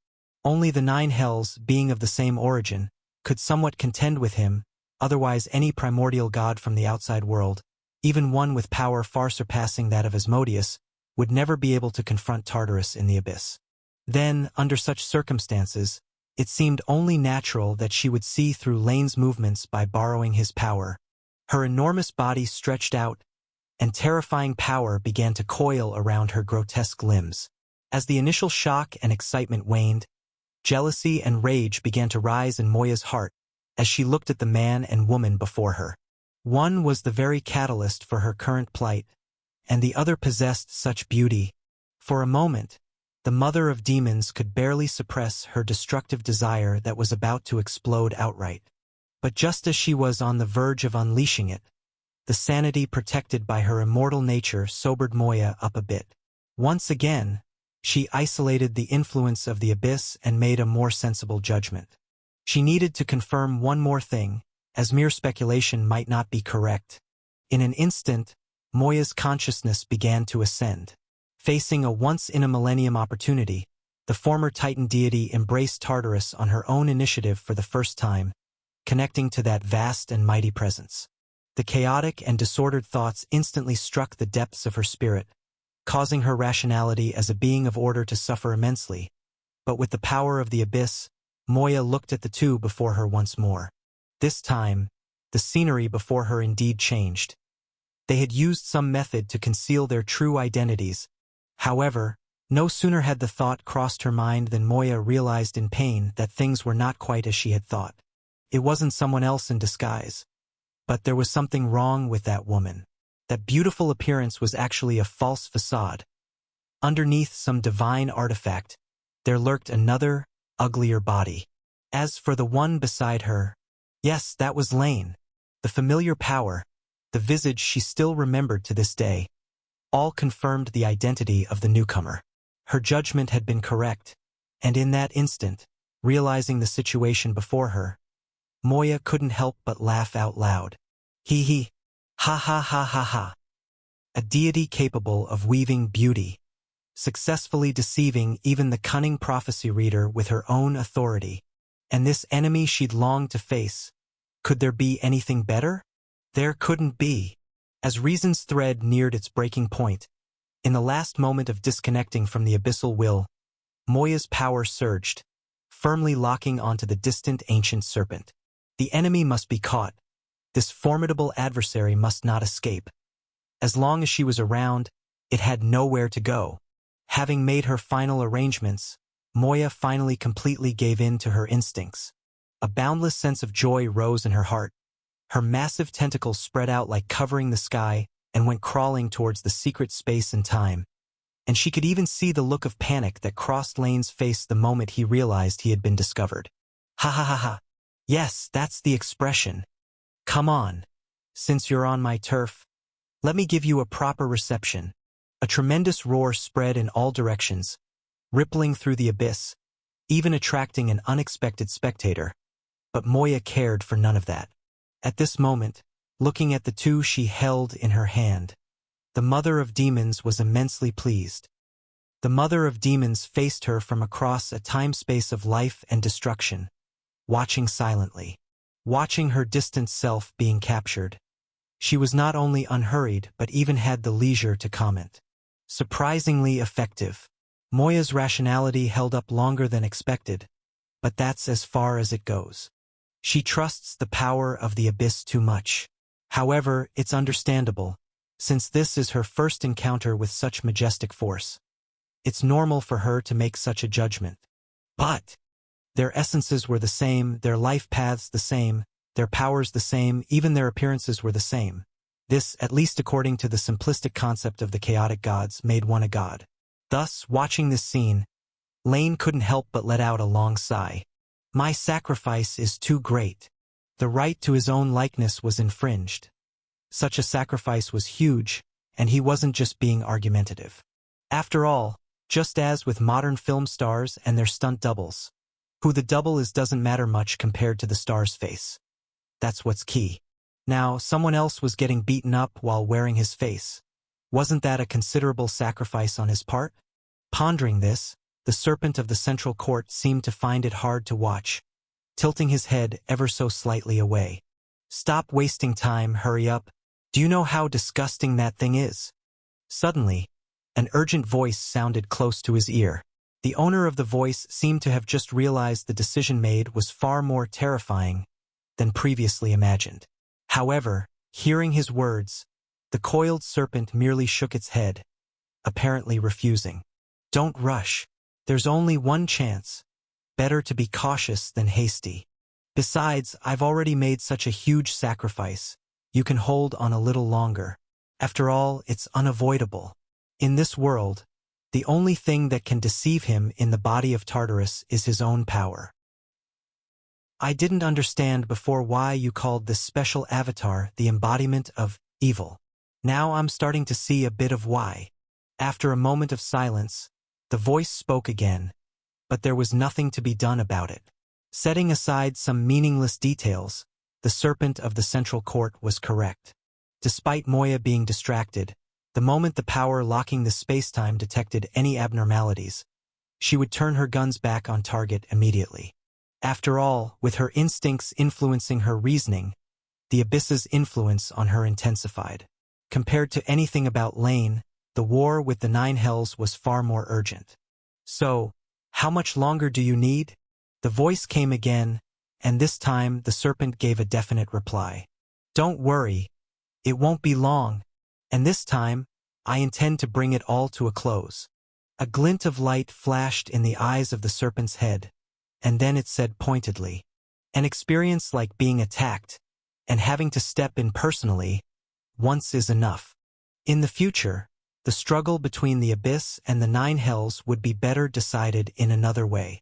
Only the 9 hells, being of the same origin, could somewhat contend with him, otherwise any primordial god from the outside world, even one with power far surpassing that of Asmodeus, would never be able to confront Tartarus in the abyss. Then, under such circumstances, it seemed only natural that she would see through Lane's movements by borrowing his power. Her enormous body stretched out, and terrifying power began to coil around her grotesque limbs. As the initial shock and excitement waned, jealousy and rage began to rise in Moya's heart as she looked at the man and woman before her. One was the very catalyst for her current plight, and the other possessed such beauty. For a moment, the mother of demons could barely suppress her destructive desire that was about to explode outright. But just as she was on the verge of unleashing it, the sanity protected by her immortal nature sobered Moya up a bit. Once again, she isolated the influence of the abyss and made a more sensible judgment. She needed to confirm one more thing, as mere speculation might not be correct. In an instant, Moya's consciousness began to ascend. Facing a once-in-a-millennium opportunity, the former Titan deity embraced Tartarus on her own initiative for the first time, connecting to that vast and mighty presence. The chaotic and disordered thoughts instantly struck the depths of her spirit, causing her rationality as a being of order to suffer immensely. But with the power of the abyss, Moya looked at the 2 before her once more. This time, the scenery before her indeed changed. They had used some method to conceal their true identities. However, no sooner had the thought crossed her mind than Moya realized in pain that things were not quite as she had thought. It wasn't someone else in disguise. But there was something wrong with that woman. That beautiful appearance was actually a false facade. Underneath some divine artifact, there lurked another, uglier body. As for the one beside her, yes, that was Lane. The familiar power, the visage she still remembered to this day, all confirmed the identity of the newcomer. Her judgment had been correct, and in that instant, realizing the situation before her, Moya couldn't help but laugh out loud. Hee. Ha ha ha ha ha. A deity capable of weaving beauty, successfully deceiving even the cunning prophecy reader with her own authority. And this enemy she'd longed to face. Could there be anything better? There couldn't be. As reason's thread neared its breaking point, in the last moment of disconnecting from the abyssal will, Moya's power surged, firmly locking onto the distant ancient serpent. The enemy must be caught. This formidable adversary must not escape. As long as she was around, it had nowhere to go. Having made her final arrangements, Moya finally completely gave in to her instincts. A boundless sense of joy rose in her heart. Her massive tentacles spread out like covering the sky and went crawling towards the secret space and time. And she could even see the look of panic that crossed Lane's face the moment he realized he had been discovered. Ha ha ha ha. Yes, that's the expression. Come on. Since you're on my turf, let me give you a proper reception. A tremendous roar spread in all directions, rippling through the abyss, even attracting an unexpected spectator. But Moya cared for none of that. At this moment, looking at the two she held in her hand, the Mother of Demons was immensely pleased. The Mother of Demons faced her from across a time-space of life and destruction, watching silently, watching her distant self being captured. She was not only unhurried but even had the leisure to comment. Surprisingly effective. Moya's rationality held up longer than expected, but that's as far as it goes. She trusts the power of the abyss too much. However, it's understandable, since this is her first encounter with such majestic force. It's normal for her to make such a judgment. But their essences were the same, their life paths the same, their powers the same, even their appearances were the same. This, at least according to the simplistic concept of the chaotic gods, made one a god. Thus, watching this scene, Lane couldn't help but let out a long sigh. My sacrifice is too great. The right to his own likeness was infringed. Such a sacrifice was huge, and he wasn't just being argumentative. After all, just as with modern film stars and their stunt doubles, who the double is doesn't matter much compared to the star's face. That's what's key. Now, someone else was getting beaten up while wearing his face. Wasn't that a considerable sacrifice on his part? Pondering this, the serpent of the central court seemed to find it hard to watch, tilting his head ever so slightly away. Stop wasting time, hurry up. Do you know how disgusting that thing is? Suddenly, an urgent voice sounded close to his ear. The owner of the voice seemed to have just realized the decision made was far more terrifying than previously imagined. However, hearing his words, the coiled serpent merely shook its head, apparently refusing. Don't rush. There's only one chance. Better to be cautious than hasty. Besides, I've already made such a huge sacrifice. You can hold on a little longer. After all, it's unavoidable. In this world, the only thing that can deceive him in the body of Tartarus is his own power. I didn't understand before why you called this special avatar the embodiment of evil. Now I'm starting to see a bit of why. After a moment of silence, the voice spoke again, but there was nothing to be done about it. Setting aside some meaningless details, the serpent of the central court was correct. Despite Moya being distracted, the moment the power locking the space-time detected any abnormalities, she would turn her guns back on target immediately. After all, with her instincts influencing her reasoning, the abyss's influence on her intensified. Compared to anything about Lane, the war with the Nine Hells was far more urgent. So, how much longer do you need? The voice came again, and this time the serpent gave a definite reply. Don't worry, it won't be long, and this time, I intend to bring it all to a close. A glint of light flashed in the eyes of the serpent's head, and then it said pointedly, an experience like being attacked, and having to step in personally, once is enough. In the future, the struggle between the abyss and the Nine Hells would be better decided in another way.